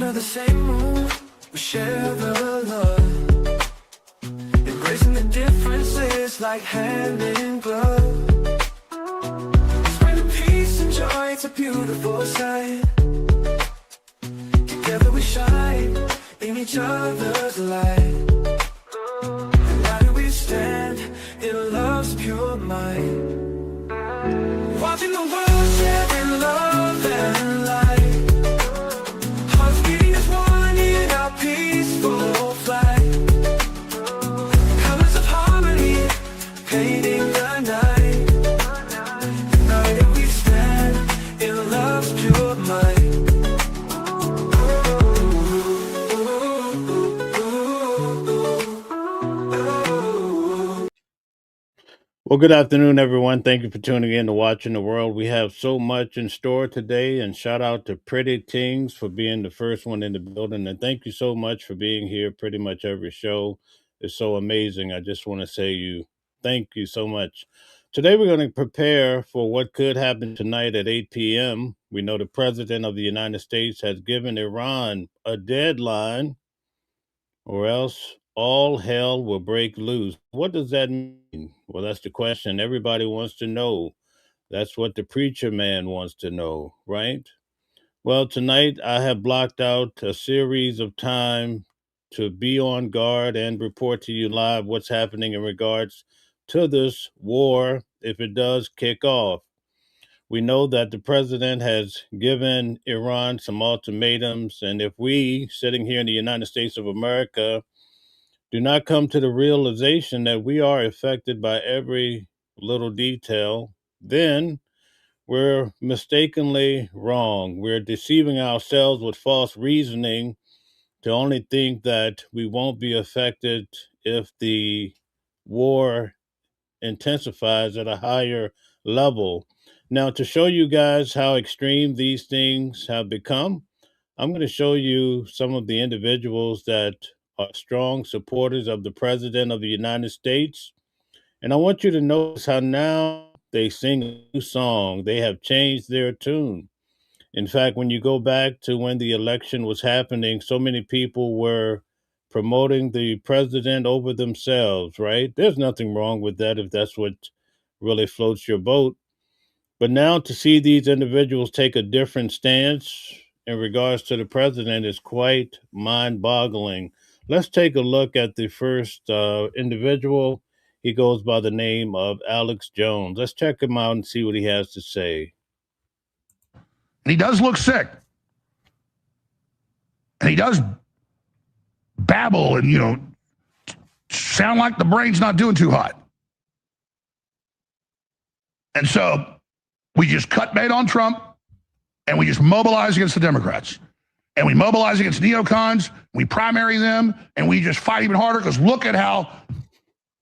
under the same roof, we share the love. Embracing the differences like hand in glove. Spreading peace and joy, it's a beautiful sight. Together we shine in each other's light. And how do we stand in love's pure might? Watching the world share in love and light. Hearts beating as one in our peaceful flight. Colors of harmony painting the night. And how do we stand in love's pure might? Well, good afternoon, everyone. Thank you for tuning in to Watching the World. We have so much in store today, and shout out to Pretty Tings for being the first one in the building. And thank you so much for being here. Pretty much every show is so amazing. I just want to say thank you so much. Today, we're going to prepare for what could happen tonight at 8 p.m. We know the President of the United States has given Iran a deadline, or else all hell will break loose. What does that mean? Well, that's the question everybody wants to know. That's what the preacher man wants to know, right? Well, tonight I have blocked out a series of time to be on guard and report to you live what's happening in regards to this war if it does kick off. We know that the president has given Iran some ultimatums, and if we, sitting here in the United States of America, do not come to the realization that we are affected by every little detail, then we're mistakenly wrong. We're deceiving ourselves with false reasoning to only think that we won't be affected if the war intensifies at a higher level. Now, to show you guys how extreme these things have become, I'm going to show you some of the individuals that are strong supporters of the President of the United States. And I want you to notice how now they sing a new song. They have changed their tune. In fact, when you go back to when the election was happening, so many people were promoting the president over themselves, right? There's nothing wrong with that if that's what really floats your boat. But now to see these individuals take a different stance in regards to the president is quite mind-boggling. Let's take a look at the first individual. He goes by the name of Alex Jones. Let's check him out and see what he has to say. And he does look sick. And he does babble and, sound like the brain's not doing too hot. And so we just cut bait on Trump, and we just mobilize against the Democrats. And we mobilize against neocons, we primary them, and we just fight even harder because look at how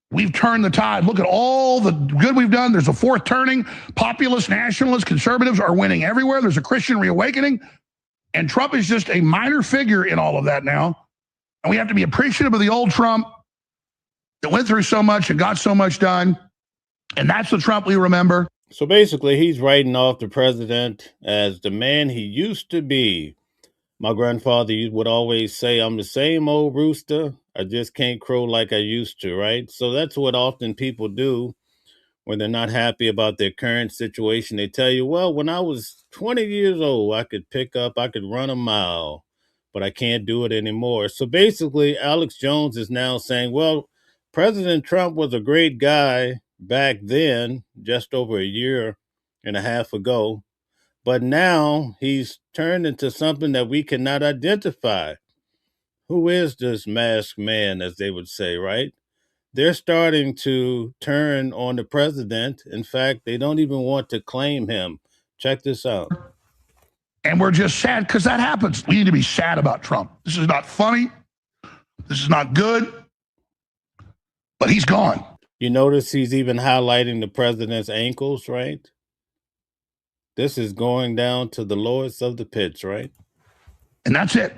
we've turned the tide. Look at all the good we've done. There's a fourth turning. Populists, nationalists, conservatives are winning everywhere. There's a Christian reawakening. And Trump is just a minor figure in all of that now. And we have to be appreciative of the old Trump that went through so much and got so much done. And that's the Trump we remember. So basically, he's writing off the president as the man he used to be. My grandfather would always say, I'm the same old rooster. I just can't crow like I used to, right? So that's what often people do when they're not happy about their current situation. They tell you, well, when I was 20 years old, I could run a mile, but I can't do it anymore. So basically, Alex Jones is now saying, well, President Trump was a great guy back then, just over a year and a half ago. But now he's turned into something that we cannot identify. Who is this masked man, as they would say, right? They're starting to turn on the president. In fact, they don't even want to claim him. Check this out. And we're just sad because that happens. We need to be sad about Trump. This is not funny. This is not good. But he's gone. You notice he's even highlighting the president's ankles, right? This is going down to the lowest of the pits, right? And that's it.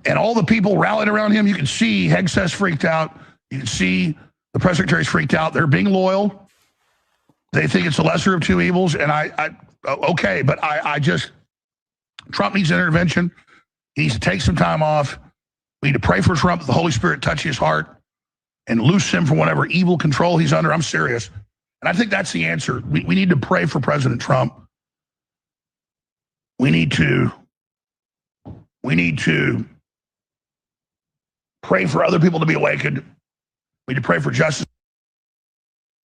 And all the people rallied around him. You can see Hegseth's freaked out. You can see the press secretary's freaked out. They're being loyal. They think it's the lesser of two evils. And okay, but I just, Trump needs intervention. He needs to take some time off. We need to pray for Trump, that the Holy Spirit touch his heart and loose him from whatever evil control he's under. I'm serious. And I think that's the answer. We need to pray for President Trump. We need to pray for other people to be awakened. We need to pray for justice.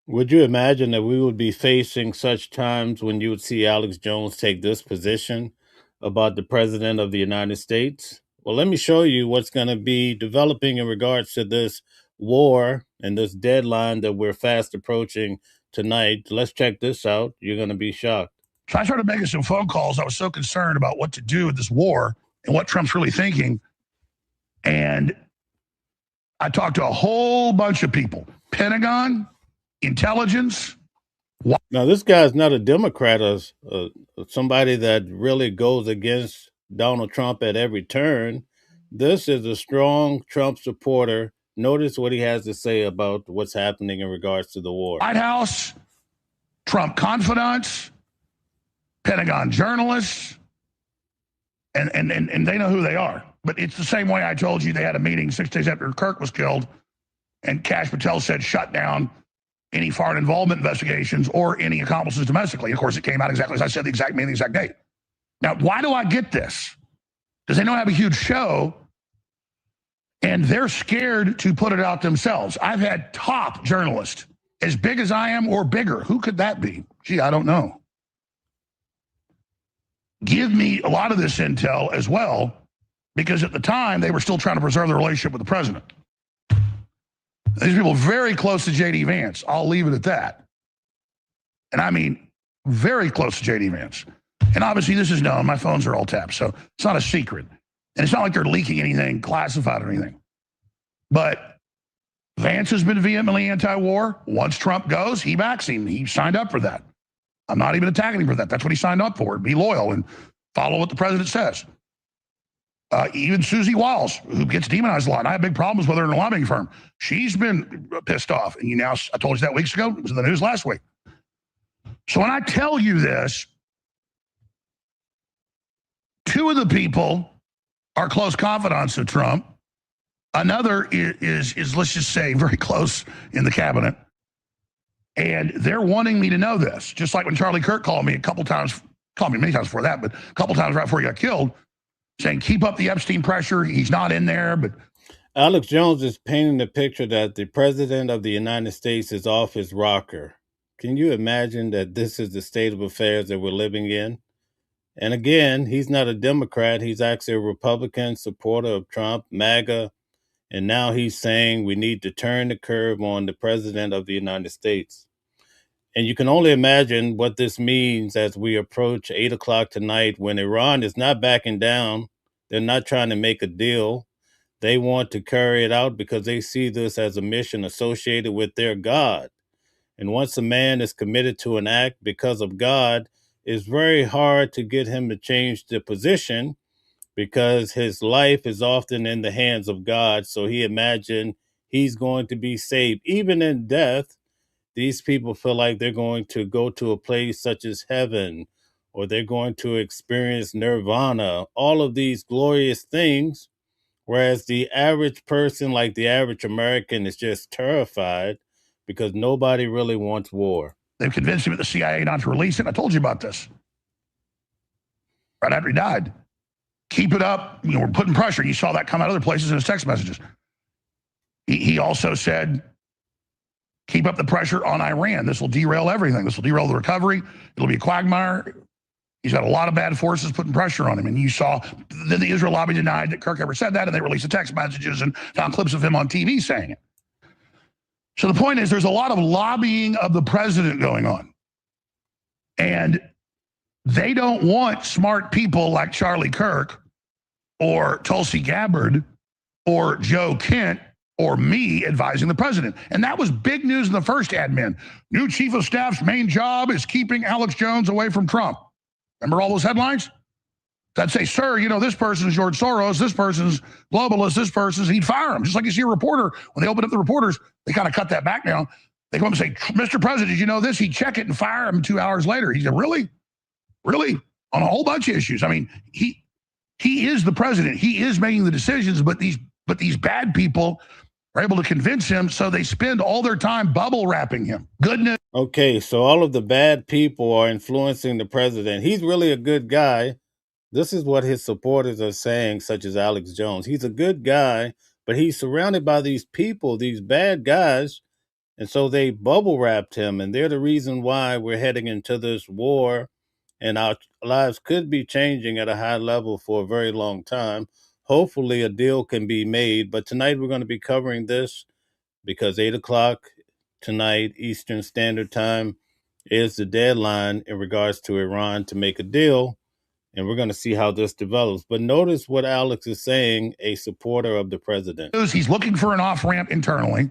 Would you imagine that we would be facing such times when you would see Alex Jones take this position about the President of the United States? Well, let me show you what's going to be developing in regards to this war and this deadline that we're fast approaching tonight. Let's check this out. You're going to be shocked. So I started making some phone calls. I was so concerned about what to do with this war and what Trump's really thinking. And I talked to a whole bunch of people, Pentagon, intelligence. Now, this guy's not a Democrat or somebody that really goes against Donald Trump at every turn. This is a strong Trump supporter. Notice what he has to say about what's happening in regards to the war. White House, Trump confidants, Pentagon journalists, and they know who they are. But it's the same way I told you they had a meeting 6 days after Kirk was killed, and Kash Patel said shut down any foreign involvement investigations or any accomplices domestically. Of course, it came out exactly as I said, the exact meeting, the exact date. Now, why do I get this? Because they know I have a huge show, and they're scared to put it out themselves. I've had top journalists, as big as I am or bigger. Who could that be? Gee, I don't know. Give me a lot of this intel as well, because at the time, they were still trying to preserve the relationship with the president. These people very close to J.D. Vance. I'll leave it at that. And I mean, very close to J.D. Vance. And obviously, this is known. My phones are all tapped, so it's not a secret. And it's not like they're leaking anything classified or anything. But Vance has been vehemently anti-war. Once Trump goes, he backs him. He signed up for that. I'm not even attacking him for that. That's what he signed up for. Be loyal and follow what the president says. Even Susie Wiles, who gets demonized a lot, and I have big problems with her in a lobbying firm. She's been pissed off. And I told you that weeks ago. It was in the news last week. So when I tell you this, two of the people are close confidants of Trump. Another is let's just say, very close in the cabinet. And they're wanting me to know this. Just like when Charlie Kirk called me a couple times, called me many times before that, but a couple times right before he got killed, saying, keep up the Epstein pressure. He's not in there. But Alex Jones is painting the picture that the President of the United States is off his rocker. Can you imagine that this is the state of affairs that we're living in? And again, he's not a Democrat. He's actually a Republican supporter of Trump, MAGA. And now he's saying we need to turn the curve on the President of the United States. And you can only imagine what this means as we approach 8 o'clock tonight, when Iran is not backing down. They're not trying to make a deal. They want to carry it out because they see this as a mission associated with their God. And once a man is committed to an act because of God, it's very hard to get him to change the position, because his life is often in the hands of God. So he imagined he's going to be saved. Even in death, these people feel like they're going to go to a place such as heaven, or they're going to experience nirvana, all of these glorious things, whereas the average person, like the average American, is just terrified because nobody really wants war. They've convinced him at the CIA not to release it. I told you about this. Right after he died. Keep it up. We're putting pressure. You saw that come out other places in his text messages. He also said, keep up the pressure on Iran. This will derail everything. This will derail the recovery. It'll be a quagmire. He's got a lot of bad forces putting pressure on him. And you saw, then the Israel lobby denied that Kirk ever said that, and they released the text messages and found clips of him on TV saying it. So the point is, there's a lot of lobbying of the president going on. And they don't want smart people like Charlie Kirk or Tulsi Gabbard or Joe Kent or me advising the president. And that was big news in the first admin. New chief of staff's main job is keeping Alex Jones away from Trump. Remember all those headlines? I'd say, sir, this person's George Soros, this person's globalist, this person's, he'd fire him. Just like you see a reporter, when they open up the reporters, they kind of cut that back now. They come up and say, Mr. President, did you know this? He'd check it and fire him 2 hours later. He said, really? Really? on a whole bunch of issues. I mean, he is the president. He is making the decisions, but these bad people are able to convince him, so they spend all their time bubble wrapping him. Good news. Okay, so all of the bad people are influencing the president. He's really a good guy. This is what his supporters are saying, such as Alex Jones. He's a good guy, but he's surrounded by these people, these bad guys, and so they bubble wrapped him, and they're the reason why we're heading into this war, and our lives could be changing at a high level for a very long time. Hopefully, a deal can be made, but tonight we're going to be covering this because 8 o'clock tonight, Eastern Standard Time, is the deadline in regards to Iran to make a deal. And we're going to see how this develops. But notice what Alex is saying, a supporter of the president. He's looking for an off-ramp internally.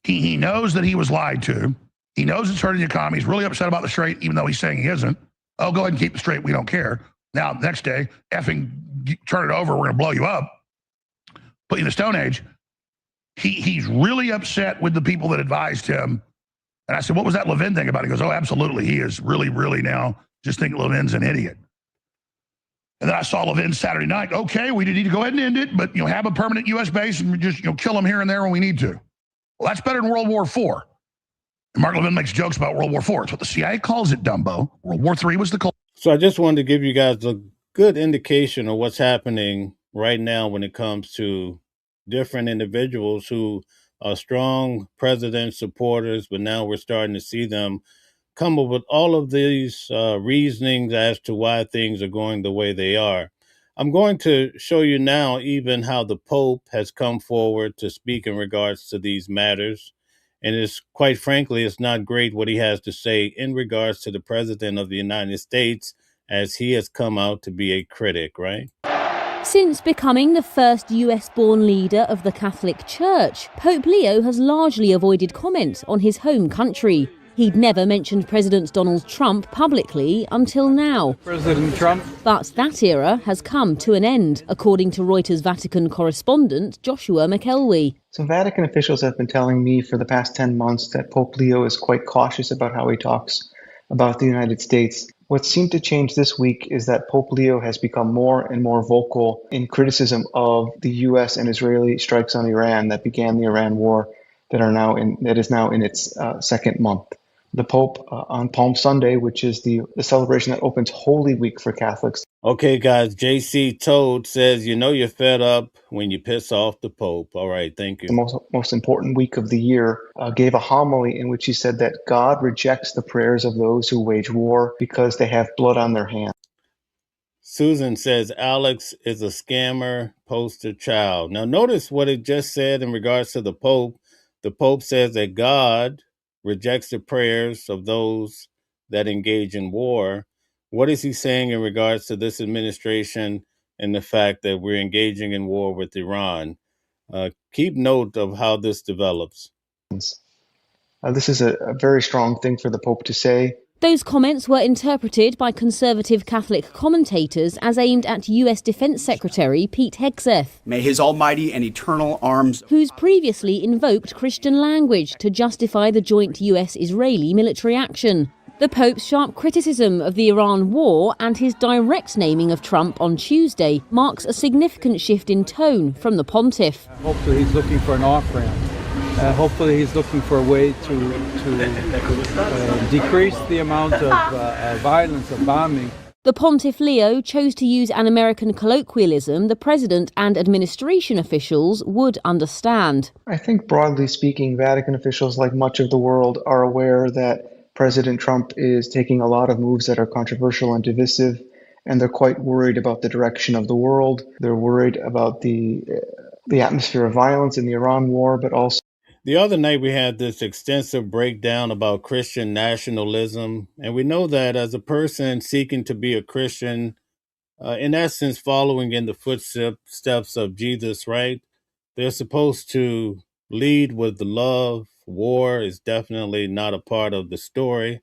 He knows that he was lied to. He knows it's hurting the economy. He's really upset about the Strait, even though he's saying he isn't. Oh, go ahead and keep the Strait. We don't care. Now, next day, effing turn it over. We're going to blow you up. Put you in the Stone Age. He's really upset with the people that advised him. And I said, what was that Levin thing about? He goes, oh, absolutely. He is really, really now just think Levin's an idiot. And then I saw Levin Saturday night. Okay, we need to go ahead and end it, but have a permanent U.S. base and just kill them here and there when we need to. Well, that's better than World War IV. And Mark Levin makes jokes about World War IV. It's what the CIA calls it, Dumbo. World War III was the cold. So I just wanted to give you guys a good indication of what's happening right now when it comes to different individuals who are strong president supporters, but now we're starting to see them come up with all of these reasonings as to why things are going the way they are. I'm going to show you now even how the Pope has come forward to speak in regards to these matters. And it's quite frankly, it's not great what he has to say in regards to the President of the United States, as he has come out to be a critic, right? Since becoming the first US-born leader of the Catholic Church, Pope Leo has largely avoided comment on his home country. He'd never mentioned President Donald Trump publicly until now. President Trump. But that era has come to an end, according to Reuters Vatican correspondent Joshua McElwee. Some Vatican officials have been telling me for the past 10 months that Pope Leo is quite cautious about how he talks about the United States. What seemed to change this week is that Pope Leo has become more and more vocal in criticism of the US and Israeli strikes on Iran that began the Iran war that is now in its second month. The Pope on Palm Sunday, which is the celebration that opens Holy Week for Catholics. Okay, guys, JC Toad says, you're fed up when you piss off the Pope. All right, thank you. The most important week of the year, gave a homily in which he said that God rejects the prayers of those who wage war because they have blood on their hands. Susan says, Alex is a scammer poster child. Now, notice what it just said in regards to the Pope. The Pope says that God rejects the prayers of those that engage in war. What is he saying in regards to this administration and the fact that we're engaging in war with Iran? Keep note of how this develops. This is a very strong thing for the Pope to say. Those comments were interpreted by conservative Catholic commentators as aimed at US Defense Secretary Pete Hegseth. May his almighty and eternal arms, who's previously invoked Christian language to justify the joint US-Israeli military action. The Pope's sharp criticism of the Iran war and his direct naming of Trump on Tuesday marks a significant shift in tone from the pontiff. Hopefully he's looking for an off-ramp. Hopefully he's looking for a way to decrease the amount of violence, of bombing. The Pontiff Leo chose to use an American colloquialism the president and administration officials would understand. I think broadly speaking, Vatican officials, like much of the world, are aware that President Trump is taking a lot of moves that are controversial and divisive, and they're quite worried about the direction of the world. They're worried about the atmosphere of violence in the Iran war, but also the other night we had this extensive breakdown about Christian nationalism, and we know that as a person seeking to be a Christian, in essence following in the footsteps of Jesus, right? They're supposed to lead with the love. War is definitely not a part of the story,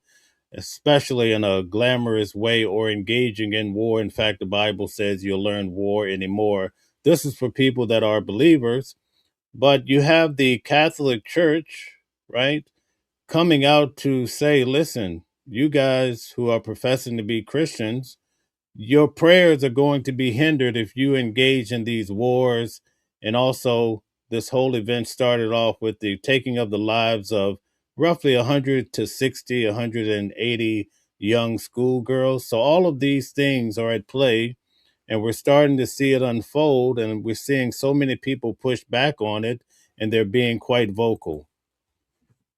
especially in a glamorous way or engaging in war. In fact, the Bible says you'll learn war anymore. This is for people that are believers. But you have the Catholic Church, right, coming out to say, listen, you guys who are professing to be Christians, your prayers are going to be hindered if you engage in these wars. And also, this whole event started off with the taking of the lives of roughly 100 to 60, 180 young schoolgirls. So all of these things are at play, and we're starting to see it unfold, and we're seeing so many people push back on it, and they're being quite vocal.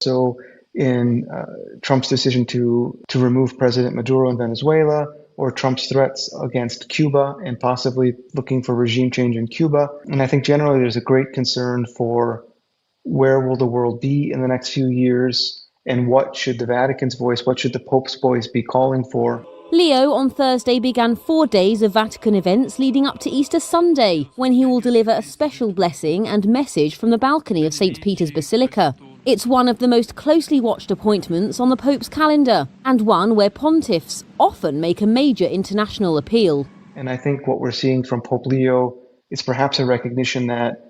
So in Trump's decision to remove President Maduro in Venezuela, or Trump's threats against Cuba and possibly looking for regime change in Cuba. And I think generally there's a great concern for where will the world be in the next few years, and what should the Vatican's voice, what should the Pope's voice be calling for? Leo on Thursday began 4 days of Vatican events leading up to Easter Sunday, when he will deliver a special blessing and message from the balcony of St. Peter's Basilica. It's one of the most closely watched appointments on the Pope's calendar, and one where pontiffs often make a major international appeal. And I think what we're seeing from Pope Leo is perhaps a recognition that,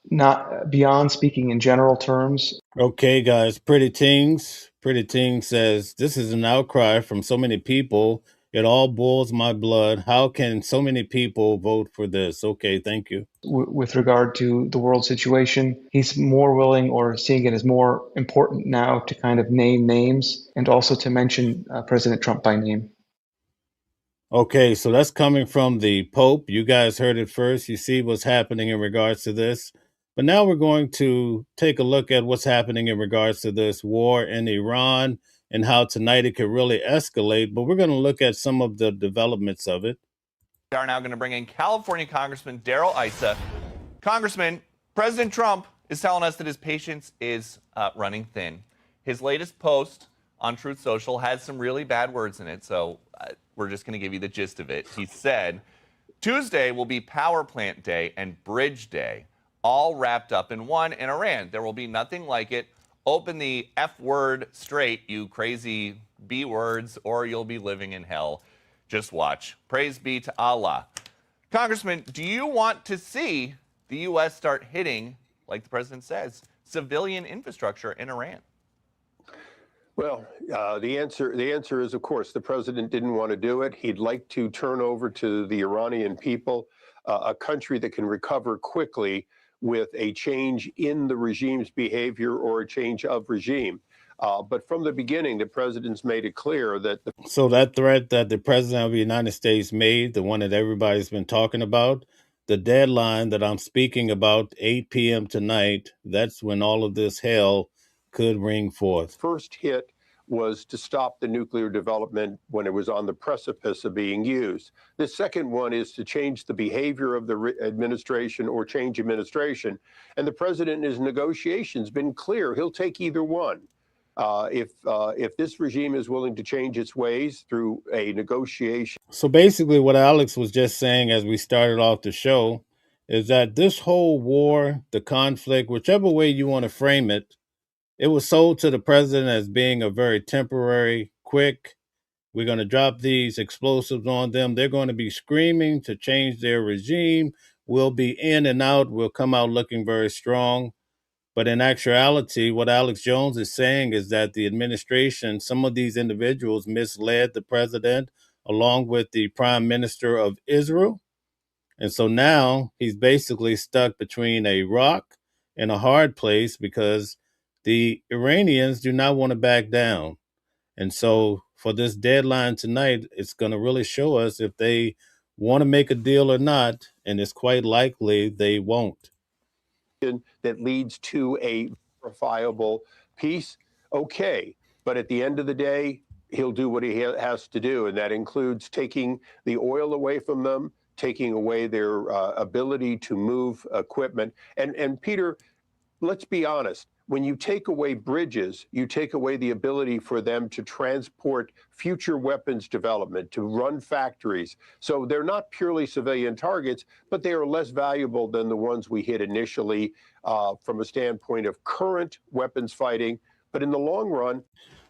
not beyond speaking in general terms. Okay, guys, Pretty Tings says, this is an outcry from so many people. It all boils my blood. How can so many people vote for this? Okay, thank you. With regard to the world situation, he's more willing, or seeing it as more important now, to kind of name names and also to mention President Trump by name. Okay, so that's coming from the Pope. You guys heard it first. You see what's happening in regards to this. But now we're going to take a look at what's happening in regards to this war in Iran and how tonight it could really escalate. But we're going to look at some of the developments of it. We are now going to bring in California Congressman Darrell Issa. Congressman, President Trump is telling us that his patience is running thin. His latest post on Truth Social has some really bad words in it, so we're just going to give you the gist of it. He said, Tuesday will be Power Plant Day and Bridge Day, all wrapped up in one in Iran. There will be nothing like it. Open the F word straight, you crazy B words, or you'll be living in hell. Just watch. Praise be to Allah. Congressman, do you want to see the U.S. start hitting, like the president says, civilian infrastructure in Iran? Well, the answer is, of course, the president didn't want to do it. He'd like to turn over to the Iranian people a country that can recover quickly with a change in the regime's behavior or a change of regime. But from the beginning, the president's made it clear that... So that threat that the president of the United States made, the one that everybody's been talking about, the deadline that I'm speaking about, 8 p.m. tonight, that's when all of this hell could ring forth. First hit was to stop the nuclear development when it was on the precipice of being used. The second one is to change the behavior of the administration or change administration. And the president in his negotiations been clear, he'll take either one. If this regime is willing to change its ways through a negotiation. So basically what Alex was just saying as we started off the show is that this whole war, the conflict, whichever way you want to frame it, it was sold to the president as being a very temporary, quick, we're going to drop these explosives on them. They're going to be screaming to change their regime. We'll be in and out. We'll come out looking very strong. But in actuality, what Alex Jones is saying is that the administration, some of these individuals misled the president along with the prime minister of Israel. And so now he's basically stuck between a rock and a hard place because the Iranians do not want to back down. And so for this deadline tonight, it's going to really show us if they want to make a deal or not. And it's quite likely they won't. That leads to a verifiable peace, okay. But at the end of the day, he'll do what he has to do, and that includes taking the oil away from them, taking away their ability to move equipment. And Peter, let's be honest, when you take away bridges, you take away the ability for them to transport future weapons development, to run factories. So they're not purely civilian targets, but they are less valuable than the ones we hit initially from a standpoint of current weapons fighting. But in the long run,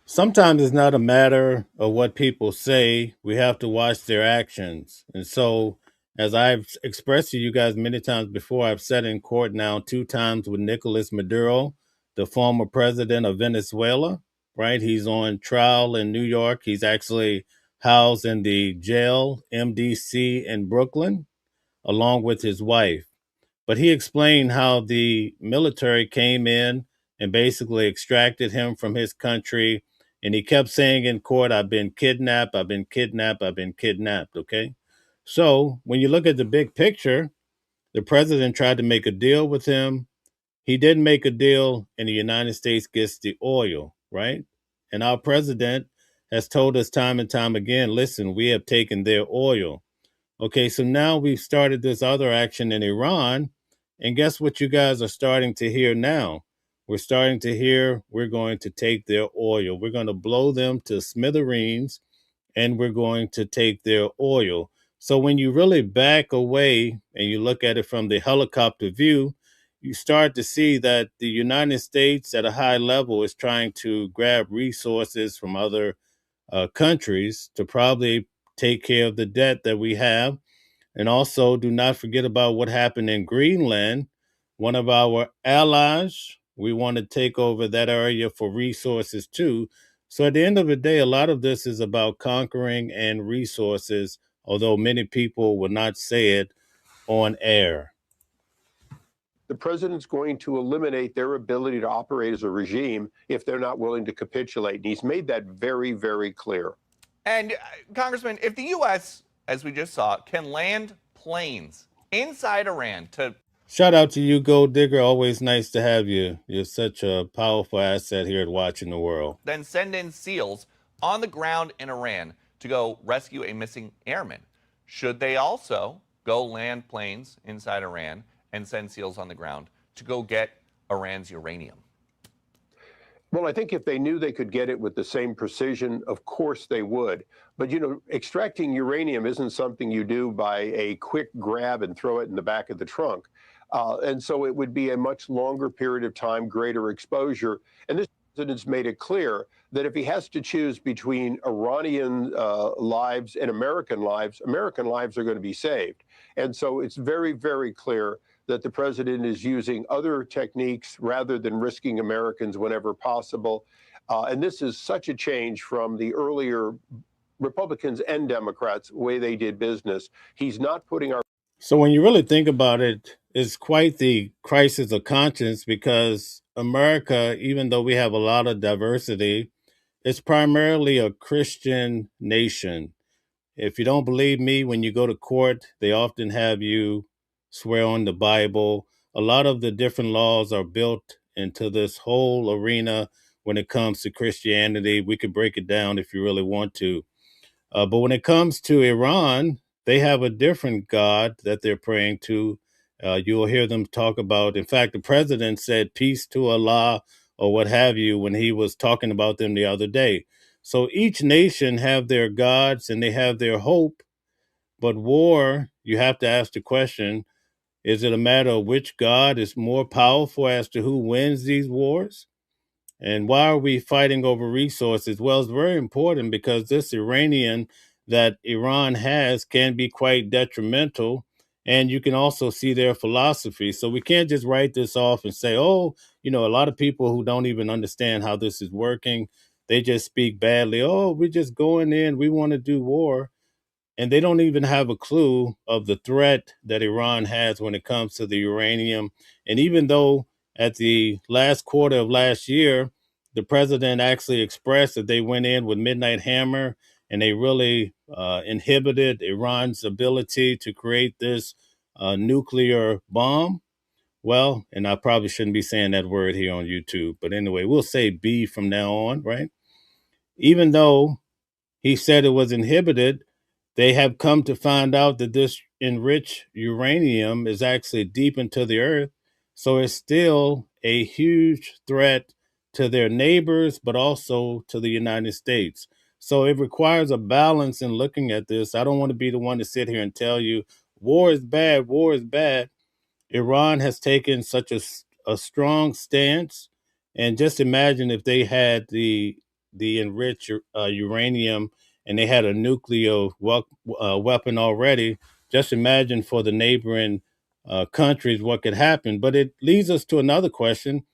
sometimes it's not a matter of what people say. We have to watch their actions. And so, as I've expressed to you guys many times before, I've sat in court now 2 times with Nicolas Maduro, the former president of Venezuela, right? He's on trial in New York. He's actually housed in the jail MDC in Brooklyn, along with his wife. But he explained how the military came in and basically extracted him from his country. And he kept saying in court, I've been kidnapped, I've been kidnapped, I've been kidnapped. Okay. So when you look at the big picture, the president tried to make a deal with him. He didn't make a deal, and the United States gets the oil, right? And our president has told us time and time again, listen, we have taken their oil. Okay, so now we've started this other action in Iran. And guess what you guys are starting to hear now? We're starting to hear we're going to take their oil. We're going to blow them to smithereens, and we're going to take their oil. So when you really back away and you look at it from the helicopter view, you start to see that the United States at a high level is trying to grab resources from other countries to probably take care of the debt that we have. And also, do not forget about what happened in Greenland, one of our allies. We want to take over that area for resources too. So, at the end of the day, a lot of this is about conquering and resources, although many people will not say it on air. The president's going to eliminate their ability to operate as a regime if they're not willing to capitulate. And he's made that very, very clear. And, Congressman, if the U.S., as we just saw, can land planes inside Iran to... Shout out to you, Gold Digger. Always nice to have you. You're such a powerful asset here at Watching the World. Then send in SEALs on the ground in Iran to go rescue a missing airman. Should they also go land planes inside Iran and send SEALs on the ground to go get Iran's uranium? Well, I think if they knew they could get it with the same precision, of course they would. But, you know, extracting uranium isn't something you do by a quick grab and throw it in the back of the trunk. And so it would be a much longer period of time, greater exposure. And this president's made it clear that if he has to choose between Iranian lives and American lives are going to be saved. And so it's very, very clear that the president is using other techniques rather than risking Americans whenever possible. And this is such a change from the earlier Republicans and Democrats, the way they did business. He's not putting our... So when you really think about it, it's quite the crisis of conscience, because America, even though we have a lot of diversity, it's primarily a Christian nation. If you don't believe me, when you go to court, they often have you swear on the Bible. A lot of the different laws are built into this whole arena when it comes to Christianity. We could break it down if you really want to. But when it comes to Iran, they have a different God that they're praying to. You'll hear them talk about, in fact, the president said peace to Allah or what have you when he was talking about them the other day. So each nation have their gods and they have their hope. But war, you have to ask the question, is it a matter of which God is more powerful as to who wins these wars? And why are we fighting over resources? Well, it's very important because this uranium that Iran has can be quite detrimental. And you can also see their philosophy. So we can't just write this off and say, oh, you know, a lot of people who don't even understand how this is working, they just speak badly. Oh, we're just going in. We want to do war. And they don't even have a clue of the threat that Iran has when it comes to the uranium. And even though at the last quarter of last year, the president actually expressed that they went in with Midnight Hammer and they really inhibited Iran's ability to create this nuclear bomb. Well, and I probably shouldn't be saying that word here on YouTube, but anyway, we'll say B from now on, right? Even though he said it was inhibited, they have come to find out that this enriched uranium is actually deep into the earth. So it's still a huge threat to their neighbors, but also to the United States. So it requires a balance in looking at this. I don't want to be the one to sit here and tell you war is bad, war is bad. Iran has taken such a strong stance. And just imagine if they had the enriched uranium and they had a nuclear weapon already. Just imagine for the neighboring countries what could happen. But it leads us to another question.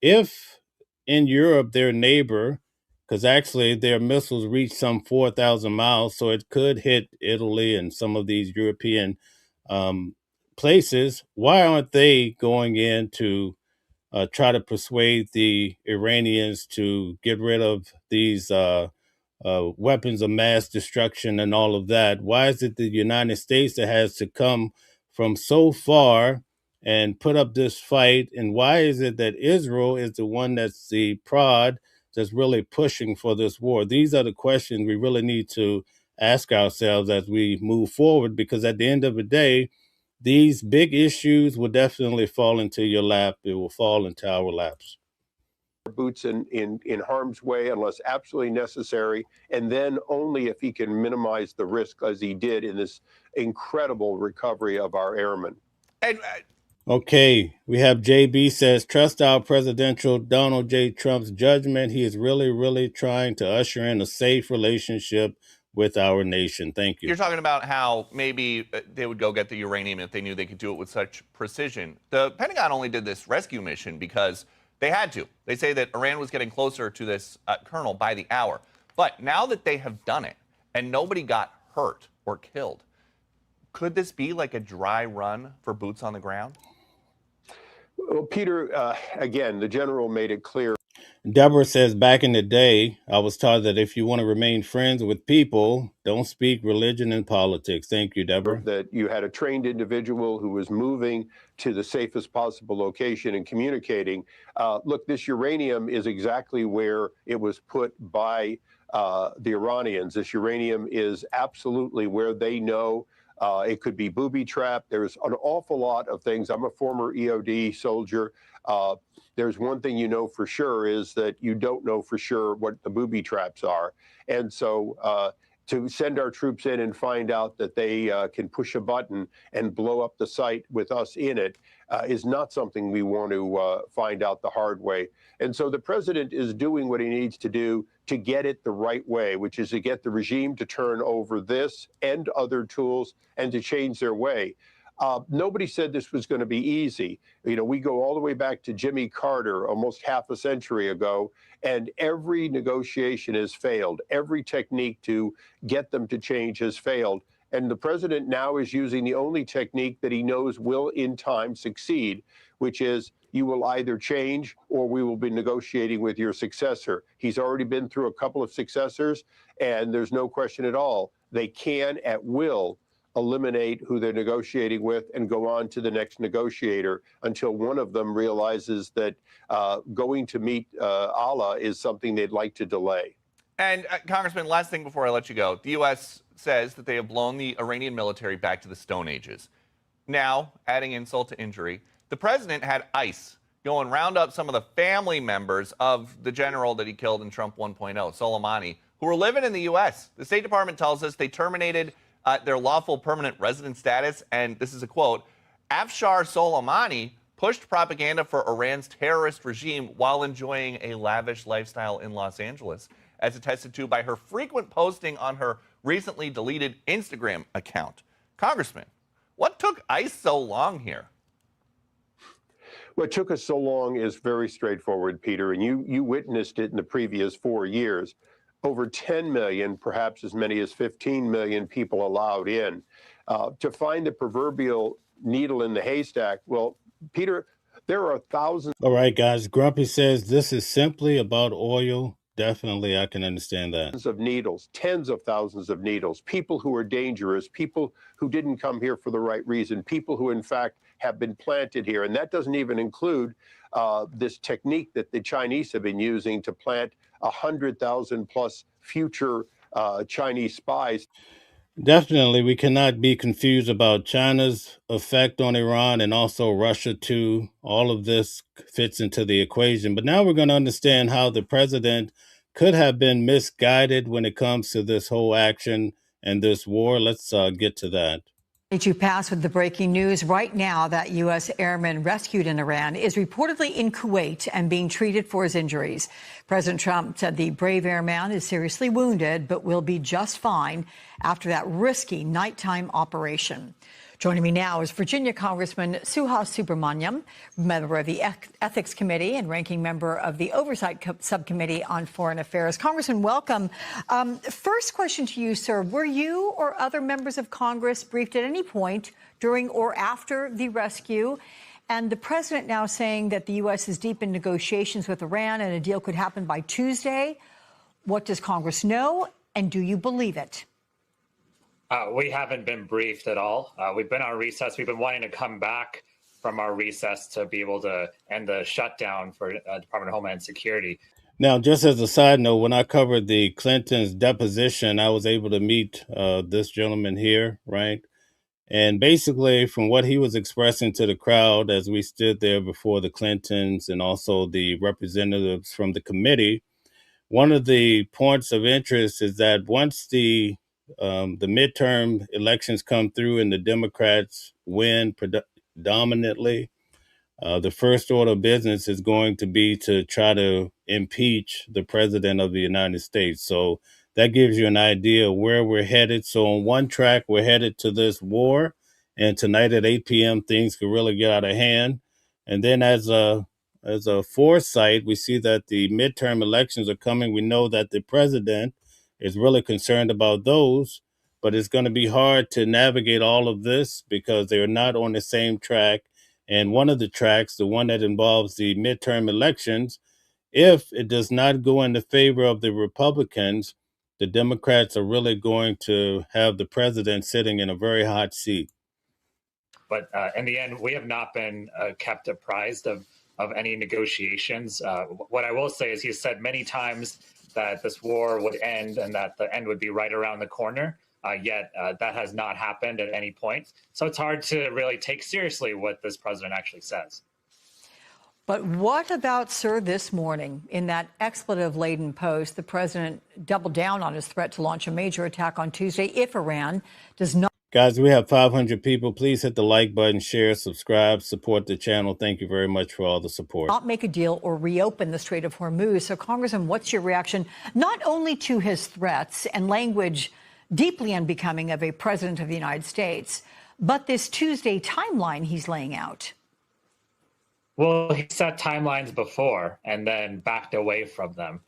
If in Europe, their neighbor because actually their missiles reach some 4,000 miles, so it could hit Italy and some of these European places. Why aren't they going in to try to persuade the Iranians to get rid of these weapons of mass destruction and all of that? Why is it the United States that has to come from so far and put up this fight? And why is it that Israel is the one that's the prod that's really pushing for this war? These are the questions we really need to ask ourselves as we move forward, because at the end of the day, these big issues will definitely fall into your lap. It will fall into our laps. Boots in harm's way unless absolutely necessary, and then only if he can minimize the risk, as he did in this incredible recovery of our airmen. And Okay, we have JB says, trust our presidential Donald J. Trump's judgment. He is really, really trying to usher in a safe relationship with our nation. Thank you. you're talking about how maybe they would go get the uranium if they knew they could do it with such precision. The Pentagon only did this rescue mission because they had to. They say that Iran was getting closer to this kernel by the hour. But now that they have done it and nobody got hurt or killed, could this be like a dry run for boots on the ground? Well, Peter, again, the general made it clear. Deborah says, back in the day, I was taught that if you want to remain friends with people, don't speak religion and politics. Thank you, Deborah. That you had a trained individual who was moving to the safest possible location and communicating. Look, this uranium is exactly where it was put by the Iranians. This uranium is absolutely where they know. It could be booby-trapped. There's an awful lot of things. I'm a former EOD soldier. There's one thing you know for sure is that you don't know for sure what the booby traps are. And so to send our troops in and find out that they can push a button and blow up the site with us in it is not something we want to find out the hard way. And so the president is doing what he needs to do to get it the right way, which is to get the regime to turn over this and other tools and to change their way. Nobody said this was going to be easy. You know, we go all the way back to Jimmy Carter almost half a century ago, and every negotiation has failed. Every technique to get them to change has failed. And the president now is using the only technique that he knows will in time succeed, which is you will either change or we will be negotiating with your successor. He's already been through a couple of successors, and there's no question at all. They can at will eliminate who they're negotiating with and go on to the next negotiator until one of them realizes that going to meet Allah is something they'd like to delay. And Congressman, last thing before I let you go, the U.S. says that they have blown the Iranian military back to the Stone Ages. Now, adding insult to injury, the president had ICE go and round up some of the family members of the general that he killed in Trump 1.0, Soleimani, who were living in the U.S. The State Department tells us they terminated their lawful permanent resident status, and this is a quote, Afshar Soleimani pushed propaganda for Iran's terrorist regime while enjoying a lavish lifestyle in Los Angeles, as attested to by her frequent posting on her recently deleted Instagram account. Congressman, what took ICE so long here? What took us so long is very straightforward, Peter, and you witnessed it in the previous 4 years. Over 10 million, perhaps as many as 15 million people allowed in. To find the proverbial needle in the haystack, well, Peter, there are thousands. All right, guys. Grumpy says this is simply about oil. Definitely, I can understand that. Of needles, tens of thousands of needles, people who are dangerous, people who didn't come here for the right reason, people who, in fact, have been planted here. And that doesn't even include this technique that the Chinese have been using to plant 100,000 plus future Chinese spies. Definitely, we cannot be confused about China's effect on Iran and also Russia too. All of this fits into the equation. But now we're going to understand how the president could have been misguided when it comes to this whole action and this war. Let's get to that. To pass with the breaking news right now that U.S. airman rescued in Iran is reportedly in Kuwait and being treated for his injuries. President Trump said the brave airman is seriously wounded but will be just fine after that risky nighttime operation. Joining me now is Virginia Congressman Suhas Subramaniam, member of the Ethics Committee and ranking member of the Oversight Subcommittee on Foreign Affairs. Congressman, welcome. First question to you, sir. Were you or other members of Congress briefed at any point during or after the rescue? And the president now saying that the U.S. is deep in negotiations with Iran and a deal could happen by Tuesday. What does Congress know, and do you believe it? We haven't been briefed at all. We've been on recess. We've been wanting to come back from our recess to be able to end the shutdown for Department of Homeland Security. Now, just as a side note, when I covered the Clintons' deposition, I was able to meet this gentleman here, right? And basically, from what he was expressing to the crowd as we stood there before the Clintons and also the representatives from the committee, one of the points of interest is that once the midterm elections come through and the Democrats win predominantly, the first order of business is going to be to try to impeach the president of the United States. So that gives you an idea of where we're headed. So on one track, we're headed to this war. And tonight at 8 p.m., things could really get out of hand. And then as a foresight, we see that the midterm elections are coming. We know that the president is really concerned about those, but it's going to be hard to navigate all of this because they're not on the same track. And one of the tracks, the one that involves the midterm elections, if it does not go in the favor of the Republicans, the Democrats are really going to have the president sitting in a very hot seat. But in the end, we have not been kept apprised of any negotiations. What I will say is he has said many times that this war would end and that the end would be right around the corner. Yet that has not happened at any point. So it's hard to really take seriously what this president actually says. But what about, sir, this morning? In that expletive-laden post, the president doubled down on his threat to launch a major attack on Tuesday if Iran does not. Guys, we have 500 people. Please hit the like button, share, subscribe, support the channel. Thank you very much for all the support. Not make a deal or reopen the Strait of Hormuz. So, Congressman, what's your reaction not only to his threats and language deeply unbecoming of a president of the United States, but this Tuesday timeline he's laying out? Well, he set timelines before and then backed away from them.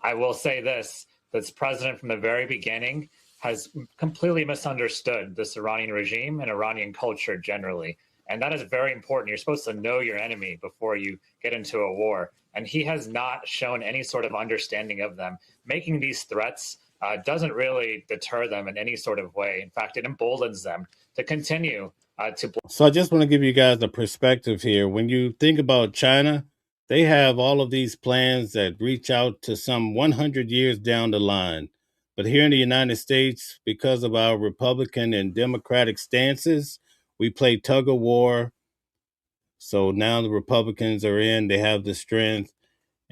I will say this president from the very beginning has completely misunderstood this Iranian regime and Iranian culture generally. And that is very important. You're supposed to know your enemy before you get into a war. And he has not shown any sort of understanding of them. Making these threats doesn't really deter them in any sort of way. In fact, it emboldens them to continue to. So I just want to give you guys a perspective here. When you think about China, they have all of these plans that reach out to some 100 years down the line. But here in the United States, because of our Republican and Democratic stances, we play tug of war. So now the Republicans are in, they have the strength.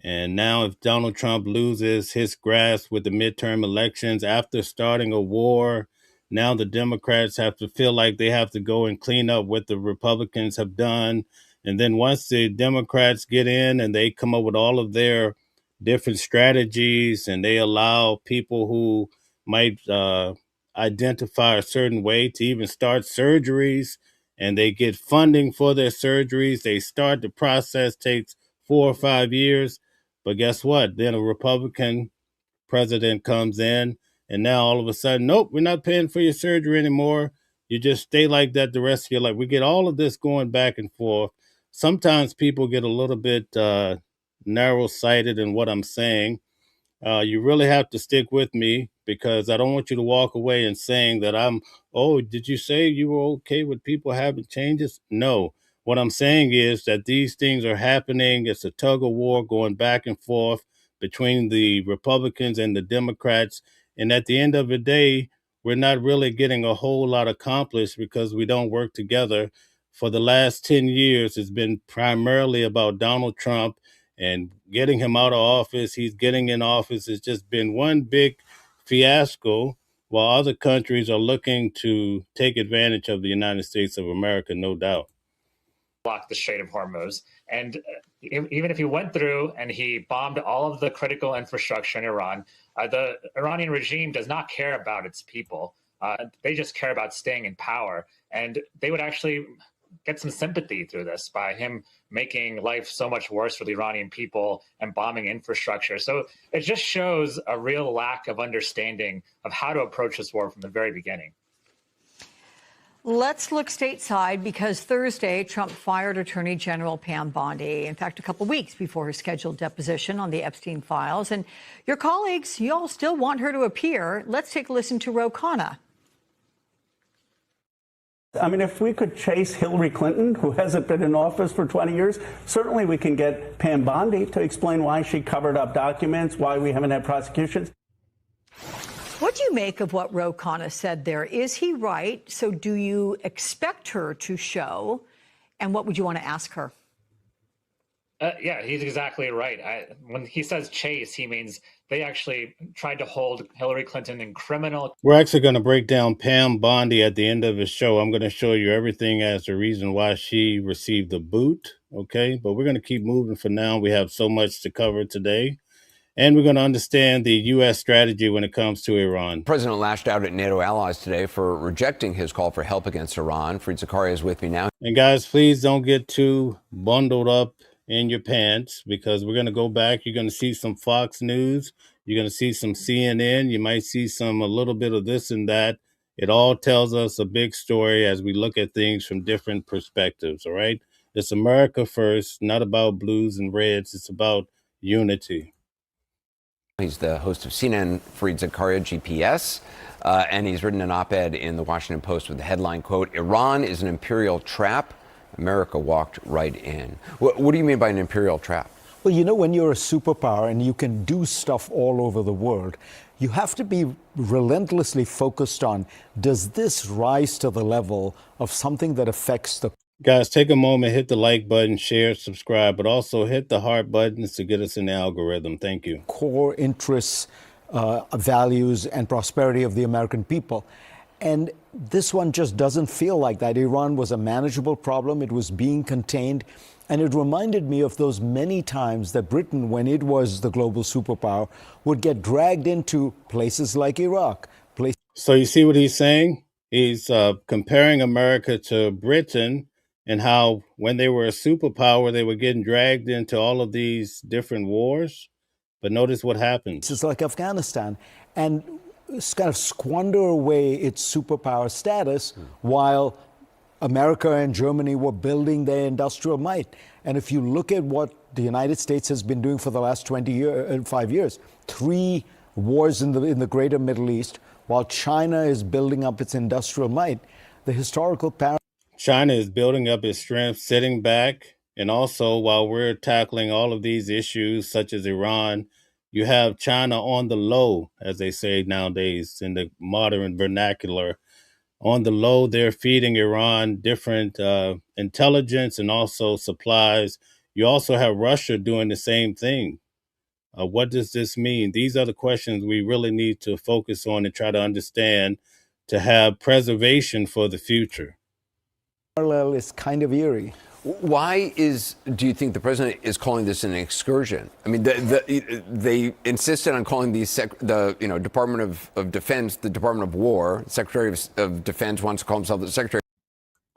And now if Donald Trump loses his grasp with the midterm elections after starting a war, now the Democrats have to feel like they have to go and clean up what the Republicans have done. And then once the Democrats get in and they come up with all of their different strategies and they allow people who might identify a certain way to even start surgeries, and they get funding for their surgeries, they start the process, takes 4 or 5 years. But guess what? Then a Republican president comes in, and now all of a sudden, nope, we're not paying for your surgery anymore. You just stay like that the rest of your life. We get all of this going back and forth. Sometimes people get a little bit narrow-sighted in what I'm saying. You really have to stick with me because I don't want you to walk away and saying that did you say you were okay with people having changes? No. What I'm saying is that these things are happening. It's a tug of war going back and forth between the Republicans and the Democrats. And at the end of the day, we're not really getting a whole lot accomplished because we don't work together. For the last 10 years, it's been primarily about Donald Trump and getting him out of office. He's getting in office. It's just been one big fiasco while other countries are looking to take advantage of the United States of America, no doubt. Block the Strait of Hormuz. And even if he went through and he bombed all of the critical infrastructure in Iran, the Iranian regime does not care about its people. They just care about staying in power. And they would actually get some sympathy through this by him making life so much worse for the Iranian people and bombing infrastructure. So it just shows a real lack of understanding of how to approach this war from the very beginning. Let's look stateside, because Thursday, Trump fired Attorney General Pam Bondi, in fact, a couple weeks before her scheduled deposition on the Epstein files. And your colleagues, you all still want her to appear. Let's take a listen to Ro Khanna. I mean, if we could chase Hillary Clinton, who hasn't been in office for 20 years, certainly we can get Pam Bondi to explain why she covered up documents, why we haven't had prosecutions. What do you make of what Ro Khanna said there? Is he right? So do you expect her to show? And what would you want to ask her? Yeah, he's exactly right. When he says chase, he means they actually tried to hold Hillary Clinton in criminal. We're actually going to break down Pam Bondi at the end of the show. I'm going to show you everything as the reason why she received the boot. Okay, but we're going to keep moving for now. We have so much to cover today. And we're going to understand the U.S. strategy when it comes to Iran. The president lashed out at NATO allies today for rejecting his call for help against Iran. Fareed Zakaria is with me now. And guys, please don't get too bundled up in your pants, because we're going to go back. You're going to see some Fox News. You're going to see some CNN. You might see a little bit of this and that. It all tells us a big story as we look at things from different perspectives. All right. It's America first, not about blues and reds. It's about unity. He's the host of CNN, Fareed Zakaria, GPS, and he's written an op-ed in the Washington Post with the headline, quote, "Iran is an imperial trap. America walked right in." What do you mean by an imperial trap? Well, you know, when you're a superpower and you can do stuff all over the world, you have to be relentlessly focused on, does this rise to the level of something that affects the... Guys, take a moment, hit the like button, share, subscribe, but also hit the heart buttons to get us in the algorithm. Thank you. Core interests, values, and prosperity of the American people. And this one just doesn't feel like that. Iran was a manageable problem. It was being contained. And it reminded me of those many times that Britain, when it was the global superpower, would get dragged into places like Iraq. So you see what he's saying? He's comparing America to Britain, and how when they were a superpower, they were getting dragged into all of these different wars. But notice what happens. It's like Afghanistan. And it's kind of squander away its superpower status while America and Germany were building their industrial might. And if you look at what the United States has been doing for the last 5 years, 3 wars in the greater Middle East, while China is building up its industrial might, the historical China is building up its strength, sitting back. And also, while we're tackling all of these issues, such as Iran, you have China on the low, as they say nowadays in the modern vernacular. On the low, they're feeding Iran different intelligence and also supplies. You also have Russia doing the same thing. What does this mean? These are the questions we really need to focus on and try to understand to have preservation for the future. Parallel is kind of eerie. Why do you think the president is calling this an excursion? I mean, they insisted on calling the Department of Defense the Department of War. Secretary of Defense wants to call himself the Secretary.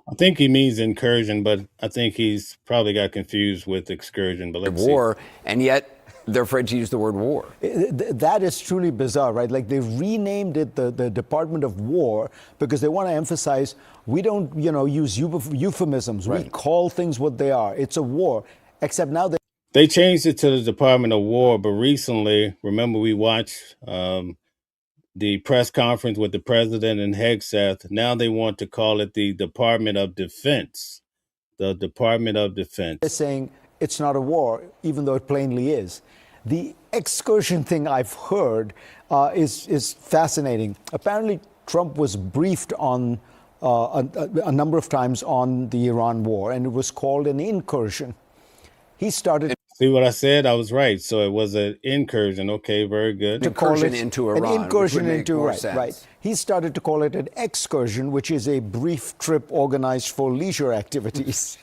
I think he means incursion, but I think he's probably got confused with excursion. But let's war, see. And yet they're afraid to use the word war. That is truly bizarre, right? Like, they've renamed it the Department of War because they want to emphasize we don't, use euphemisms. Right. We call things what they are. It's a war, except now they changed it to the Department of War. But recently, remember, we watched the press conference with the president and Hegseth. Now they want to call it the Department of Defense. The Department of Defense. They're saying it's not a war, even though it plainly is. The excursion thing I've heard is fascinating. Apparently, Trump was briefed on a number of times on the Iran war, and it was called an incursion. He started... See what I said? I was right. So it was an incursion. Okay, very good. An incursion into Iran. An incursion into right. He started to call it an excursion, which is a brief trip organized for leisure activities.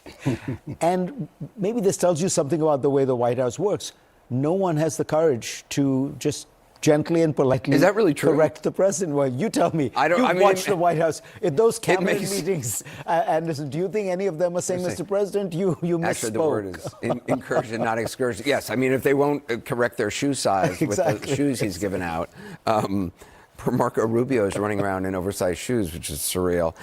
And maybe this tells you something about the way the White House works. No one has the courage to just gently and politely Is that really true? correct the president. Well, you tell me. You've watched the White House. In those cabinet meetings, Anderson, do you think any of them are saying, Mr. President, you misspoke? Actually, the word is incursion, not excursion. Yes, I mean, if they won't correct their shoe size with the shoes he's given out. Marco Rubio is running around in oversized shoes, which is surreal.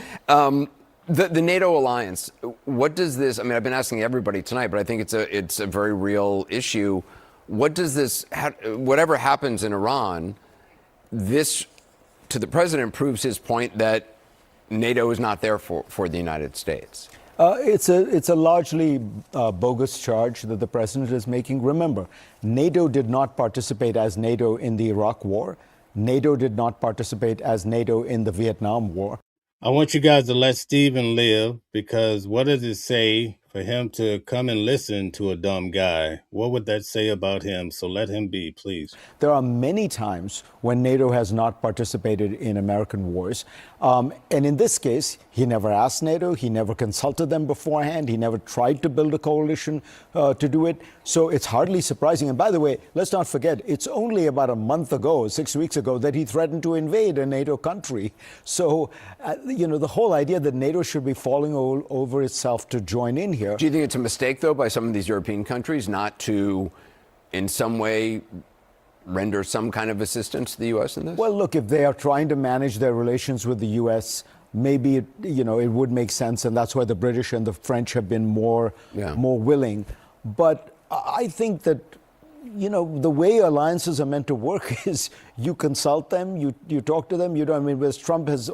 The NATO alliance, what does this, I mean, I've been asking everybody tonight, but I think it's a very real issue. What does this, whatever happens in Iran, this, to the president, proves his point that NATO is not there for the United States? It's a largely bogus charge that the president is making. Remember, NATO did not participate as NATO in the Iraq War. NATO did not participate as NATO in the Vietnam War. I want you guys to let Stephen live, because what does it say for him to come and listen to a dumb guy? What would that say about him? So let him be, please. There are many times when NATO has not participated in American wars. And in this case, he never asked NATO. He never consulted them beforehand. He never tried to build a coalition to do it. So it's hardly surprising. And by the way, let's not forget, it's only about a month ago, 6 weeks ago, that he threatened to invade a NATO country. So, the whole idea that NATO should be falling over itself to join in here. Do you think it's a mistake, though, by some of these European countries not to, in some way, render some kind of assistance to the U.S. in this? Well, look, if they are trying to manage their relations with the U.S., maybe, it would make sense. And that's why the British and the French have been more willing. But I think that, the way alliances are meant to work is you consult them, you talk to them. Whereas Trump has,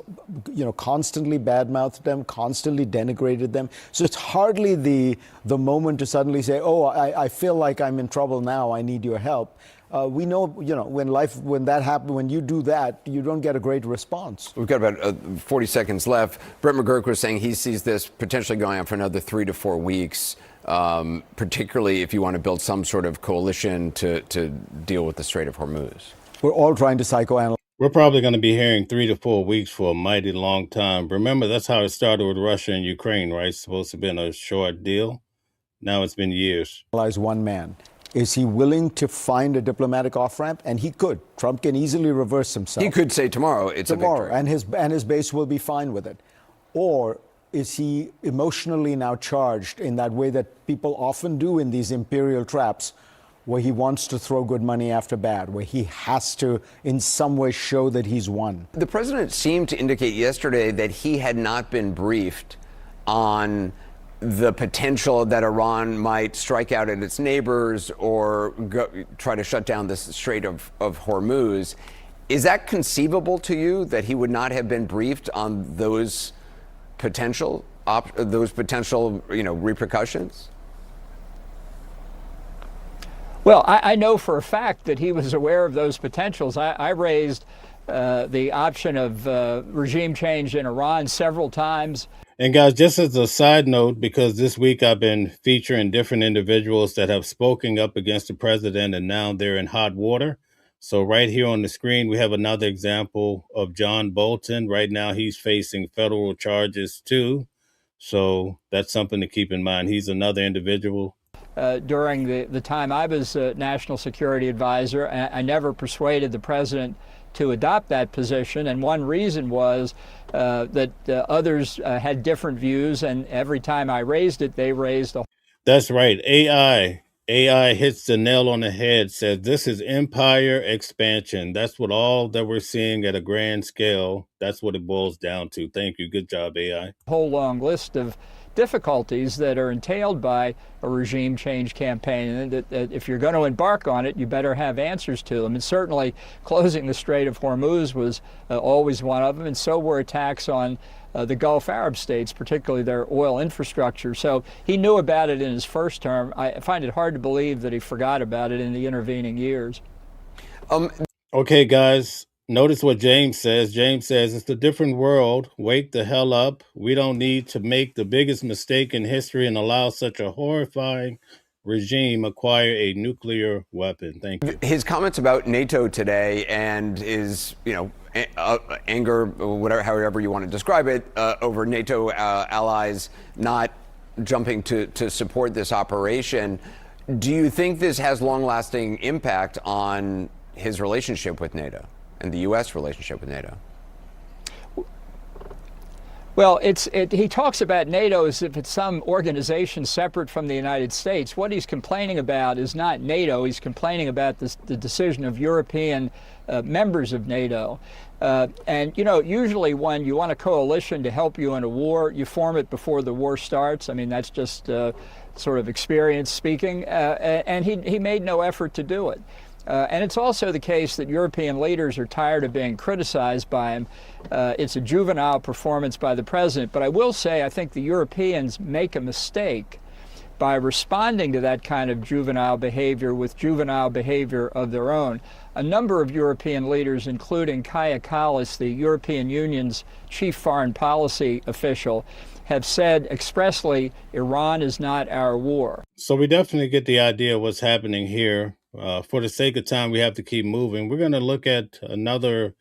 constantly badmouthed them, constantly denigrated them. So it's hardly the moment to suddenly say, oh, I feel like I'm in trouble now, I need your help. We know, when that happens, when you do that, you don't get a great response. We've got about 40 seconds left. Brett McGurk was saying he sees this potentially going on for another 3 to 4 weeks, particularly if you want to build some sort of coalition to deal with the Strait of Hormuz. We're all trying to psychoanalyze. We're probably going to be hearing 3 to 4 weeks for a mighty long time. Remember, that's how it started with Russia and Ukraine, right? It's supposed to have been a short deal. Now it's been years. One man. Is he willing to find a diplomatic off-ramp? And he could. Trump can easily reverse himself. He could say tomorrow it's a victory. And his base will be fine with it. Or is he emotionally now charged in that way that people often do in these imperial traps, where he wants to throw good money after bad, where he has to in some way show that he's won? The president seemed to indicate yesterday that he had not been briefed on the potential that Iran might strike out at its neighbors or try to shut down the Strait of Hormuz. Is that conceivable to you, that he would not have been briefed on those potential repercussions? Well, I know for a fact that he was aware of those potentials. I raised the option of regime change in Iran several times. And guys, just as a side note, because this week I've been featuring different individuals that have spoken up against the president, and now they're in hot water. So right here on the screen, we have another example of John Bolton. Right now, he's facing federal charges too. So that's something to keep in mind. He's another individual. During the time I was National Security Advisor, I never persuaded the president to adopt that position. And one reason was that others had different views. And every time I raised it, they raised a... That's right. AI hits the nail on the head, says this is empire expansion. That's what all that we're seeing at a grand scale. That's what it boils down to. Thank you. Good job, AI. Whole long list of difficulties that are entailed by a regime change campaign, and that if you're going to embark on it, you better have answers to them. And certainly closing the Strait of Hormuz was always one of them, and so were attacks on the Gulf Arab states, particularly their oil infrastructure. So he knew about it in his first term. I find it hard to believe that he forgot about it in the intervening years. Okay, guys. Notice what James says. James says, it's a different world. Wake the hell up. We don't need to make the biggest mistake in history and allow such a horrifying regime acquire a nuclear weapon. Thank you. His comments about NATO today and his, anger, whatever, however you want to describe it, over NATO allies not jumping to support this operation. Do you think this has long-lasting impact on his relationship with NATO and the U.S. relationship with NATO? Well, he talks about NATO as if it's some organization separate from the United States. What he's complaining about is not NATO. He's complaining about the decision of European members of NATO. And, you know, usually when you want a coalition to help you in a war, you form it before the war starts. I mean, that's just sort of experience speaking. And he made no effort to do it. And it's also the case that European leaders are tired of being criticized by him. It's a juvenile performance by the president. But I will say I think the Europeans make a mistake by responding to that kind of juvenile behavior with juvenile behavior of their own. A number of European leaders, including Kaja Kallas, the European Union's chief foreign policy official, have said expressly, Iran is not our war. So we definitely get the idea of what's happening here. For the sake of time, we have to keep moving. We're going to look at another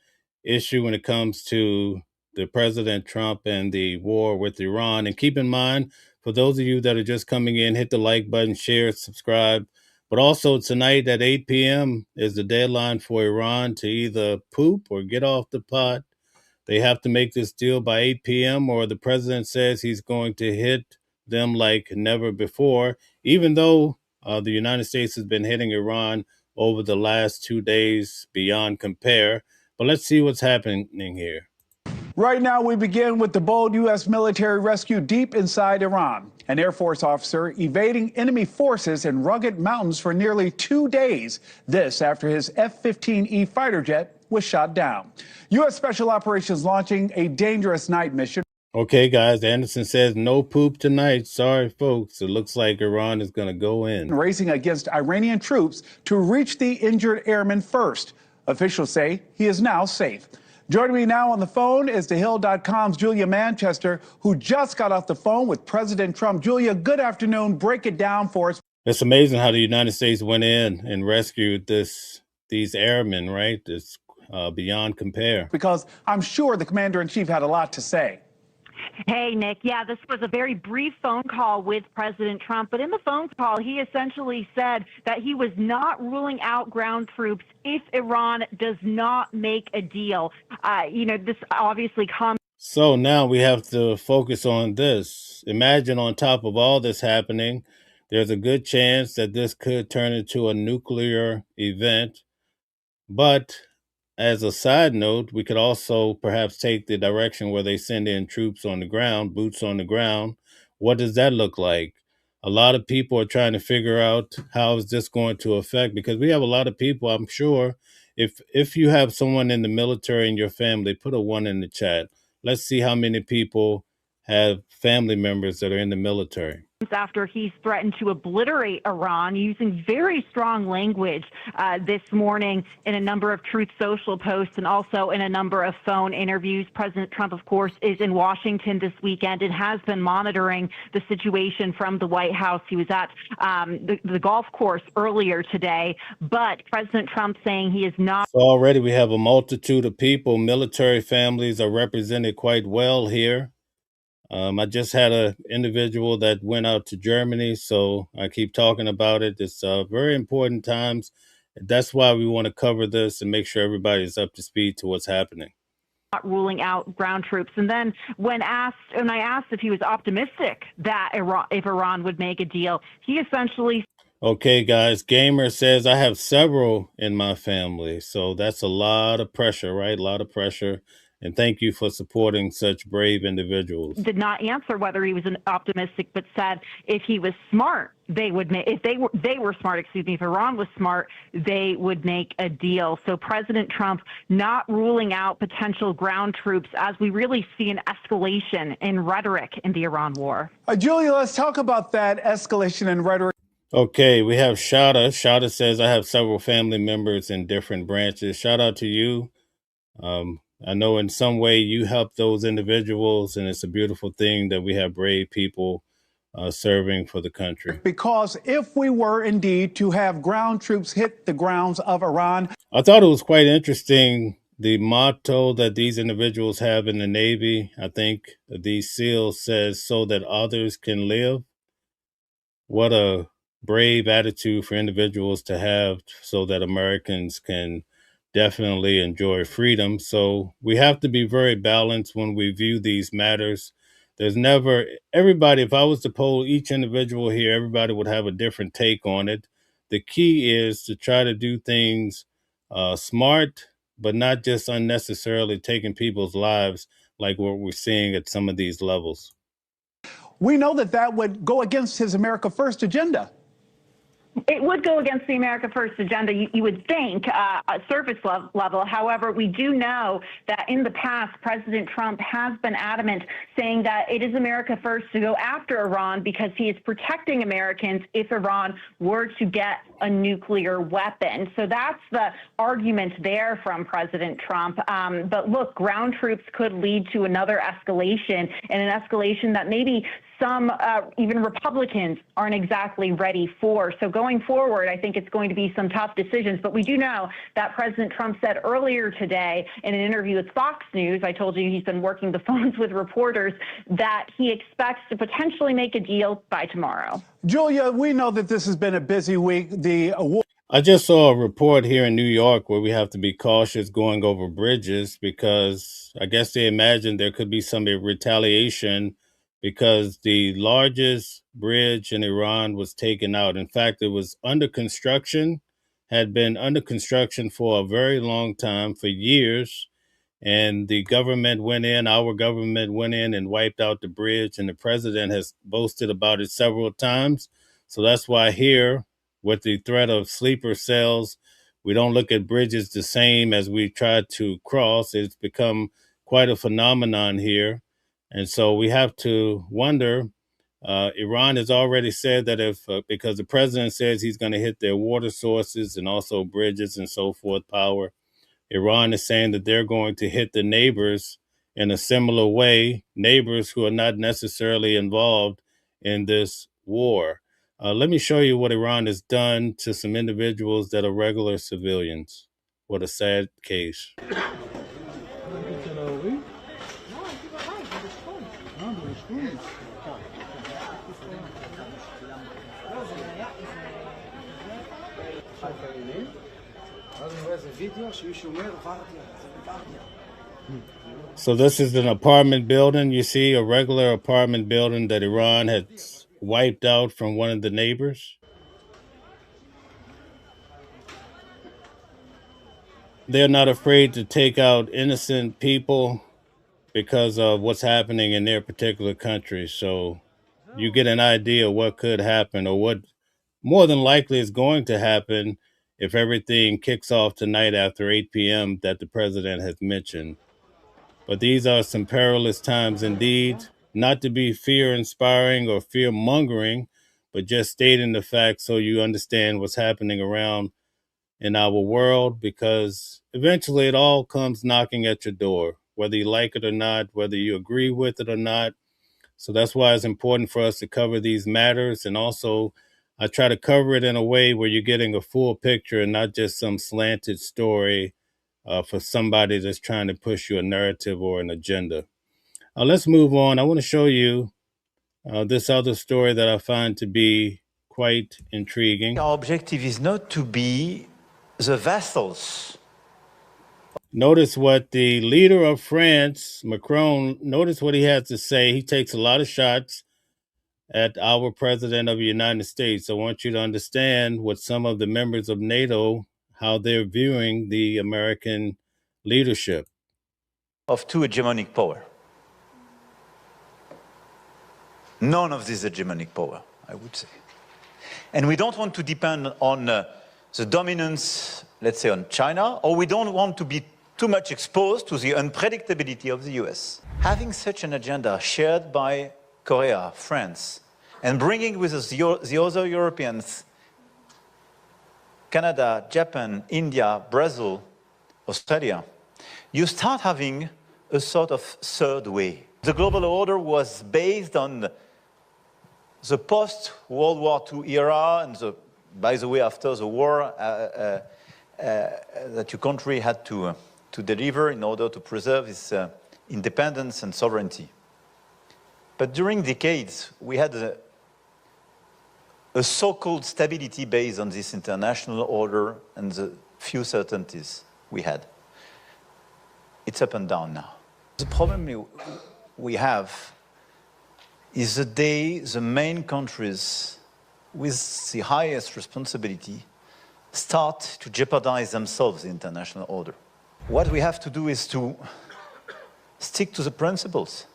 issue when it comes to the President Trump and the war with Iran. And keep in mind, for those of you that are just coming in, hit the like button, share, subscribe. But also tonight at 8 p.m. is the deadline for Iran to either poop or get off the pot. They have to make this deal by 8 p.m. or the president says he's going to hit them like never before, even though the United States has been hitting Iran over the last 2 days beyond compare. But let's see what's happening here. Right now, we begin with the bold U.S. military rescue deep inside Iran. An Air Force officer evading enemy forces in rugged mountains for nearly 2 days. This after his F-15E fighter jet was shot down. U.S. Special Operations launching a dangerous night mission. Okay, guys, Anderson says no poop tonight. Sorry, folks. It looks like Iran is going to go in. Racing against Iranian troops to reach the injured airman first. Officials say he is now safe. Joining me now on the phone is TheHill.com's Julia Manchester, who just got off the phone with President Trump. Julia, good afternoon. Break it down for us. It's amazing how the United States went in and rescued these airmen, right? It's beyond compare. Because I'm sure the commander-in-chief had a lot to say. Hey, Nick. Yeah, this was a very brief phone call with President Trump. But in the phone call, he essentially said that he was not ruling out ground troops if Iran does not make a deal. This obviously comes. So now we have to focus on this. Imagine on top of all this happening, there's a good chance that this could turn into a nuclear event. But as a side note, we could also perhaps take the direction where they send in troops on the ground, boots on the ground. What does that look like? A lot of people are trying to figure out how is this going to affect, because we have a lot of people, I'm sure, if you have someone in the military in your family, put a 1 in the chat. Let's see how many people have family members that are in the military. After he's threatened to obliterate Iran using very strong language this morning in a number of Truth Social posts and also in a number of phone interviews. President Trump, of course, is in Washington this weekend and has been monitoring the situation from the White House. He was at the golf course earlier today, but President Trump saying he is not. So already we have a multitude of people. Military families are represented quite well here. I just had an individual that went out to Germany, so I keep talking about it. It's very important times. That's why we want to cover this and make sure everybody is up to speed to what's happening. Not ruling out ground troops. And then when I asked if he was optimistic that if Iran would make a deal, he essentially. Okay, guys, Gamer says, I have several in my family. So that's a lot of pressure, right? A lot of pressure. And thank you for supporting such brave individuals. Did not answer whether he was optimistic, but said if he was smart, they would make. If they were smart, excuse me. If Iran was smart, they would make a deal. So President Trump not ruling out potential ground troops as we really see an escalation in rhetoric in the Iran war. Julia, let's talk about that escalation in rhetoric. Okay, we have Shada. Shada says, I have several family members in different branches. Shout out to you. I know in some way you help those individuals, and it's a beautiful thing that we have brave people serving for the country. Because if we were indeed to have ground troops hit the grounds of Iran. I thought it was quite interesting, the motto that these individuals have in the Navy. I think these SEALs says, so that others can live. What a brave attitude for individuals to have so that Americans can definitely enjoy freedom. So we have to be very balanced when we view these matters. There's never, everybody, if I was to poll each individual here, everybody would have a different take on it. The key is to try to do things smart, but not just unnecessarily taking people's lives like what we're seeing at some of these levels. We know that that would go against his America First agenda. It would go against the America First agenda, you would think, surface level. However, we do know that in the past, President Trump has been adamant, saying that it is America First to go after Iran because he is protecting Americans if Iran were to get a nuclear weapon. So that's the argument there from President Trump. But look, ground troops could lead to another escalation, and an escalation that maybe some even Republicans aren't exactly ready for. So going forward, I think it's going to be some tough decisions. But we do know that President Trump said earlier today in an interview with Fox News, I told you he's been working the phones with reporters, that he expects to potentially make a deal by tomorrow. Julia, we know that this has been a busy week. I just saw a report here in New York where we have to be cautious going over bridges because I guess they imagine there could be some retaliation because the largest bridge in Iran was taken out. In fact, it was under construction, had been under construction for a very long time, for years. And the government went in, our government went in and wiped out the bridge. And the president has boasted about it several times. So that's why here, with the threat of sleeper cells, we don't look at bridges the same as we try to cross. It's become quite a phenomenon here. And so we have to wonder, Iran has already said that if, because the president says he's going to hit their water sources and also bridges and so forth, power, Iran is saying that they're going to hit the neighbors in a similar way, neighbors who are not necessarily involved in this war. Let me show you what Iran has done to some individuals that are regular civilians. What a sad case. So this is an apartment building. You see a regular apartment building that Iran had wiped out from one of the neighbors. They're not afraid to take out innocent people because of what's happening in their particular country. So you get an idea of what could happen or what more than likely is going to happen if everything kicks off tonight after 8 p.m. that the president has mentioned. But these are some perilous times indeed, not to be fear-inspiring or fear-mongering, but just stating the facts so you understand what's happening around in our world, because eventually it all comes knocking at your door, whether you like it or not, whether you agree with it or not. So that's why it's important for us to cover these matters. And also, I try to cover it in a way where you're getting a full picture and not just some slanted story for somebody that's trying to push you a narrative or an agenda. Let's move on. I want to show you this other story that I find to be quite intriguing. Our objective is not to be the vassals. Notice what the leader of France, Macron, notice what he has to say. He takes a lot of shots at our president of the United States. I want you to understand what some of the members of NATO, how they're viewing the American leadership. Of two hegemonic power. None of this hegemonic power, I would say. And we don't want to depend on the dominance, let's say, on China, or we don't want to be too much exposed to the unpredictability of the US. Having such an agenda shared by Korea, France, and bringing with us the other Europeans, Canada, Japan, India, Brazil, Australia, you start having a sort of third way. The global order was based on the post-World War II era, and by the way, after the war that your country had to deliver in order to preserve its independence and sovereignty. But during decades, we had a so-called stability based on this international order and the few certainties we had. It's up and down now. The problem we have is the day the main countries with the highest responsibility start to jeopardize themselves the international order. What we have to do is to stick to the principles.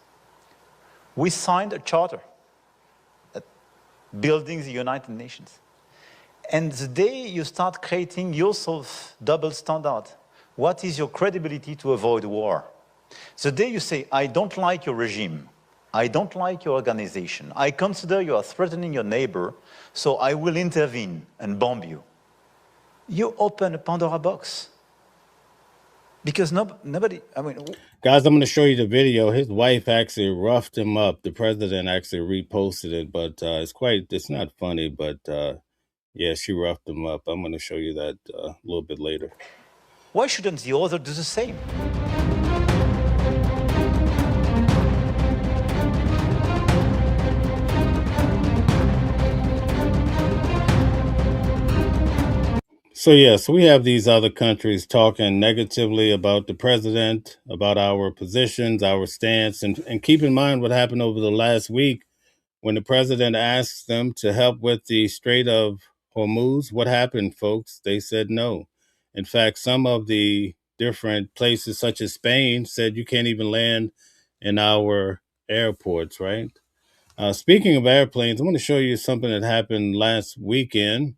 We signed a charter building the United Nations. And the day you start creating yourself double standard, what is your credibility to avoid war? The day you say, I don't like your regime, I don't like your organization, I consider you are threatening your neighbor, so I will intervene and bomb you. You open a Pandora box. Because nobody, I mean... Guys, I'm going to show you the video. His wife actually roughed him up. The president actually reposted it, but it's not funny, but yeah, she roughed him up. I'm going to show you that a little bit later. Why shouldn't the other do the same? So yes, we have these other countries talking negatively about the president, about our positions, our stance, and keep in mind what happened over the last week when the president asked them to help with the Strait of Hormuz. What happened, folks? They said no. In fact, some of the different places, such as Spain, said you can't even land in our airports, right? Speaking of airplanes, I'm going to show you something that happened last weekend.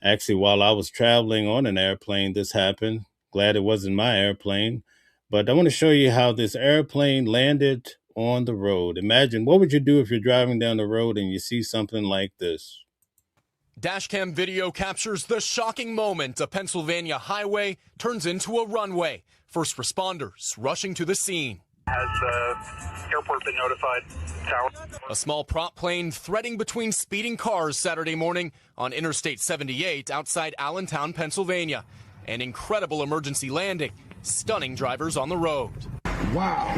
Actually, while I was traveling on an airplane, this happened. Glad it wasn't my airplane. But I want to show you how this airplane landed on the road. Imagine, what would you do if you're driving down the road and you see something like this? Dashcam video captures the shocking moment a Pennsylvania highway turns into a runway. First responders rushing to the scene. Has the airport been notified? Tower. A small prop plane threading between speeding cars Saturday morning on Interstate 78 outside Allentown, Pennsylvania. An incredible emergency landing, stunning drivers on the road. Wow.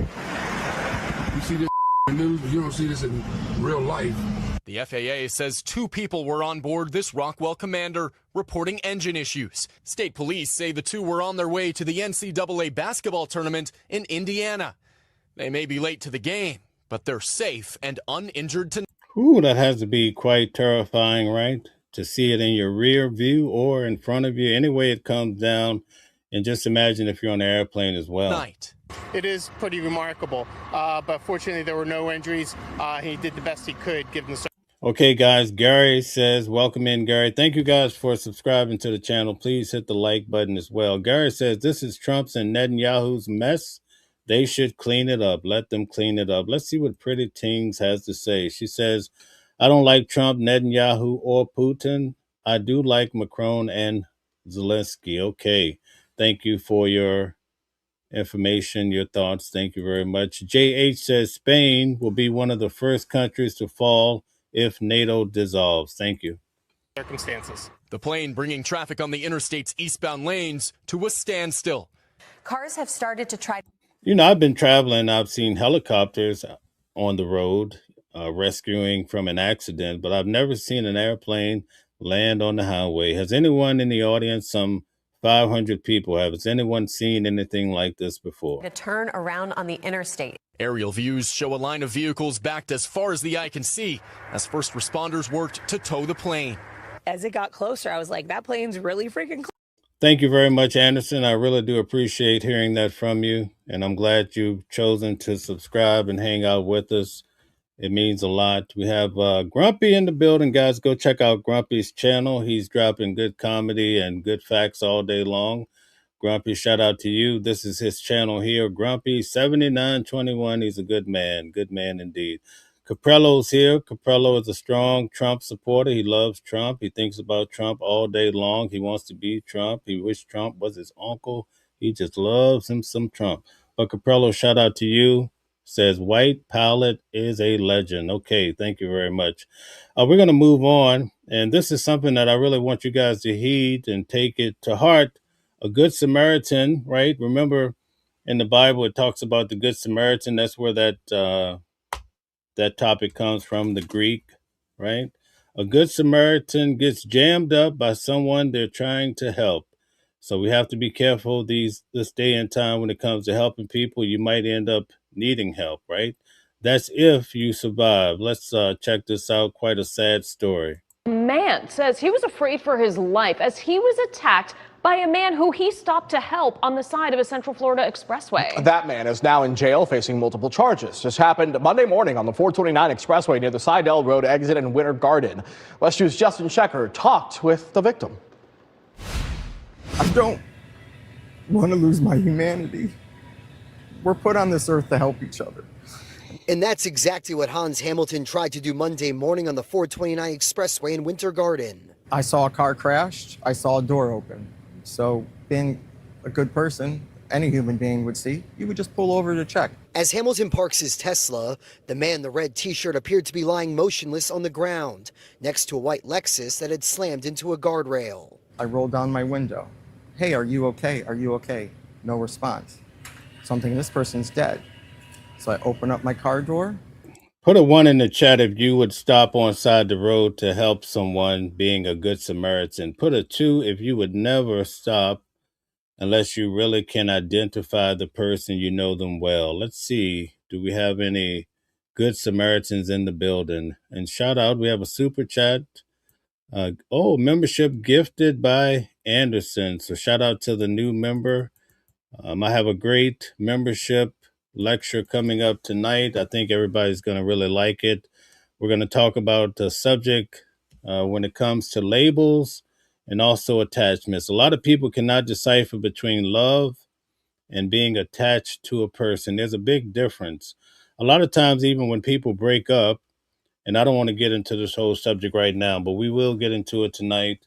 You see this in news, but you don't see this in real life. The FAA says 2 people were on board this Rockwell Commander reporting engine issues. State police say the 2 were on their way to the NCAA basketball tournament in Indiana. They may be late to the game, but they're safe and uninjured tonight. Ooh, that has to be quite terrifying, right? To see it in your rear view or in front of you, any way it comes down. And just imagine if you're on the airplane as well. It is pretty remarkable, but fortunately there were no injuries. He did the best he could given the... Okay, guys, Gary says, welcome in, Gary. Thank you guys for subscribing to the channel. Please hit the like button as well. Gary says, this is Trump's and Netanyahu's mess. They should clean it up. Let them clean it up. Let's see what Pretty Tings has to say. She says, I don't like Trump, Netanyahu, or Putin. I do like Macron and Zelensky. Okay. Thank you for your information, your thoughts. Thank you very much. JH says Spain will be one of the first countries to fall if NATO dissolves. Thank you. Circumstances. The plane bringing traffic on the interstate's eastbound lanes to a standstill. Cars have started to try. You know, I've been traveling. I've seen helicopters on the road rescuing from an accident, but I've never seen an airplane land on the highway. Has anyone in the audience, some 500 people, has anyone seen anything like this before? To turn around on the interstate. Aerial views show a line of vehicles backed as far as the eye can see as first responders worked to tow the plane. As it got closer, I was like, that plane's really freaking close. Thank you very much, Anderson. I really do appreciate hearing that from you. And I'm glad you've chosen to subscribe and hang out with us. It means a lot. We have Grumpy in the building, guys. Go check out Grumpy's channel. He's dropping good comedy and good facts all day long. Grumpy, shout out to you. This is his channel here. Grumpy 7921. He's a good man indeed. Caprello's here. Caprello is a strong Trump supporter. He loves Trump. He thinks about Trump all day long. He wants to be Trump. He wished Trump was his uncle. He just loves him some Trump. But Caprello, shout out to you. Says White Palette is a legend. Okay, thank you very much. We're going to move on. And this is something that I really want you guys to heed and take it to heart. A Good Samaritan, right? Remember in the Bible, it talks about the Good Samaritan. That's where that topic comes from, the Greek, right? A good Samaritan gets jammed up by someone they're trying to help. So we have to be careful this day and time when it comes to helping people. You might end up needing help, right? That's if you survive. Let's check this out. Quite a sad story. Man says he was afraid for his life as he was attacked by a man who he stopped to help on the side of a Central Florida expressway. That man is now in jail facing multiple charges. This happened Monday morning on the 429 expressway near the Sidell Road exit in Winter Garden. West 2's Justin Shecker talked with the victim. I don't want to lose my humanity. We're put on this earth to help each other. And that's exactly what Hans Hamilton tried to do Monday morning on the 429 expressway in Winter Garden. I saw a car crashed. I saw a door open. So being a good person, any human being would see, you would just pull over to check. As Hamilton parks his Tesla, the man in the red t-shirt appeared to be lying motionless on the ground next to a white Lexus that had slammed into a guardrail. I rolled down my window. Hey, are you okay? Are you okay? No response. So I'm thinking, this person's dead. So I open up my car door. Put a 1 in the chat if you would stop on side the road to help someone, being a good Samaritan. Put a 2 if you would never stop unless you really can identify the person, you know them well. Let's see. Do we have any good Samaritans in the building? And shout out, we have a super chat. Membership gifted by Anderson. So shout out to the new member. I have a great membership lecture coming up tonight. I think everybody's going to really like it. We're going to talk about the subject when it comes to labels and also attachments. A lot of people cannot decipher between love and being attached to a person. There's a big difference. A lot of times, even when people break up, and I don't want to get into this whole subject right now, but we will get into it tonight.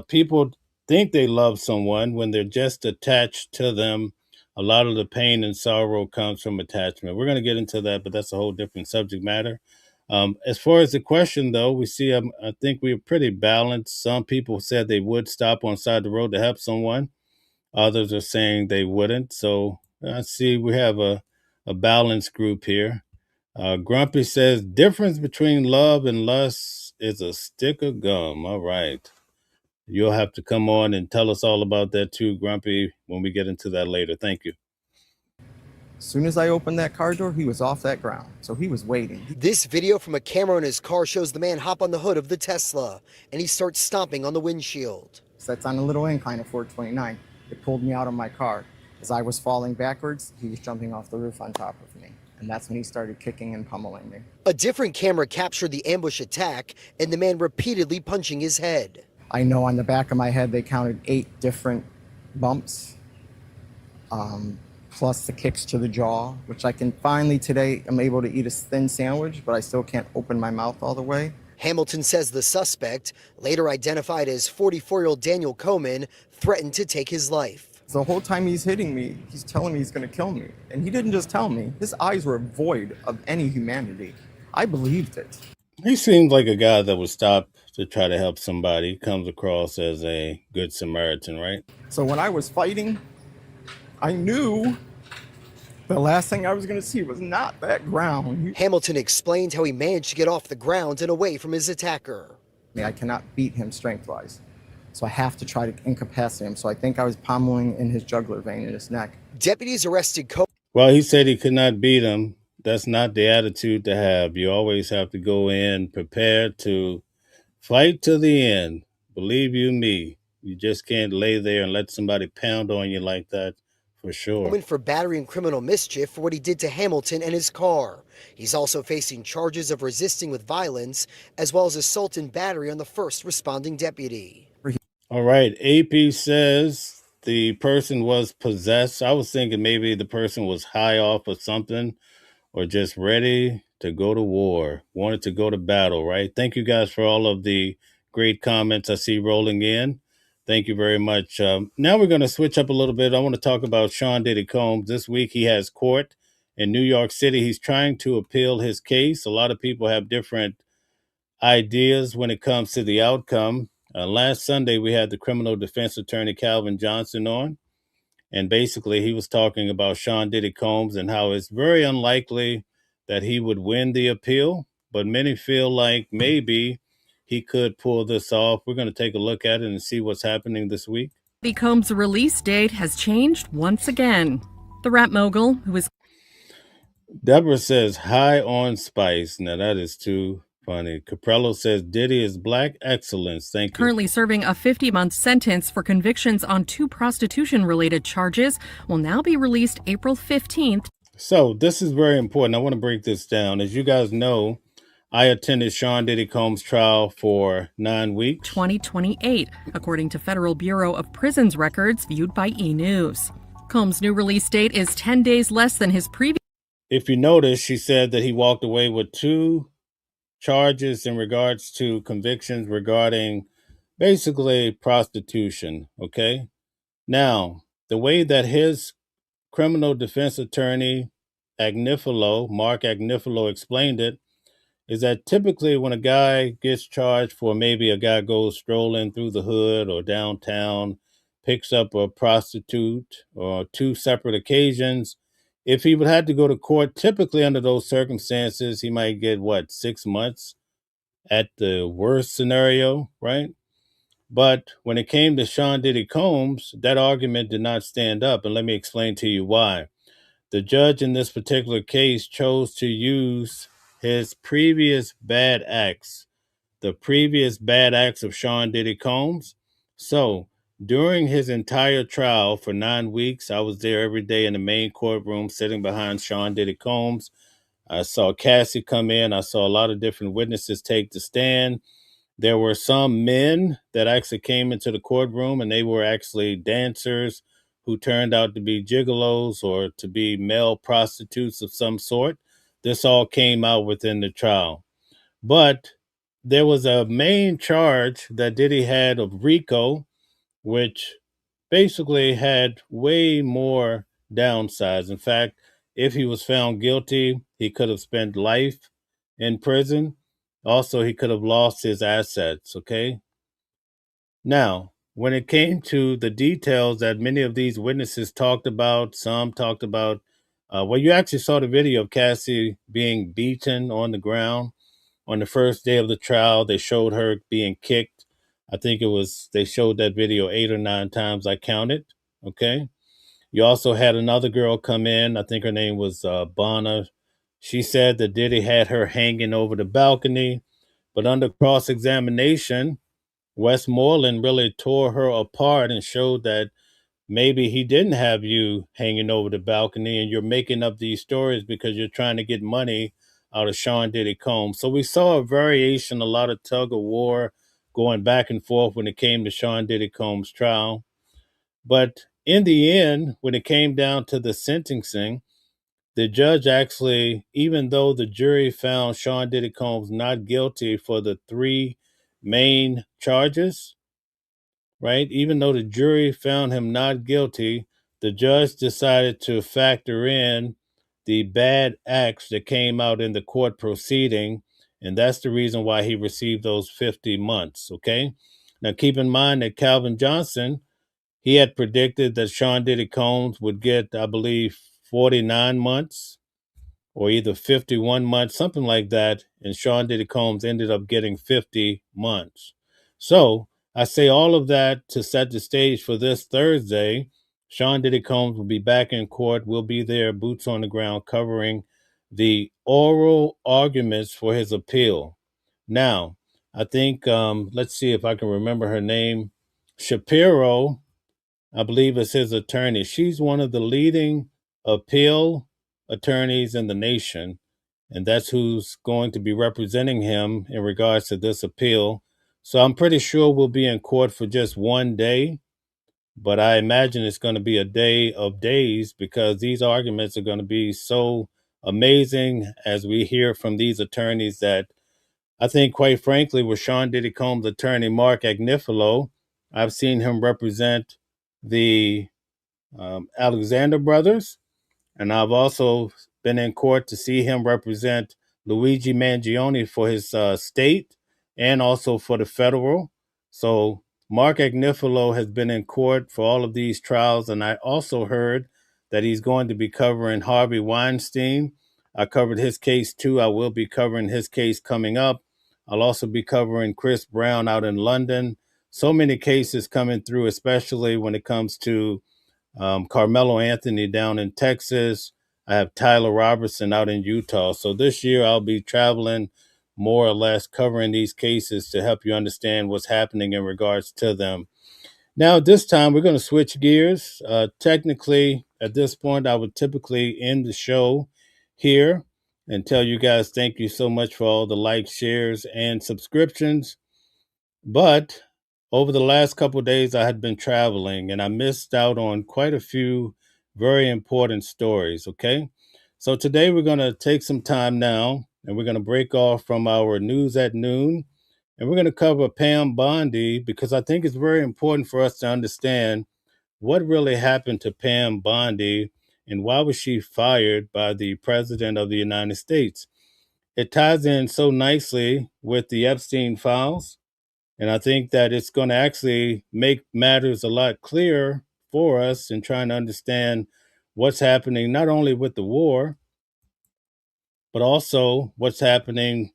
People think they love someone when they're just attached to them. A lot of the pain and sorrow comes from attachment. We're going to get into that, but that's a whole different subject matter. As far as the question, though, we see, I think we're pretty balanced. Some people said they would stop on side the road to help someone. Others are saying they wouldn't. So I see we have a balanced group here. Grumpy says, difference between love and lust is a stick of gum. All right. You'll have to come on and tell us all about that too, Grumpy, when we get into that later. Thank you. As soon as I opened that car door, he was off that ground. So he was waiting. This video from a camera in his car shows the man hop on the hood of the Tesla, and he starts stomping on the windshield. So that's on a little incline of 429. It pulled me out of my car. As I was falling backwards, he was jumping off the roof on top of me. And that's when he started kicking and pummeling me. A different camera captured the ambush attack and the man repeatedly punching his head. I know on the back of my head they counted 8 different bumps, plus the kicks to the jaw, which I can finally today, I'm able to eat a thin sandwich, but I still can't open my mouth all the way. Hamilton says the suspect, later identified as 44-year-old Daniel Coman, threatened to take his life. The whole time he's hitting me, he's telling me he's going to kill me. And he didn't just tell me. His eyes were void of any humanity. I believed it. He seems like a guy that would stop to try to help somebody. He comes across as a good Samaritan, right? So when I was fighting, I knew the last thing I was going to see was not that ground. Hamilton explained how he managed to get off the ground and away from his attacker. I cannot beat him strength-wise. So I have to try to incapacitate him. So I think I was pommeling in his jugular vein in his neck. Deputies arrested Coman. Well, he said he could not beat him. That's not the attitude to have. You always have to go in prepared to fight to the end. Believe you me, you just can't lay there and let somebody pound on you like that, for sure. For battery and criminal mischief for what he did to Hamilton and his car. He's also facing charges of resisting with violence, as well as assault and battery on the first responding deputy. All right, AP says the person was possessed. I was thinking maybe the person was high off or something, or just ready to go to war, wanted to go to battle, right? Thank you guys for all of the great comments I see rolling in. Thank you very much. Now we're going to switch up a little bit. I want to talk about Sean Diddy Combs. This week he has court in New York City. He's trying to appeal his case. A lot of people have different ideas when it comes to the outcome. Last Sunday, we had the criminal defense attorney Calvin Johnson on, and basically he was talking about Sean Diddy Combs and how it's very unlikely that he would win the appeal, but many feel like maybe he could pull this off. We're going to take a look at it and see what's happening this week. Diddy Combs' release date has changed once again. The rap mogul, who is Deborah says, high on spice. Now, that is too funny. Caprello says, Diddy is black excellence. Thank you. currently serving a 50-month sentence for convictions on 2 prostitution-related charges, will now be released April 15th. So this is very important. I want to break this down. As you guys know, I attended Sean Diddy Combs' trial for 9 weeks. 2028, according to Federal Bureau of Prisons records viewed by E! News. Combs' new release date is 10 days less than his previous. If you notice, she said that he walked away with 2 charges in regards to convictions regarding basically prostitution. Okay. Now, the way that his criminal defense attorney, Mark Agnifilo, explained it is that typically when a guy gets charged for, maybe a guy goes strolling through the hood or downtown, picks up a prostitute or 2 separate occasions, if he would have to go to court, typically under those circumstances, he might get 6 months at the worst scenario, right? But when it came to Sean Diddy Combs, that argument did not stand up. And let me explain to you why. The judge in this particular case chose to use his previous bad acts, the previous bad acts of Sean Diddy Combs. So during his entire trial for 9 weeks, I was there every day in the main courtroom sitting behind Sean Diddy Combs. I saw Cassie come in. I saw a lot of different witnesses take the stand. There were some men that actually came into the courtroom, and they were actually dancers who turned out to be gigolos or to be male prostitutes of some sort. This all came out within the trial. But there was a main charge that Diddy had of RICO, which basically had way more downsides. In fact, if he was found guilty, he could have spent life in prison. Also, he could have lost his assets, okay? Now, when it came to the details that many of these witnesses talked about, some talked about, you actually saw the video of Cassie being beaten on the ground. On the first day of the trial, they showed her being kicked. I think they showed that video 8 or 9 times, I counted, okay? You also had another girl come in. I think her name was Bonner. She said that Diddy had her hanging over the balcony, but under cross-examination, Westmoreland really tore her apart and showed that maybe he didn't have you hanging over the balcony and you're making up these stories because you're trying to get money out of Sean Diddy Combs. So we saw a variation, a lot of tug of war going back and forth when it came to Sean Diddy Combs' trial. But in the end, when it came down to the sentencing, the judge actually, even though the jury found Sean Diddy Combs not guilty for the 3 main charges, right? Even though the jury found him not guilty, the judge decided to factor in the bad acts that came out in the court proceeding, and that's the reason why he received those 50 months, okay? Now, keep in mind that Calvin Johnson, he had predicted that Sean Diddy Combs would get, I believe, 49 months or either 51 months, something like that. And Sean Diddy Combs ended up getting 50 months. So I say all of that to set the stage for this Thursday. Sean Diddy Combs will be back in court. We'll be there, boots on the ground, covering the oral arguments for his appeal. Now, I think, let's see if I can remember her name. Shapiro, I believe, is his attorney. She's one of the leading appeal attorneys in the nation, and that's who's going to be representing him in regards to this appeal. So I'm pretty sure we'll be in court for just one day, but I imagine it's going to be a day of days because these arguments are going to be so amazing as we hear from these attorneys that I think, quite frankly, with Sean Diddy Combs' attorney, Mark Agnifilo, I've seen him represent the Alexander brothers, and I've also been in court to see him represent Luigi Mangione for his state and also for the federal. So Mark Agnifilo has been in court for all of these trials, and I also heard that he's going to be covering Harvey Weinstein. I covered his case too. I will be covering his case coming up. I'll also be covering Chris Brown out in London. So many cases coming through, especially when it comes to Carmelo Anthony down in Texas. I have Tyler Robertson out in Utah. So this year I'll be traveling more or less covering these cases to help you understand what's happening in regards to them. Now, this time we're going to switch gears. Technically, at this point, I would typically end the show here and tell you guys thank you so much for all the likes, shares, and subscriptions. But over the last couple of days, I had been traveling and I missed out on quite a few very important stories. Okay. So today we're going to take some time now and we're going to break off from our news at noon and we're going to cover Pam Bondi because I think it's very important for us to understand what really happened to Pam Bondi and why was she fired by the President of the United States. It ties in so nicely with the Epstein files. And I think that it's going to actually make matters a lot clearer for us in trying to understand what's happening, not only with the war, but also what's happening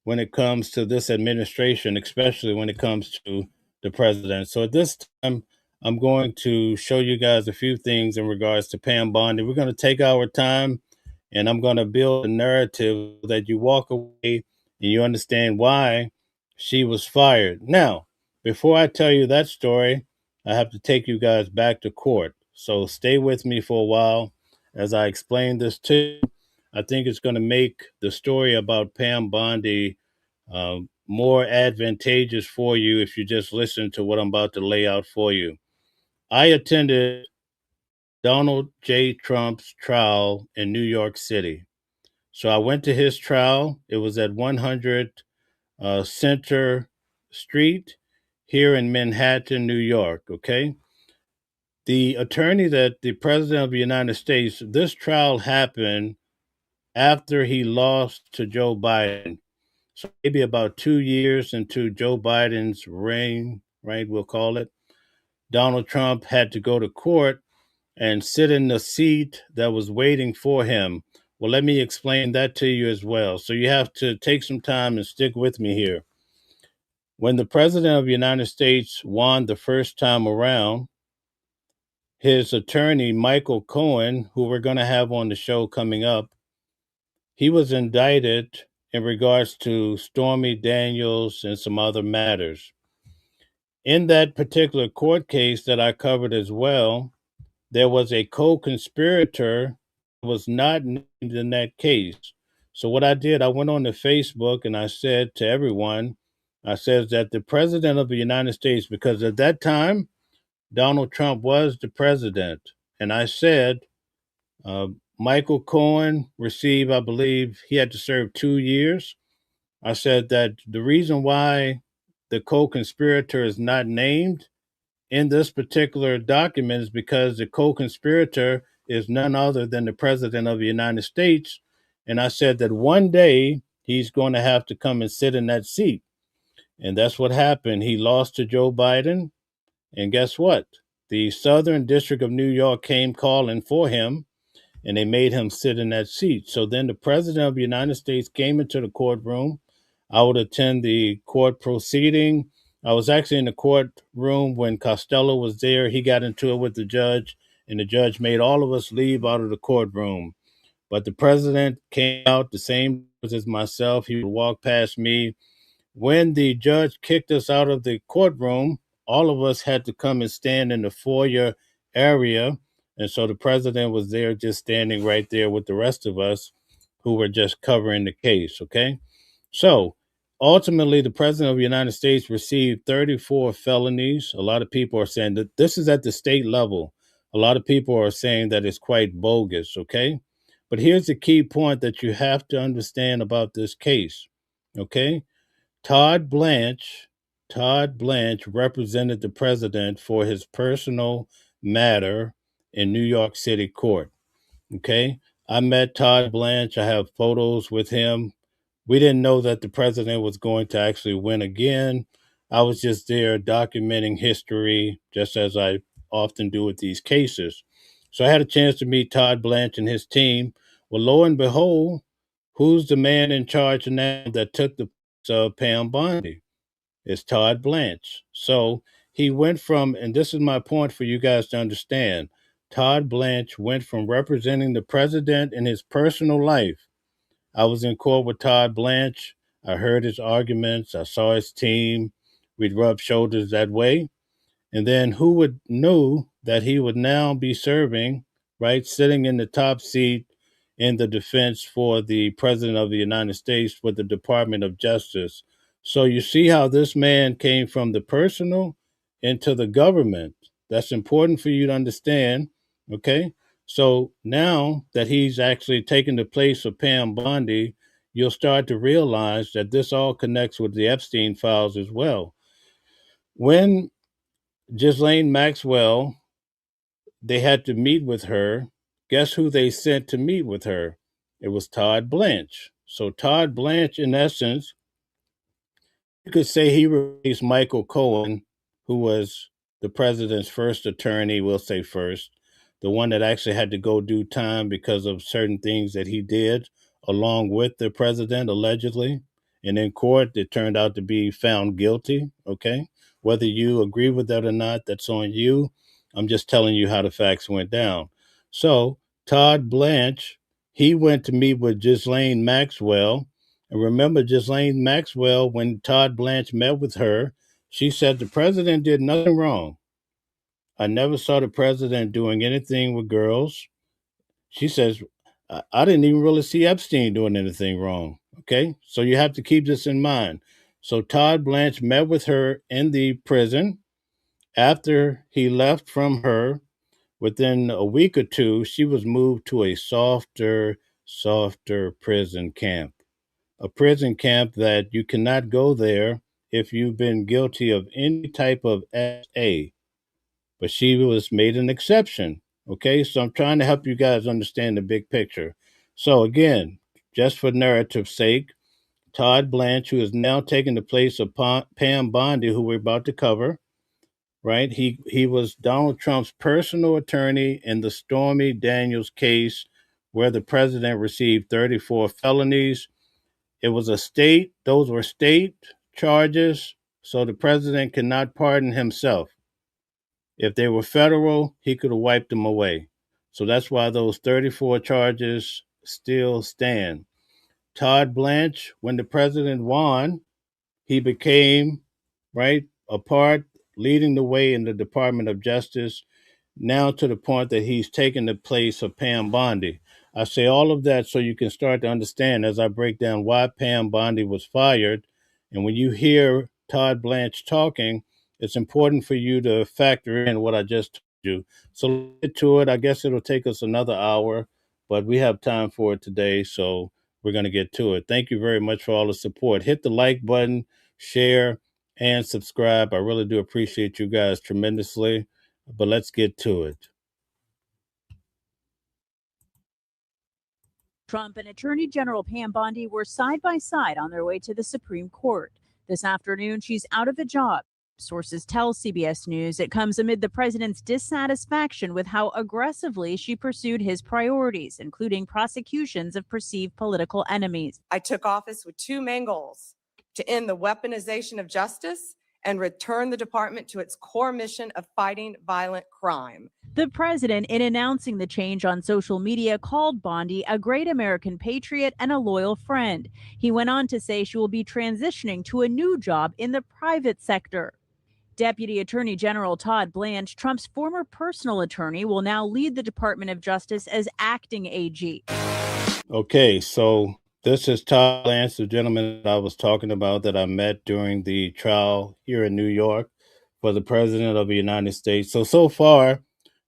when it comes to this administration, especially when it comes to the president. So at this time, I'm going to show you guys a few things in regards to Pam Bondi. We're going to take our time and I'm going to build a narrative that you walk away and you understand why she was fired. Now, before I tell you that story, I have to take you guys back to court. So stay with me for a while as I explain this to you. I think it's going to make the story about Pam Bondi more advantageous for you if you just listen to what I'm about to lay out for you. I attended Donald J. Trump's trial in New York City. So I went to his trial. It was at 100 Center Street here in Manhattan, New York. Okay. The attorney that the President of the United States, this trial happened after he lost to Joe Biden. So maybe about 2 years into Joe Biden's reign, right, we'll call it, Donald Trump had to go to court and sit in the seat that was waiting for him. Well, let me explain that to you as well. So you have to take some time and stick with me here. When the President of the United States won the first time around, his attorney, Michael Cohen, who we're going to have on the show coming up, he was indicted in regards to Stormy Daniels and some other matters. In that particular court case that I covered as well, there was a co-conspirator who was not named in that case. So what I did, I went on to Facebook and I said to everyone, I said that the President of the United States, because at that time, Donald Trump was the president. And I said, Michael Cohen received, I believe he had to serve 2 years. I said that the reason why the co-conspirator is not named in this particular document is because the co-conspirator is none other than the President of the United States. And I said that one day he's going to have to come and sit in that seat. And that's what happened. He lost to Joe Biden. And guess what? The Southern District of New York came calling for him and they made him sit in that seat. So then the President of the United States came into the courtroom. I would attend the court proceeding. I was actually in the courtroom when Costello was there. He got into it with the judge, and the judge made all of us leave out of the courtroom. But the president came out the same as myself. He would walk past me. When the judge kicked us out of the courtroom, all of us had to come and stand in the foyer area. And so the president was there just standing right there with the rest of us who were just covering the case, okay? So ultimately, the president of the United States received 34 felonies. A lot of people are saying that this is at the state level. A lot of people are saying that it's quite bogus, okay? But here's the key point that you have to understand about this case, okay? Todd Blanche represented the president for his personal matter in New York City court, okay? I met Todd Blanche. I have photos with him. We didn't know that the president was going to actually win again. I was just there documenting history, just as I often do with these cases. So I had a chance to meet Todd Blanche and his team. Well, lo and behold, who's the man in charge now that took the Pam Bondi. It's Todd Blanche. So he went from, and this is my point for you guys to understand, Todd Blanche went from representing the president in his personal life. I was in court with Todd Blanche. I heard his arguments. I saw his team. We'd rub shoulders that way. And then who would knew that he would now be serving, right, sitting in the top seat in the defense for the President of the United States with the Department of Justice. So you see how this man came from the personal into the government. That's important for you to understand, okay? So now that he's actually taken the place of Pam Bondi, you'll start to realize that this all connects with the Epstein files as well. When Ghislaine Maxwell, they had to meet with her. Guess who they sent to meet with her? It was Todd Blanche. So Todd Blanche, in essence, you could say he replaced Michael Cohen, who was the president's first attorney, we'll say first, the one that actually had to go do time because of certain things that he did along with the president, allegedly. And in court, it turned out to be found guilty, okay? Whether you agree with that or not, that's on you. I'm just telling you how the facts went down. So Todd Blanche, he went to meet with Ghislaine Maxwell. And remember, Ghislaine Maxwell, when Todd Blanche met with her, she said the president did nothing wrong. I never saw the president doing anything with girls. She says, I didn't even really see Epstein doing anything wrong. Okay, so you have to keep this in mind. So Todd Blanche met with her in the prison. After he left from her, within a week or two, she was moved to a softer prison camp. A prison camp that you cannot go there if you've been guilty of any type of SA. But she was made an exception. Okay, so I'm trying to help you guys understand the big picture. So again, just for narrative's sake, Todd Blanche, who is now taking the place of Pam Bondi, who we're about to cover, right? He was Donald Trump's personal attorney in the Stormy Daniels case, where the president received 34 felonies. It was those were state charges, so the president cannot pardon himself. If they were federal, he could have wiped them away. So that's why those 34 charges still stand. Todd Blanche, when the president won, he became, right, a part leading the way in the Department of Justice, now to the point that he's taken the place of Pam Bondi. I say all of that so you can start to understand as I break down why Pam Bondi was fired. And when you hear Todd Blanche talking, it's important for you to factor in what I just told you. So let's get to it. I guess it'll take us another hour, but we have time for it today, so we're going to get to it. Thank you very much for all the support. Hit the like button, share, and subscribe. I really do appreciate you guys tremendously, but let's get to it. Trump and Attorney General Pam Bondi were side by side on their way to the Supreme Court. This afternoon, she's out of a job. Sources tell CBS News it comes amid the president's dissatisfaction with how aggressively she pursued his priorities, including prosecutions of perceived political enemies. I took office with two main goals: to end the weaponization of justice and return the department to its core mission of fighting violent crime. The president, in announcing the change on social media, called Bondi a great American patriot and a loyal friend. He went on to say she will be transitioning to a new job in the private sector. Deputy Attorney General Todd Blanche, Trump's former personal attorney, will now lead the Department of Justice as acting AG. Okay, so this is Todd Blanche, the gentleman that I was talking about that I met during the trial here in New York for the President of the United States. So far,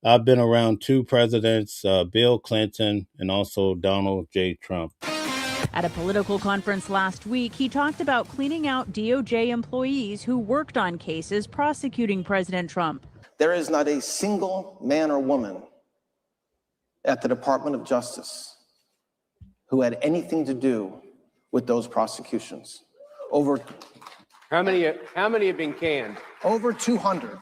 I've been around two presidents, Bill Clinton and also Donald J. Trump. At a political conference last week, he talked about cleaning out DOJ employees who worked on cases prosecuting President Trump. There is not a single man or woman at the Department of Justice who had anything to do with those prosecutions. How many have been canned? Over 200.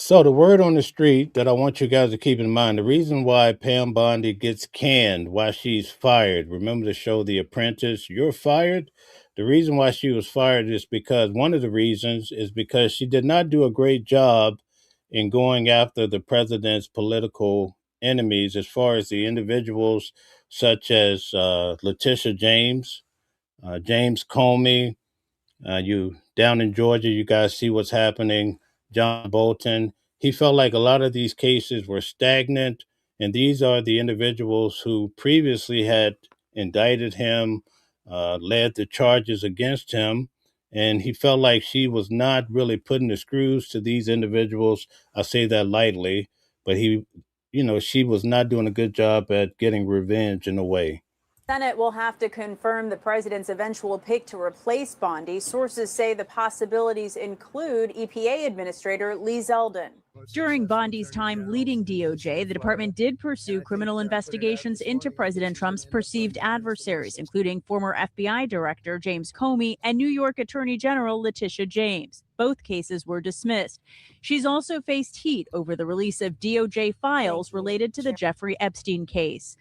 So the word on the street that I want you guys to keep in mind, the reason why Pam Bondi gets canned, why she's fired. Remember the show The Apprentice? You're fired. The reason why she was fired is because one of the reasons is because she did not do a great job in going after the president's political enemies, as far as the individuals such as Letitia James, James Comey. You down in Georgia, you guys see what's happening. John Bolton. He felt like a lot of these cases were stagnant, and these are the individuals who previously had indicted him, led the charges against him, and he felt like she was not really putting the screws to these individuals. I say that lightly, but she was not doing a good job at getting revenge in a way. Senate will have to confirm the president's eventual pick to replace Bondi. Sources say the possibilities include EPA Administrator Lee Zeldin. During Bondi's time leading DOJ, the department did pursue criminal investigations into President Trump's perceived adversaries, including former FBI Director James Comey and New York Attorney General Letitia James. Both cases were dismissed. She's also faced heat over the release of DOJ files related to the Jeffrey Epstein case.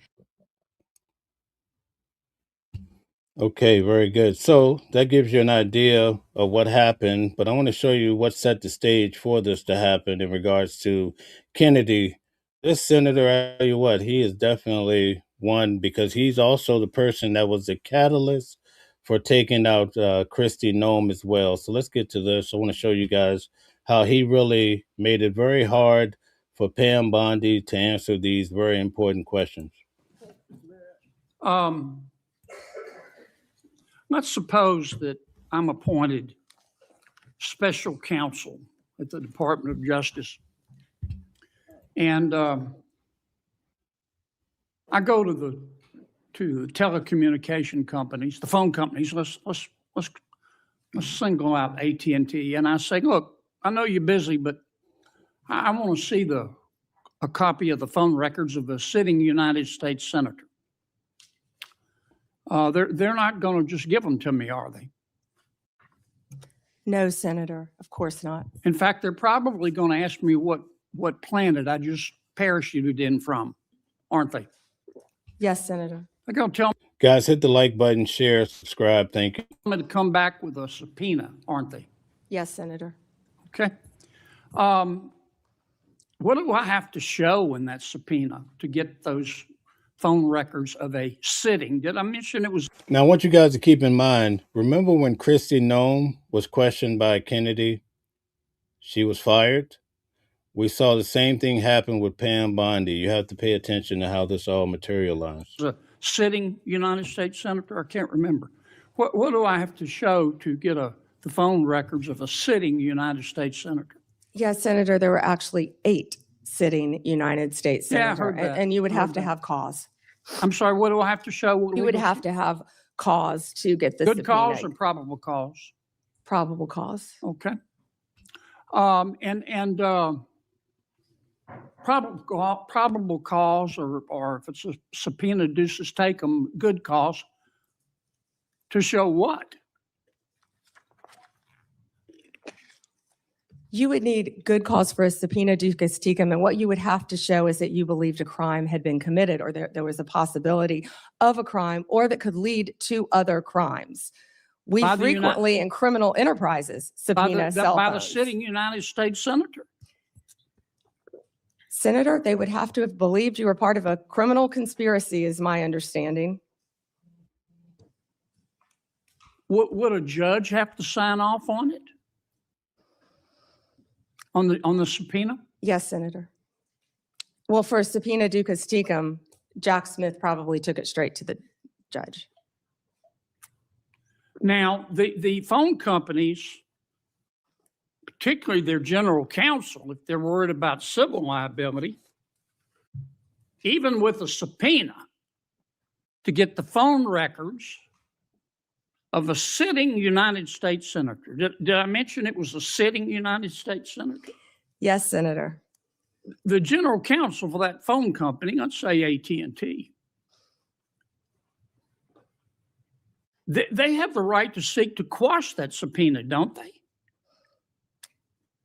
Okay, very good. So that gives you an idea of what happened, but I want to show you what set the stage for this to happen in regards to Kennedy. This senator, I tell you what, he is definitely one because he's also the person that was the catalyst for taking out Kristi Noem as well. So let's get to this. I want to show you guys how he really made it very hard for Pam Bondi to answer these very important questions. Let's suppose that I'm appointed special counsel at the Department of Justice. And I go to the telecommunication companies, the phone companies. Let's single out AT&T, and I say, look, I know you're busy, but I want to see a copy of the phone records of a sitting United States senator. They're not going to just give them to me, are they? No, Senator, of course not. In fact, they're probably going to ask me what planet I just parachuted in from, aren't they? Yes, Senator. They're going to tell Guys, hit the like button, share, subscribe. Thank you. me to come back with a subpoena, aren't they? Yes, Senator. Okay. What do I have to show in that subpoena to get those phone records of a sitting? Did I mention it was? Now, I want you guys to keep in mind, remember when Kristi Noem was questioned by Kennedy? She was fired. We saw the same thing happen with Pam Bondi. You have to pay attention to how this all materialized. A sitting United States senator? I can't remember. What do I have to show to get the phone records of a sitting United States senator? Yes, Senator, there were actually 8 sitting United States Yeah, I senators, heard that. and you would have Heard to that. have cause. I'm sorry, what do I have to show? You would have to have cause to get the Good subpoena. cause or probable cause? Probable cause. Okay. Probable cause, or if it's a subpoena, deuces take them, good cause, to show what? You would need good cause for a subpoena ducis tecum, and what you would have to show is that you believed a crime had been committed, or there was a possibility of a crime, or that could lead to other crimes. We By the frequently in criminal enterprises subpoena cell by the phones. sitting United States senator. Senator, they would have to have believed you were part of a criminal conspiracy, is my understanding. Would a judge have to sign off on it? On the subpoena? Yes, Senator. Well, for a subpoena ducis tecum, Jack Smith probably took it straight to the judge. Now, the phone companies, particularly their general counsel, if they're worried about civil liability, even with a subpoena to get the phone records of a sitting United States senator. Did I mention it was a sitting United States senator? Yes, Senator. The general counsel for that phone company, let's say AT&T, they have the right to seek to quash that subpoena, don't they?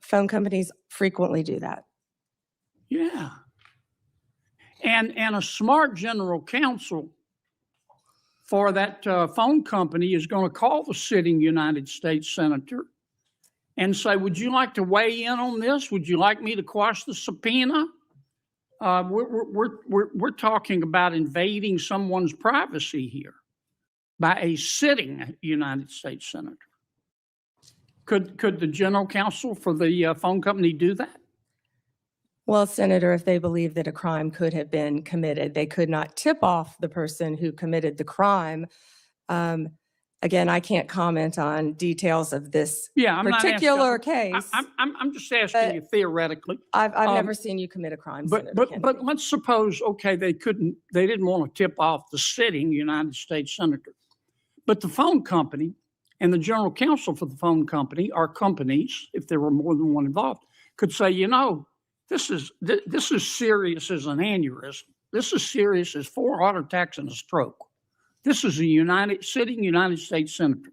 Phone companies frequently do that. Yeah. And a smart general counsel for that phone company is going to call the sitting United States senator and say, would you like to weigh in on this? Would you like me to quash the subpoena? We're talking about invading someone's privacy here by a sitting United States senator. Could the general counsel for the phone company do that? Well, Senator, if they believe that a crime could have been committed, they could not tip off the person who committed the crime. Again, I can't comment on details of this particular case. I'm just asking you theoretically. I've never seen you commit a crime, Senator But Kennedy. let's suppose, okay, they didn't want to tip off the sitting United States senator, but the phone company and the general counsel for the phone company, or companies, if there were more than one involved, could say, you know, this is serious as an aneurysm. This is serious as 4 heart attacks and a stroke. This is a sitting United States senator.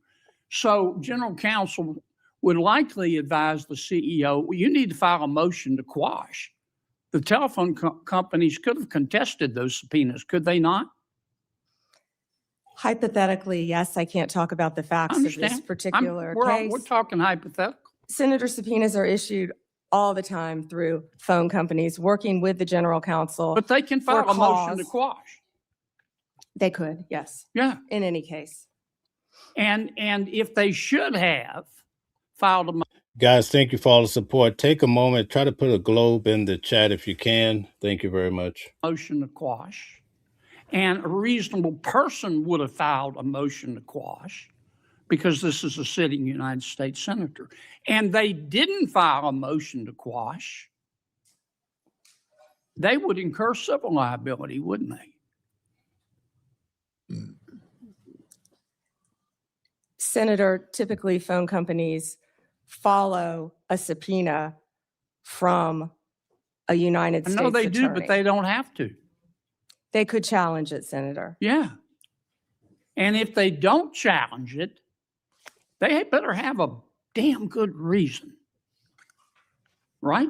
So general counsel would likely advise the CEO, well, you need to file a motion to quash. The telephone companies could have contested those subpoenas, could they not? Hypothetically, yes. I can't talk about the facts of this particular case. We're talking hypothetical. Senator, subpoenas are issued all the time through phone companies working with the general counsel. But they can file a motion to quash. They could, yes. Yeah. In any case. And if they should have filed a motion. Guys, thank you for all the support. Take a moment, try to put a globe in the chat if you can. Thank you very much. Motion to quash. And a reasonable person would have filed a motion to quash because this is a sitting United States senator. And they didn't file a motion to quash. They would incur civil liability, wouldn't they? Senator, typically phone companies follow a subpoena from a United States attorney. I know they do, but they don't have to. They could challenge it, Senator. Yeah. And if they don't challenge it, they better have a damn good reason. Right?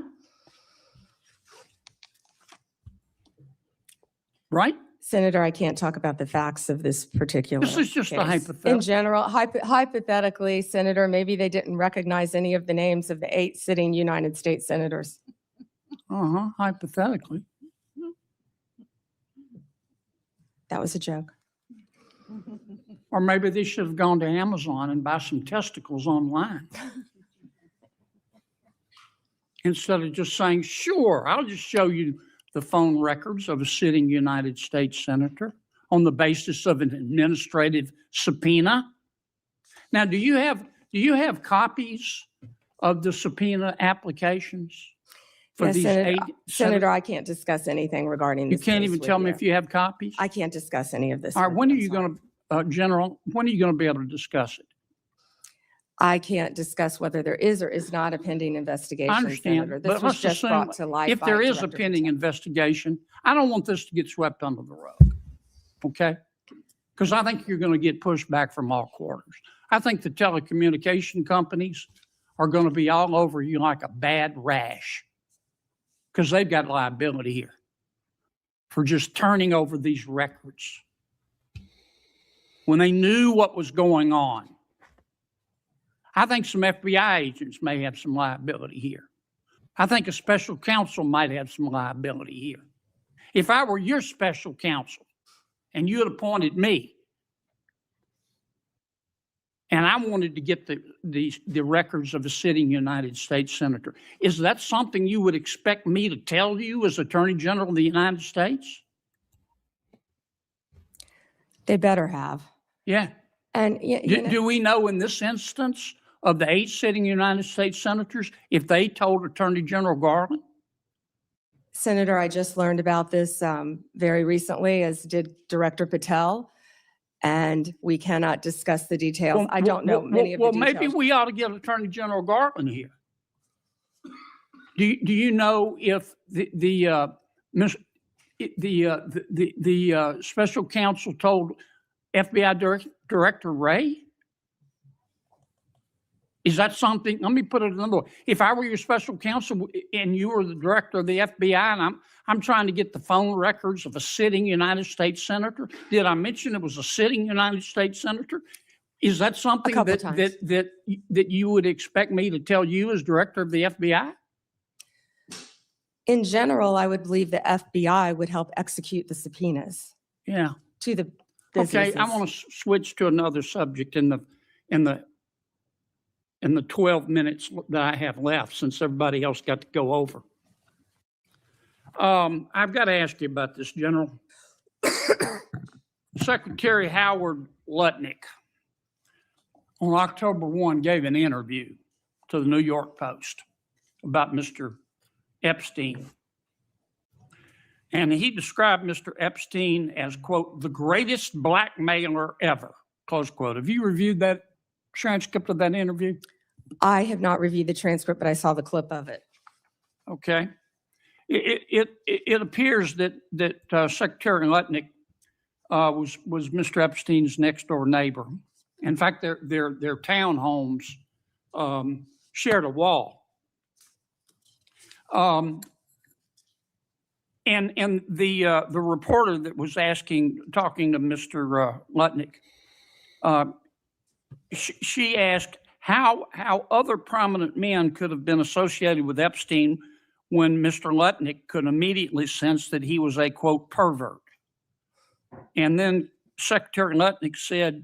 Right? Senator, I can't talk about the facts of this particular This is just case. a hypothetical. In general, hypothetically, Senator, maybe they didn't recognize any of the names of the 8 sitting United States senators. Hypothetically. That was a joke. Or maybe they should have gone to Amazon and buy some testicles online. Instead of just saying, sure, I'll just show you the phone records of a sitting United States senator on the basis of an administrative subpoena. Now, do you have copies of the subpoena applications for Yes, these Senator, 8 Senator, I can't discuss anything regarding You this. can't case even with tell me you. if you have copies? I can't discuss any of this. All right, with when you, are you I'm sorry. going to, General, when are you going to be able to discuss it? I can't discuss whether there is or is not a pending investigation, I understand, Senator. but This was let's just assume brought to light if by there is a Director pending Patel. investigation, I don't want this to get swept under the rug, okay? Because I think you're going to get pushback from all quarters. I think the telecommunication companies are going to be all over you like a bad rash because they've got liability here for just turning over these records when they knew what was going on. I think some FBI agents may have some liability here. I think a special counsel might have some liability here. If I were your special counsel and you had appointed me and I wanted to get the records of a sitting United States senator, is that something you would expect me to tell you as Attorney General of the United States? They better have. Yeah. And Do we know in this instance of the 8 sitting United States senators if they told Attorney General Garland? Senator, I just learned about this very recently, as did Director Patel, and we cannot discuss the details. I don't know many of the details. Well, maybe we ought to get Attorney General Garland here. Do you know if the special counsel told FBI Director Wray? Is that something, let me put it another way. If I were your special counsel and you were the director of the FBI and I'm trying to get the phone records of a sitting United States senator, did I mention it was a sitting United States senator? Is that something that you would expect me to tell you as director of the FBI? In general, I would believe the FBI would help execute the subpoenas. Yeah. To the businesses. Okay, I want to switch to another subject in the 12 minutes that I have left, since everybody else got to go over. I've got to ask you about this, General. Secretary Howard Lutnick on October 1 gave an interview to the New York Post about Mr. Epstein. And he described Mr. Epstein as, quote, the greatest blackmailer ever, close quote. Have you reviewed that transcript of that interview? I have not reviewed the transcript, but I saw the clip of it. Okay. It appears that Secretary Lutnick was Mr. Epstein's next door neighbor. In fact, their townhomes shared a wall. And the reporter that was talking to Mr. Lutnick, she asked how other prominent men could have been associated with Epstein when Mr. Lutnick could immediately sense that he was a, quote, pervert. And then Secretary Lutnick said,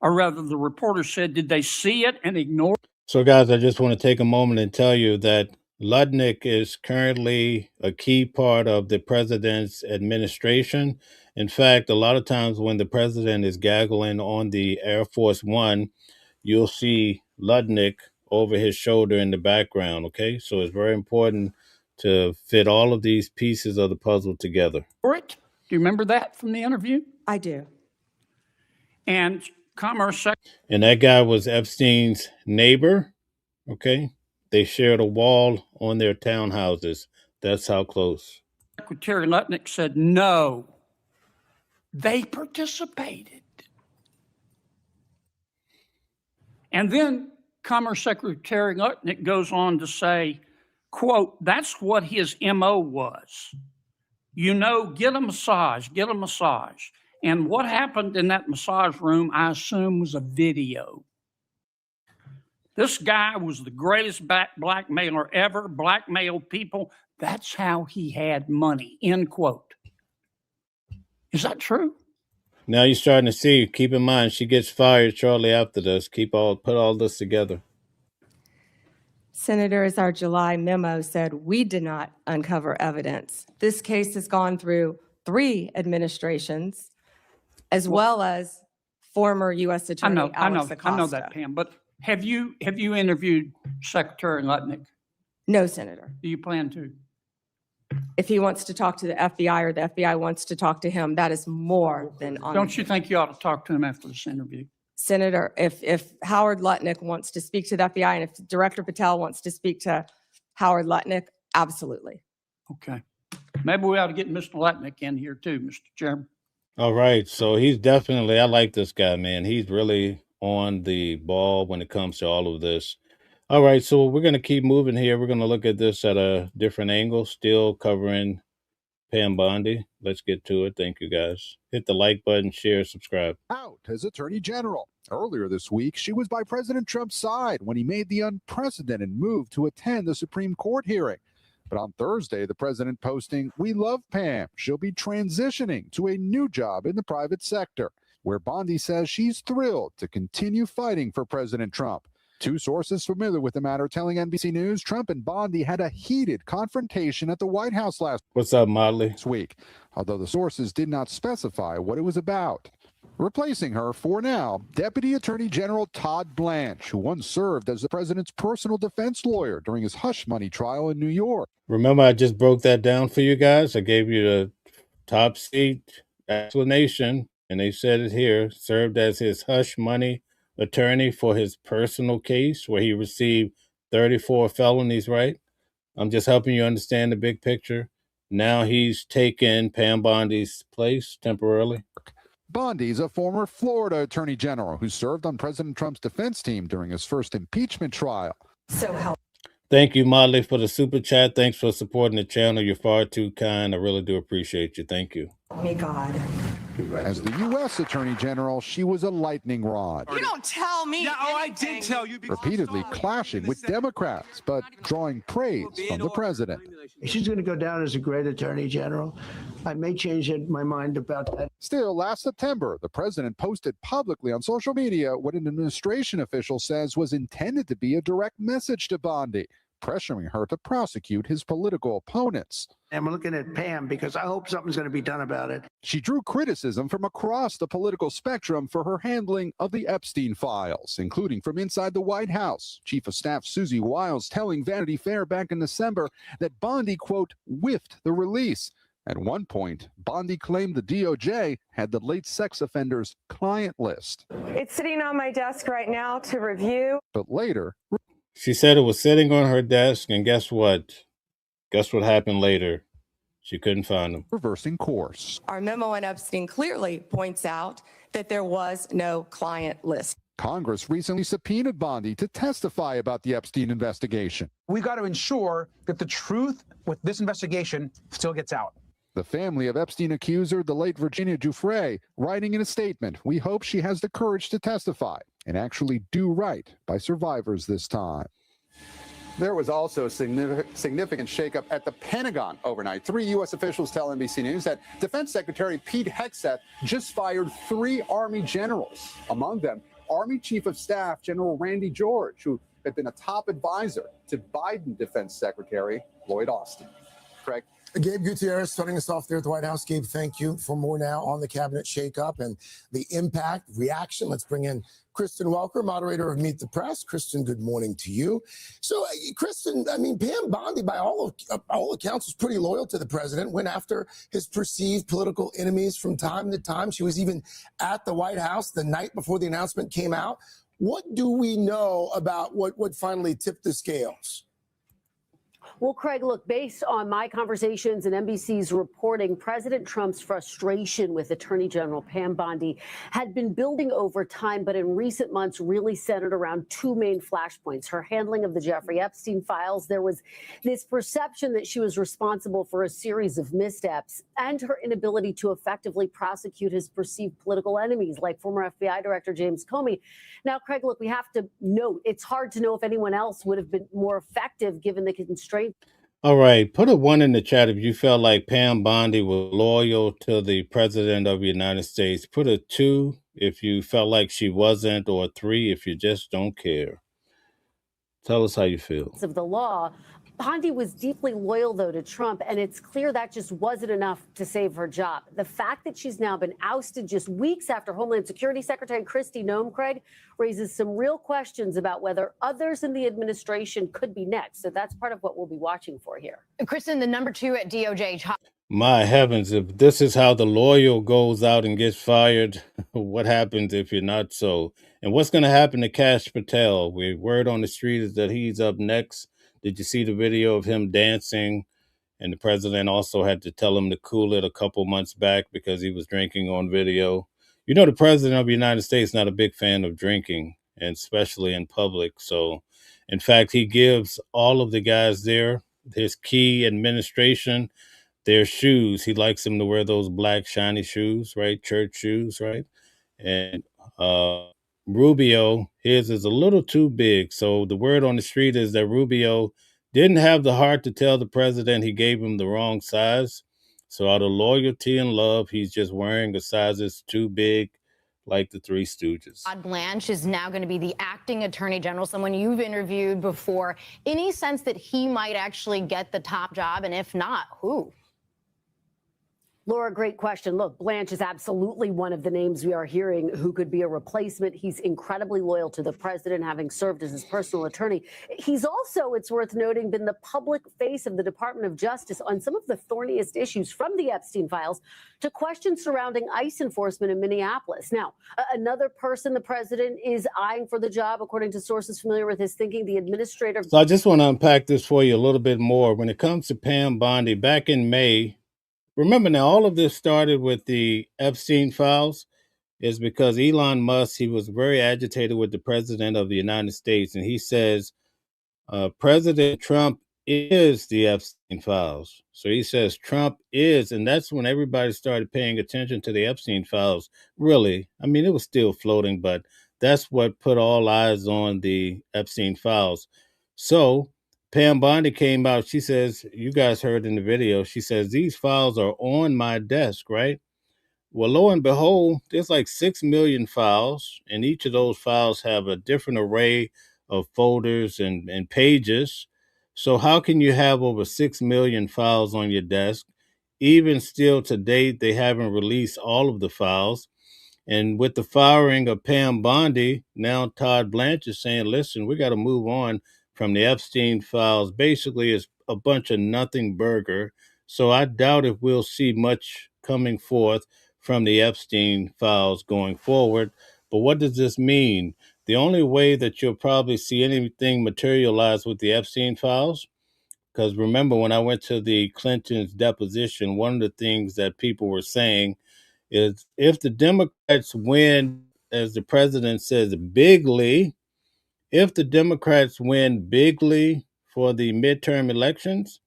or rather the reporter said, did they see it and ignore it? So guys, I just want to take a moment and tell you that Lutnick is currently a key part of the president's administration. In fact, a lot of times when the president is gaggling on the Air Force One, you'll see Lutnick over his shoulder in the background, okay? So it's very important to fit all of these pieces of the puzzle together. Do you remember that from the interview? I do. And Commerce And that guy was Epstein's neighbor, okay? They shared a wall on their townhouses. That's how close. Secretary Lutnick said, no, they participated. And then Commerce Secretary Lutnick goes on to say, quote, that's what his MO was. You know, get a massage. And what happened in that massage room, I assume, was a video. This guy was the greatest blackmailer ever, blackmailed people. That's how he had money, end quote. Is that true? Now you're starting to see, keep in mind, she gets fired shortly after this. Put all this together. Senator, as our July memo said, we did not uncover evidence. This case has gone through 3 administrations, as well as former U.S. Attorney Alex Acosta. I know that, Pam, but have you interviewed Secretary Lutnick? No, Senator. Do you plan to? If he wants to talk to the FBI or the FBI wants to talk to him, that is more than on. Don't you think you ought to talk to him after this interview? Senator, if Howard Lutnick wants to speak to the FBI and if Director Patel wants to speak to Howard Lutnick, absolutely. Okay. Maybe we ought to get Mr. Lutnick in here too, Mr. Chairman. All right. So he's definitely, I like this guy, man. He's really on the ball when it comes to all of this. All right. So we're going to keep moving here. We're going to look at this at a different angle, still covering Pam Bondi. Let's get to it. Thank you, guys. Hit the like button, share, subscribe. Out as Attorney General. Earlier this week, she was by President Trump's side when he made the unprecedented move to attend the Supreme Court hearing. But on Thursday, the president posting, "We love Pam. She'll be transitioning to a new job in the private sector," where Bondi says she's thrilled to continue fighting for President Trump. 2 sources familiar with the matter telling NBC News Trump and Bondi had a heated confrontation at the White House last week, although the sources did not specify what it was about. Replacing her for now, Deputy Attorney General Todd Blanche, who once served as the president's personal defense lawyer during his hush money trial in New York. Remember, I just broke that down for you guys. I gave you the top seat explanation, and they said it here, served as his hush money attorney for his personal case where he received 34 felonies, right? I'm just helping you understand the big picture. Now he's taken Pam Bondi's place temporarily. Bondi's a former Florida attorney general who served on President Trump's defense team during his first impeachment trial. Thank you, Molly, for the super chat. Thanks for supporting the channel. You're far too kind. I really do appreciate you. Thank you. May God. As the U.S. Attorney General, she was a lightning rod. You don't tell me. Yeah, I did tell you. Repeatedly clashing with Democrats, but drawing praise from the president. She's going to go down as a great attorney general. I may change my mind about that. Still, last September, the president posted publicly on social media what an administration official says was intended to be a direct message to Bondi, pressuring her to prosecute his political opponents. I'm looking at Pam because I hope something's going to be done about it. She drew criticism from across the political spectrum for her handling of the Epstein files, including from inside the White House. Chief of Staff Susie Wiles telling Vanity Fair back in December that Bondi, quote, whiffed the release. At one point, Bondi claimed the DOJ had the late sex offender's client list. It's sitting on my desk right now to review. But later, she said it was sitting on her desk, and guess what? Guess what happened later? She couldn't find them. Reversing course. Our memo on Epstein clearly points out that there was no client list. Congress recently subpoenaed Bondi to testify about the Epstein investigation. We got to ensure that the truth with this investigation still gets out. The family of Epstein accuser, the late Virginia Giuffre, writing in a statement, "We hope she has the courage to testify and actually do right by survivors this time." There was also significant shakeup at the Pentagon overnight. 3 U.S. officials tell NBC News that Defense Secretary Pete Hegseth just fired 3 Army generals. Among them, Army Chief of Staff General Randy George, who had been a top advisor to Biden Defense Secretary Lloyd Austin. Craig? Gabe Gutierrez starting us off there at the White House. Gabe, thank you for more now on the cabinet shakeup and the impact, reaction. Let's bring in Kristen Welker, moderator of Meet the Press. Kristen, good morning to you. So, Kristen, I mean, Pam Bondi, by all accounts, was pretty loyal to the president, went after his perceived political enemies from time to time. She was even at the White House the night before the announcement came out. What do we know about what finally tipped the scales? Well, Craig, look, based on my conversations and NBC's reporting, President Trump's frustration with Attorney General Pam Bondi had been building over time, but in recent months really centered around 2 main flashpoints. Her handling of the Jeffrey Epstein files. There was this perception that she was responsible for a series of missteps, and her inability to effectively prosecute his perceived political enemies, like former FBI Director James Comey. Now, Craig, look, we have to note, it's hard to know if anyone else would have been more effective given the constraints. All right, put a 1 in the chat if you felt like Pam Bondi was loyal to the President of the United States. Put a 2 if you felt like she wasn't, or a 3 if you just don't care. Tell us how you feel. Of the law. Bondi was deeply loyal, though, to Trump, and it's clear that just wasn't enough to save her job. The fact that she's now been ousted just weeks after Homeland Security Secretary Kristi Noem, Craig, raises some real questions about whether others in the administration could be next. So that's part of what we'll be watching for here. Kristen, the number 2 at DOJ. My heavens, if this is how the loyal goes out and gets fired, what happens if you're not so? And what's going to happen to Kash Patel? Word on the street is that he's up next. Did you see the video of him dancing? And the president also had to tell him to cool it a couple months back because he was drinking on video. You know, the president of the United States is not a big fan of drinking, and especially in public. So, in fact, he gives all of the guys there, his key administration, their shoes. He likes them to wear those black shiny shoes, right? Church shoes, right? And Rubio, his is a little too big. So the word on the street is that Rubio didn't have the heart to tell the president he gave him the wrong size. So out of loyalty and love, he's just wearing the sizes too big, like the Three Stooges. Rod Blanche is now going to be the acting attorney general, someone you've interviewed before. Any sense that he might actually get the top job? And if not, who? Laura, great question. Look, Blanche is absolutely one of the names we are hearing who could be a replacement. He's incredibly loyal to the president, having served as his personal attorney. He's also, it's worth noting, been the public face of the Department of Justice on some of the thorniest issues, from the Epstein files to questions surrounding ICE enforcement in Minneapolis. Now, another person the president is eyeing for the job, according to sources familiar with his thinking, the administrator. So I just want to unpack this for you a little bit more. When it comes to Pam Bondi, back in May, remember now, all of this started with the Epstein files. is because Elon Musk, he was very agitated with the president of the United States, and he says President Trump is the Epstein files. So he says Trump is, and that's when everybody started paying attention to the Epstein files. Really, I mean, it was still floating, but that's what put all eyes on the Epstein files. So Pam Bondi came out. She says, you guys heard in the video, she says, these files are on my desk, right? Well, lo and behold, there's like 6 million files, and each of those files have a different array of folders and pages. So how can you have over 6 million files on your desk? Even still to date, they haven't released all of the files. And with the firing of Pam Bondi, now Todd Blanche is saying, listen, we got to move on from the Epstein files. Basically, it's a bunch of nothing burger. So I doubt if we'll see much coming forth from the Epstein files going forward. But what does this mean? The only way that you'll probably see anything materialize with the Epstein files, because remember when I went to the Clinton's deposition, one of the things that people were saying is if the Democrats win, as the president says, bigly, if the Democrats win bigly for the midterm elections,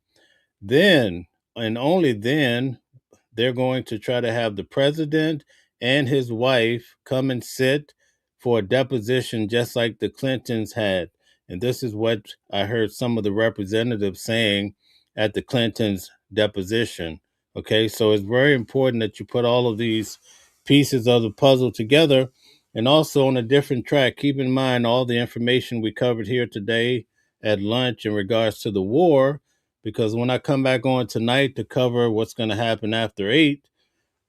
then and only then they're going to try to have the president and his wife come and sit for a deposition just like the Clintons had. And this is what I heard some of the representatives saying at the Clintons' deposition. Okay, so it's very important that you put all of these pieces of the puzzle together. And also on a different track, keep in mind all the information we covered here today at lunch in regards to the war, because when I come back on tonight to cover what's going to happen after 8,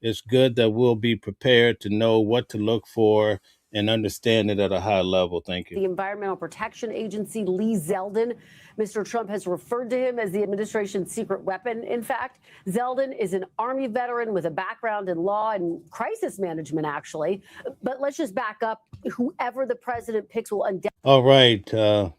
it's good that we'll be prepared to know what to look for and understand it at a high level. Thank you. The Environmental Protection Agency, Lee Zeldin. Mr. Trump has referred to him as the administration's secret weapon. In fact, Zeldin is an Army veteran with a background in law and crisis management, actually. But let's just back up. Whoever the president picks will undoubtedly. All right.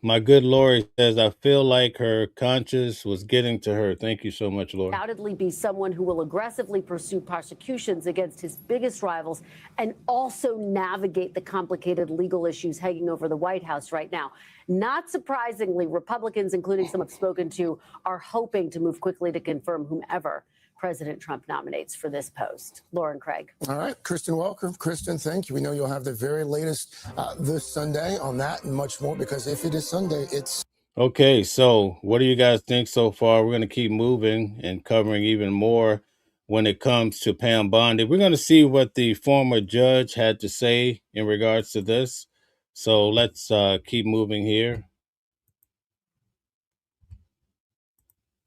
My good Lori says, I feel like her conscience was getting to her. Thank you so much, Lori. Undoubtedly be someone who will aggressively pursue prosecutions against his biggest rivals and also navigate the complicated legal issues hanging over the White House right now. Not surprisingly, Republicans, including some I've spoken to, are hoping to move quickly to confirm whomever President Trump nominates for this post. Lauren Craig. All right, Kristen Welker. Kristen, thank you. We know you'll have the very latest this Sunday on that and much more, because if it is Sunday, it's... Okay, so what do you guys think so far? We're going to keep moving and covering even more when it comes to Pam Bondi. We're going to see what the former judge had to say in regards to this. So let's keep moving here.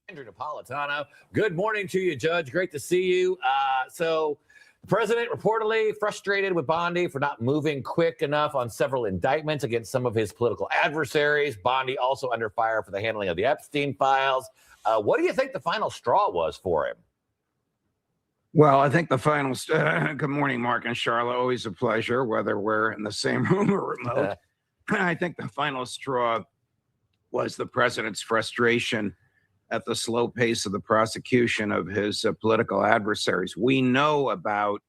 Andrew Napolitano. Good morning to you, Judge. Great to see you. So the president reportedly frustrated with Bondi for not moving quick enough on several indictments against some of his political adversaries. Bondi also under fire for the handling of the Epstein files. What do you think the final straw was for him? Well, I think the final... good morning, Mark and Charlotte. Always a pleasure, whether we're in the same room or remote. I think the final straw was the president's frustration at the slow pace of the prosecution of his political adversaries. We know about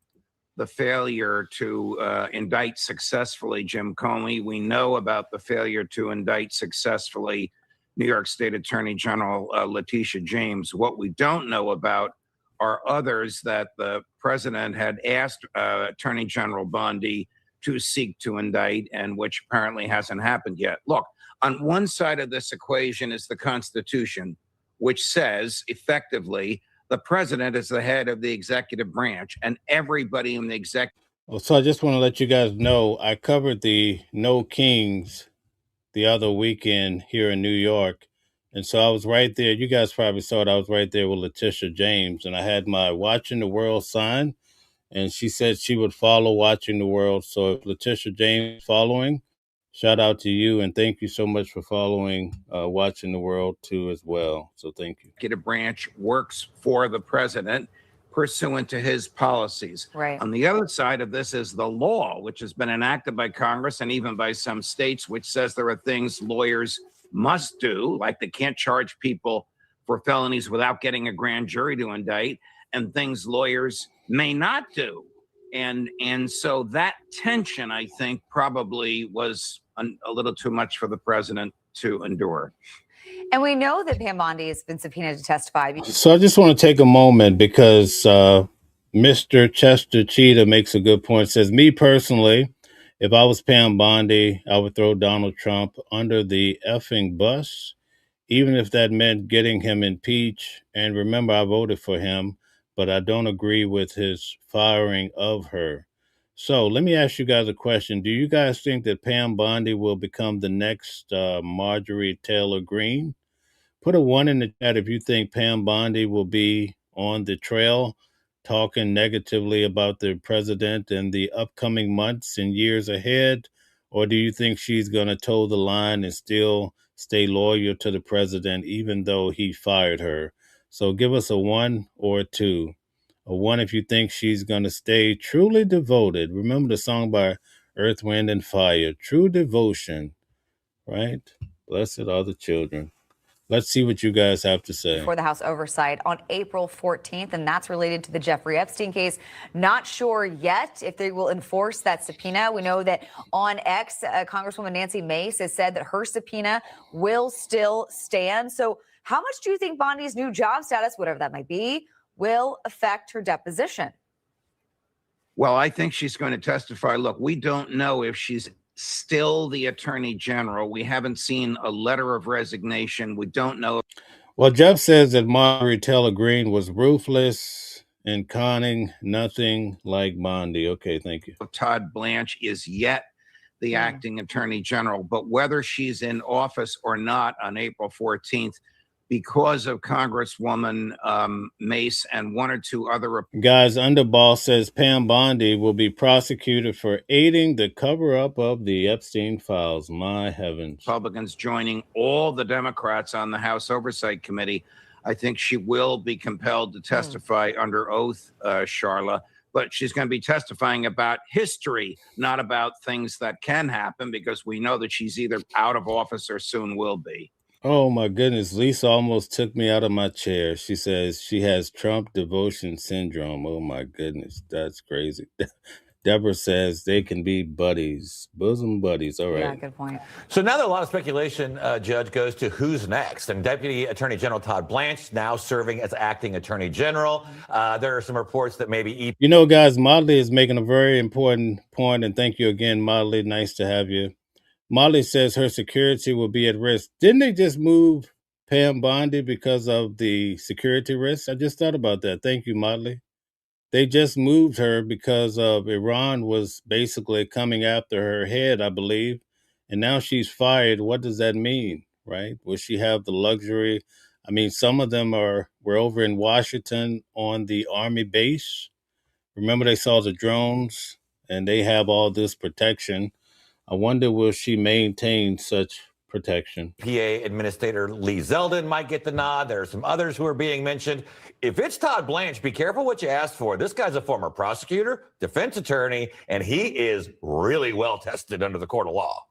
the failure to indict successfully Jim Comey. We know about the failure to indict successfully New York State Attorney General Letitia James. What we don't know about are others that the president had asked Attorney General Bondi to seek to indict, and which apparently hasn't happened yet. Look, on one side of this equation is the Constitution, which says effectively the president is the head of the executive branch, and everybody in the executive. Well, so I just want to let you guys know, I covered the No Kings the other weekend here in New York. And so I was right there. You guys probably saw it. I was right there with Letitia James, and I had my Watching the World sign, and she said she would follow Watching the World. So if Letitia James is following, shout out to you, and thank you so much for following Watching the World too as well. So thank you. Executive branch works for the president pursuant to his policies. Right. On the other side of this is the law, which has been enacted by Congress and even by some states, which says there are things lawyers must do, like they can't charge people for felonies without getting a grand jury to indict, and things lawyers may not do. And so that tension, I think, probably was a little too much for the president to endure. And we know that Pam Bondi has been subpoenaed to testify. So I just want to take a moment because Mr. Chester Cheetah makes a good point. Says, me personally, if I was Pam Bondi, I would throw Donald Trump under the effing bus, even if that meant getting him impeached. And remember, I voted for him, but I don't agree with his firing of her. So let me ask you guys a question. Do you guys think that Pam Bondi will become the next Marjorie Taylor Greene? Put a 1 in the chat if you think Pam Bondi will be on the trail talking negatively about the president in the upcoming months and years ahead. Or do you think she's going to toe the line and still stay loyal to the president, even though he fired her? So give us a 1 or a 2. A 1 if you think she's going to stay truly devoted. Remember the song by Earth, Wind, and Fire, True Devotion, right? Blessed are the children. Let's see what you guys have to say. For the House oversight on April 14th, and that's related to the Jeffrey Epstein case. Not sure yet if they will enforce that subpoena. We know that on X, Congresswoman Nancy Mace has said that her subpoena will still stand. So how much do you think Bondi's new job status, whatever that might be, will affect her deposition? Well, I think she's going to testify. Look, we don't know if she's still the attorney general. We haven't seen a letter of resignation. We don't know. Well, Jeff says that Marjorie Taylor Greene was ruthless and conning, nothing like Bondi. Okay, thank you. Todd Blanche is yet the acting attorney general, but whether she's in office or not on April 14th, because of Congresswoman Mace and 1 or 2 other. Guys, Underball says Pam Bondi will be prosecuted for aiding the cover-up of the Epstein files. My heavens. Republicans joining all the Democrats on the House Oversight Committee. I think she will be compelled to testify under oath, Charla, but she's going to be testifying about history, not about things that can happen, because we know that she's either out of office or soon will be. Oh my goodness, Lisa almost took me out of my chair. She says she has Trump devotion syndrome. Oh my goodness, that's crazy. Deborah says they can be buddies, bosom buddies. All right. Yeah, good point. So now that a lot of speculation, Judge, goes to who's next. And Deputy Attorney General Todd Blanche now serving as acting Attorney General. There are some reports that maybe... You know, guys, Motley is making a very important point, and thank you again, Motley. Nice to have you. Molly says her security will be at risk. Didn't they just move Pam Bondi because of the security risks? I just thought about that. Thank you, Motley. They just moved her because of Iran was basically coming after her head, I believe. And now she's fired. What does that mean, right? Will she have the luxury? I mean, some of them were over in Washington on the Army base. Remember, they saw the drones and they have all this protection. I wonder, will she maintain such protection? PA Administrator Lee Zeldin might get the nod. There are some others who are being mentioned. If it's Todd Blanche, be careful what you ask for. This guy's a former prosecutor, defense attorney, and he is really well tested under the court of law.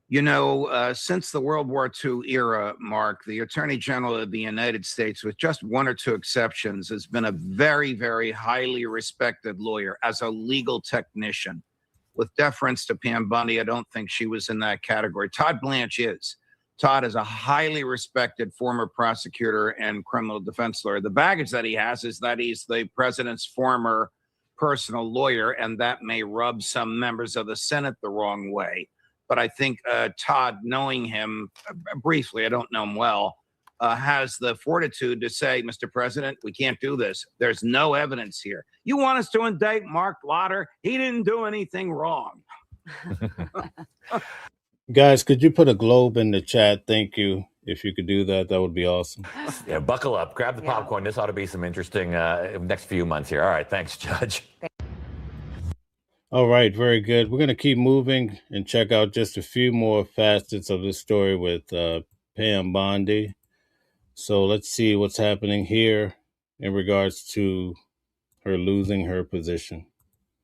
You know, since the World War II era, Mark, the Attorney General of the United States, with just 1 or 2 exceptions, has been a very, very highly respected lawyer as a legal technician. With deference to Pam Bondi, I don't think she was in that category. Todd Blanche is. Todd is a highly respected former prosecutor and criminal defense lawyer. The baggage that he has is that he's the president's former personal lawyer, and that may rub some members of the Senate the wrong way. But I think Todd, knowing him briefly, I don't know him well, has the fortitude to say, Mr. President, we can't do this. There's no evidence here. You want us to indict Mark Lauder? He didn't do anything wrong. Guys, could you put a globe in the chat? Thank you. If you could do that, that would be awesome. Yeah, buckle up. Grab the popcorn. This ought to be some interesting next few months here. All right. Thanks, Judge. All right. Very good. We're going to keep moving and check out just a few more facets of this story with Pam Bondi. So let's see what's happening here in regards to her losing her position.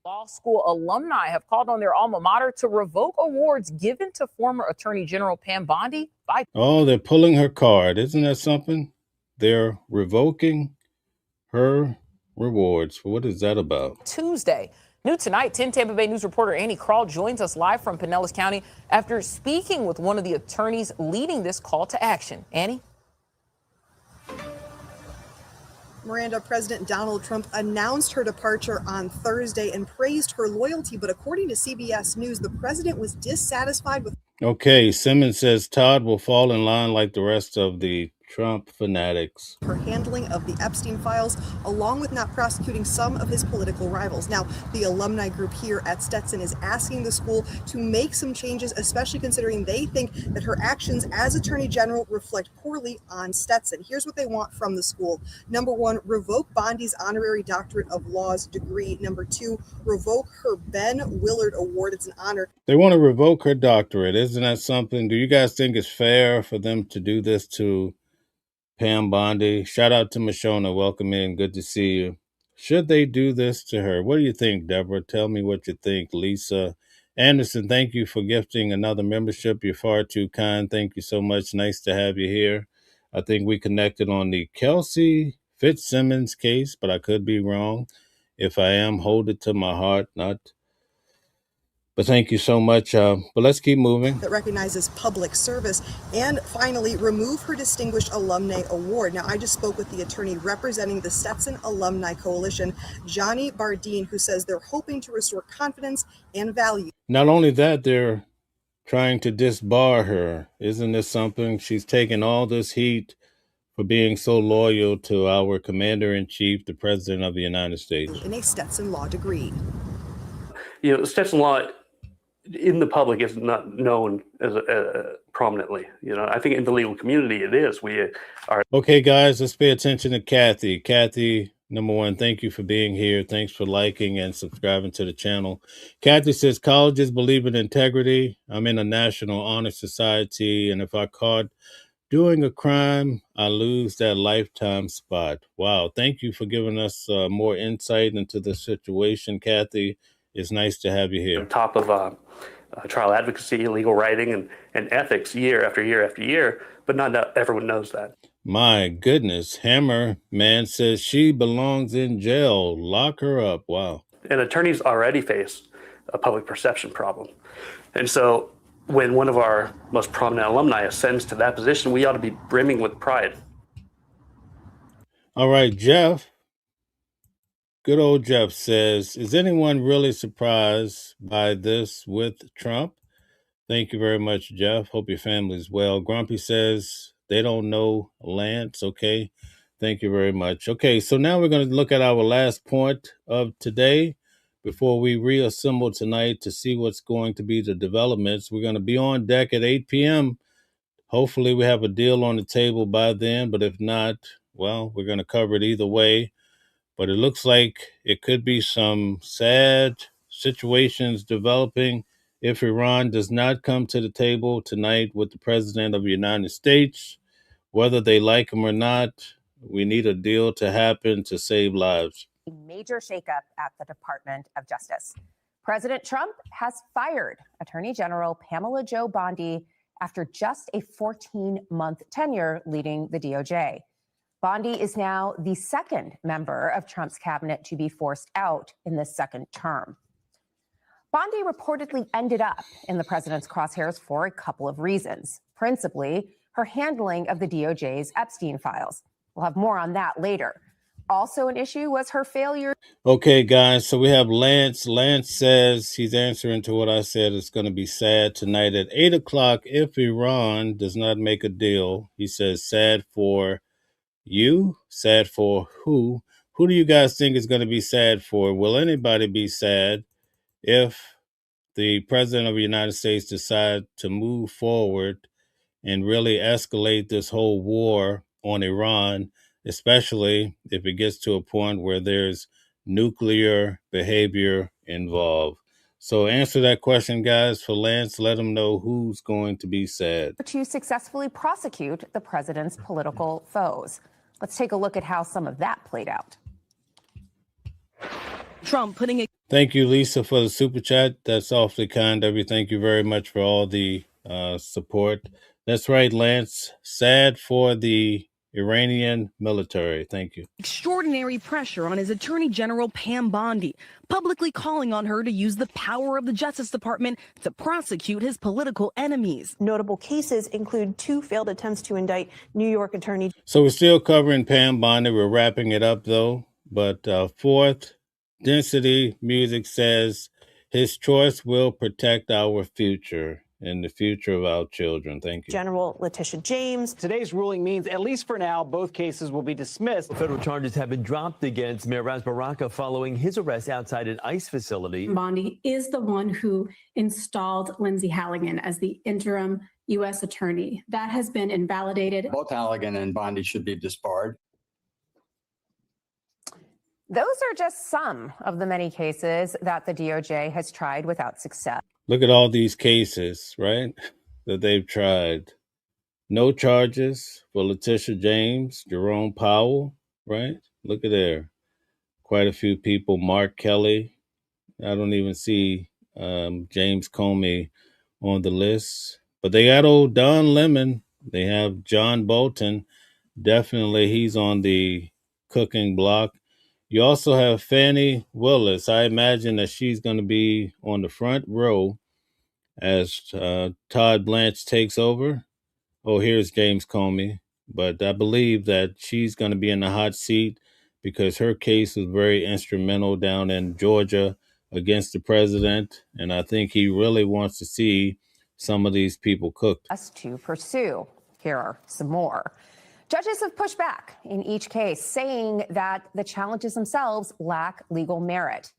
Law school alumni have called on their alma mater to revoke awards given to former Attorney General Pam Bondi. Oh, they're pulling her card. Isn't that something? They're revoking her rewards. What is that about? Tuesday, New tonight, 10 Tampa Bay News reporter Annie Krall joins us live from Pinellas County after speaking with one of the attorneys leading this call to action. Annie? Miranda, President Donald Trump announced her departure on Thursday and praised her loyalty. But according to CBS News, the president was dissatisfied with Okay, Simmons says Todd will fall in line like the rest of the Trump fanatics. her handling of the Epstein files, along with not prosecuting some of his political rivals. Now, the alumni group here at Stetson is asking the school to make some changes, especially considering they think that her actions as Attorney General reflect poorly on Stetson. Here's what they want from the school. Number one, revoke Bondi's honorary doctorate of laws degree. Number two, revoke her Ben Willard Award. It's an honor. They want to revoke her doctorate. Isn't that something? Do you guys think it's fair for them to do this to Pam Bondi? Shout out to Mashona. Welcome in. Good to see you. Should they do this to her? What do you think, Deborah? Tell me what you think. Lisa Anderson, thank you for gifting another membership. You're far too kind. Thank you so much. Nice to have you here. I think we connected on the Kelsey Fitzsimmons case, but I could be wrong. If I am, hold it to my heart, not. But thank you so much. But let's keep moving. That recognizes public service. And finally, remove her Distinguished Alumni Award. Now, I just spoke with the attorney representing the Stetson Alumni Coalition, Johnny Bardeen, who says they're hoping to restore confidence and value. Not only that, they're trying to disbar her. Isn't this something? She's taken all this heat for being so loyal to our commander-in-chief, the President of the United States. In a Stetson law degree. You know, Stetson law in the public is not known as prominently. You know, I think in the legal community it is. We are. Okay, guys, let's pay attention to Kathy. Kathy, number one, thank you for being here. Thanks for liking and subscribing to the channel. Kathy says, colleges believe in integrity. I'm in a National Honor Society, and if I caught doing a crime, I lose that lifetime spot. Wow, thank you for giving us more insight into the situation, Kathy. It's nice to have you here. On top of trial advocacy, legal writing, and ethics year after year after year, but not everyone knows that. My goodness. Hammer Man says she belongs in jail. Lock her up. Wow. And attorneys already face a public perception problem. And so when one of our most prominent alumni ascends to that position, we ought to be brimming with pride. All right, Jeff. Good old Jeff says, is anyone really surprised by this with Trump? Thank you very much, Jeff. Hope your family's well. Grumpy says they don't know Lance. Okay. Thank you very much. Okay, so now we're going to look at our last point of today before we reassemble tonight to see what's going to be the developments. We're going to be on deck at 8 p.m. Hopefully we have a deal on the table by then, but if not, well, we're going to cover it either way. But it looks like it could be some sad situations developing if Iran does not come to the table tonight with the President of the United States. Whether they like him or not, we need a deal to happen to save lives. A major shakeup at the Department of Justice. President Trump has fired Attorney General Pamela Jo Bondi after just a 14-month tenure leading the DOJ. Bondi is now the second member of Trump's cabinet to be forced out in this second term. Bondi reportedly ended up in the president's crosshairs for a couple of reasons, principally her handling of the DOJ's Epstein files. We'll have more on that later. Also an issue was her failure. Okay, guys, so we have Lance. Lance says he's answering to what I said. It's going to be sad tonight at 8 o'clock if Iran does not make a deal. He says sad for you, sad for who? Who do you guys think is going to be sad for? Will anybody be sad if the President of the United States decides to move forward and really escalate this whole war on Iran, especially if it gets to a point where there's nuclear behavior involved? So answer that question, guys, for Lance. Let him know who's going to be sad. To successfully prosecute the president's political foes. Let's take a look at how some of that played out. Trump putting a... Thank you, Lisa, for the super chat. That's awfully kind of you. Thank you very much for all the support. That's right, Lance. Sad for the Iranian military. Thank you. Extraordinary pressure on his Attorney General Pam Bondi, publicly calling on her to use the power of the Justice Department to prosecute his political enemies. Notable cases include 2 failed attempts to indict New York Attorney. So we're still covering Pam Bondi. We're wrapping it up, though. But fourth, Density Music says his choice will protect our future and the future of our children. Thank you. General Letitia James. Today's ruling means, at least for now, both cases will be dismissed. Federal charges have been dropped against Mayor Ras Baraka following his arrest outside an ICE facility. Bondi is the one who installed Lindsay Halligan as the interim U.S. attorney. That has been invalidated. Both Halligan and Bondi should be disbarred. Those are just some of the many cases that the DOJ has tried without success. Look at all these cases, right, that they've tried. No charges for Letitia James, Jerome Powell, right? Look at there. Quite a few people. Mark Kelly. I don't even see James Comey on the list. But they got old Don Lemon. They have John Bolton. Definitely he's on the cooking block. You also have Fannie Willis. I imagine that she's going to be on the front row as Todd Blanche takes over. Oh, here's James Comey. But I believe that she's going to be in the hot seat because her case was very instrumental down in Georgia against the president. And I think he really wants to see some of these people cooked. Us to pursue. Here are some more. Judges have pushed back in each case, saying that the challenges themselves lack legal merit.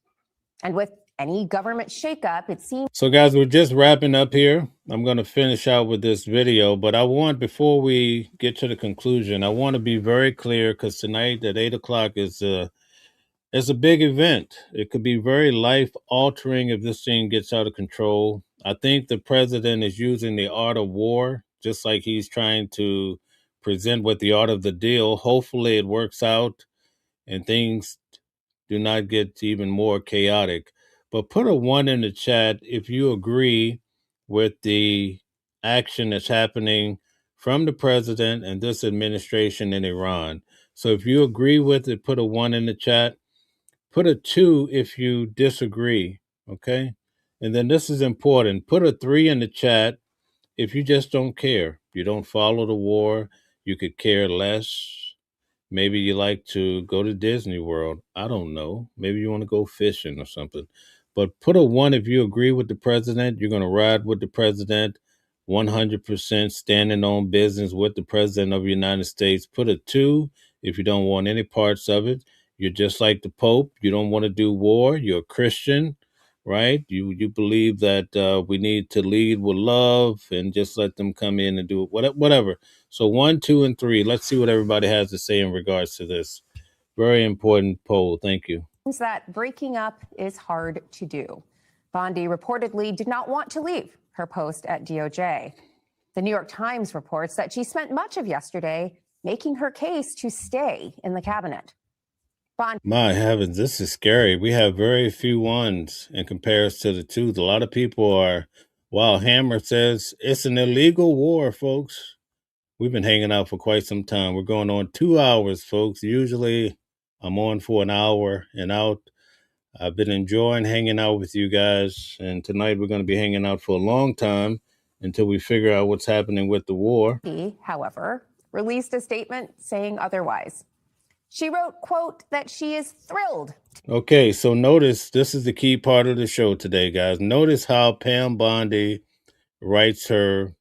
And with any government shakeup, it seems. So, guys, we're just wrapping up here. I'm going to finish out with this video, but I want, before we get to the conclusion, I want to be very clear because tonight at 8 o'clock is a big event. It could be very life-altering if this thing gets out of control. I think the president is using the art of war, just like he's trying to present with the art of the deal. Hopefully it works out and things do not get even more chaotic. But put a 1 in the chat if you agree with the action that's happening from the president and this administration in Iran. So if you agree with it, put a 1 in the chat. Put a 2 if you disagree, okay? And then this is important. Put a 3 in the chat if you just don't care. You don't follow the war. You could care less. Maybe you like to go to Disney World. I don't know. Maybe you want to go fishing or something. But put a 1 if you agree with the president. You're going to ride with the president 100%, standing on business with the president of the United States. Put a 2 if you don't want any parts of it. You're just like the Pope. You don't want to do war. You're a Christian, right? You believe that we need to lead with love and just let them come in and do it, whatever. So 1, 2, and 3. Let's see what everybody has to say in regards to this. Very important poll. Thank you. That breaking up is hard to do. Bondi reportedly did not want to leave her post at DOJ. The New York Times reports that she spent much of yesterday making her case to stay in the cabinet. My heavens, this is scary. We have very few 1s in comparison to the 2s. A lot of people are, wow, Hammer says it's an illegal war, folks. We've been hanging out for quite some time. We're going on 2 hours, folks. Usually I'm on for an hour and out. I've been enjoying hanging out with you guys. And tonight we're going to be hanging out for a long time until we figure out what's happening with the war. He, however, released a statement saying otherwise. She wrote, quote, that she is thrilled. Okay, so notice, this is the key part of the show today, guys. Notice how Pam Bondi writes her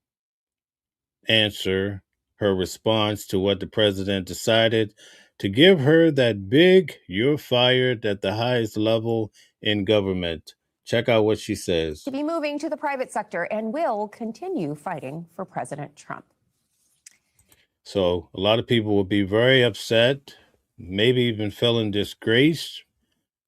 answer, her response to what the president decided to give her that big, you're fired at the highest level in government. Check out what she says. To be moving to the private sector and will continue fighting for President Trump. So a lot of people will be very upset, maybe even feeling disgraced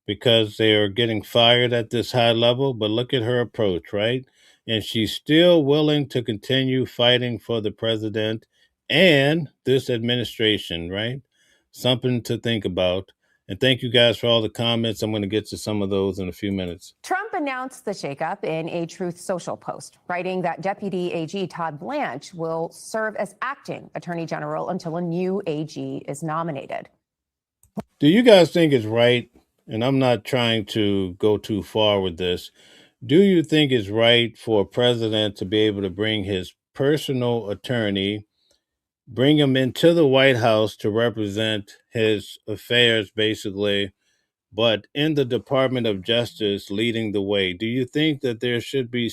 because they are getting fired at this high level. But look at her approach, right? And she's still willing to continue fighting for the president and this administration, right? Something to think about. And thank you guys for all the comments. I'm going to get to some of those in a few minutes. Trump announced the shakeup in a Truth Social post, writing that Deputy AG Todd Blanche will serve as acting Attorney General until a new AG is nominated. Do you guys think it's right? And I'm not trying to go too far with this. Do you think it's right for a president to be able to bring his personal attorney, bring him into the White House to represent his affairs, basically, but in the Department of Justice leading the way? Do you think that there should be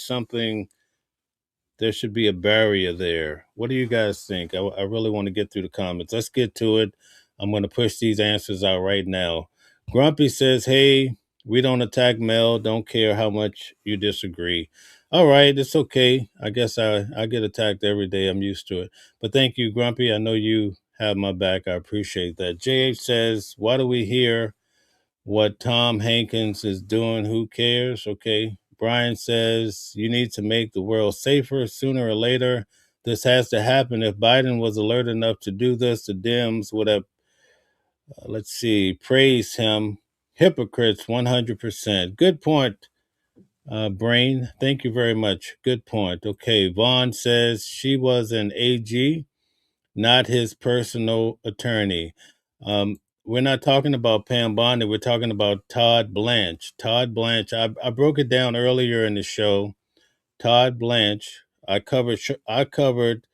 a barrier there? What do you guys think? I really want to get through the comments. Let's get to it. I'm going to push these answers out right now. Grumpy says, hey, we don't attack Mel. Don't care how much you disagree. All right, it's okay. I guess I get attacked every day. I'm used to it. But thank you, Grumpy. I know you have my back. I appreciate that. JH says, why do we hear what Tom Hankins is doing? Who cares? Okay. Brian says, you need to make the world safer sooner or later. This has to happen. If Biden was alert enough to do this, the Dems would have, praised him. Hypocrites, 100%. Good point, Brain. Thank you very much. Good point. Okay. Vaughn says she was an AG, not his personal attorney. We're not talking about Pam Bondi. We're talking about Todd Blanche. Todd Blanche, I broke it down earlier in the show. Todd Blanche, I covered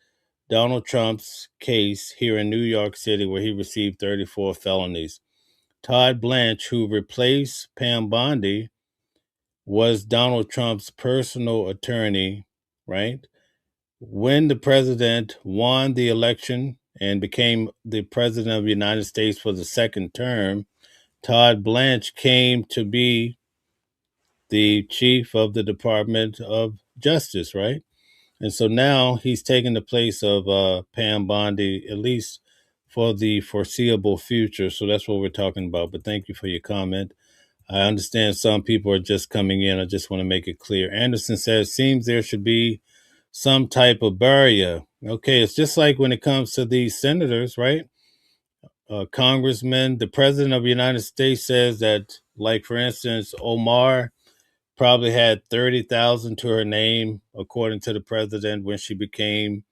Donald Trump's case here in New York City where he received 34 felonies. Todd Blanche, who replaced Pam Bondi, was Donald Trump's personal attorney, right? When the president won the election and became the president of the United States for the second term, Todd Blanche came to be the chief of the Department of Justice, right? And so now he's taking the place of Pam Bondi, at least for the foreseeable future. So that's what we're talking about. But thank you for your comment. I understand some people are just coming in. I just want to make it clear. Anderson says, seems there should be some type of barrier. Okay, it's just like when it comes to these senators, right? Congressmen, the president of the United States says that, like, for instance, Omar probably had 30,000 to her name, according to the president, when she came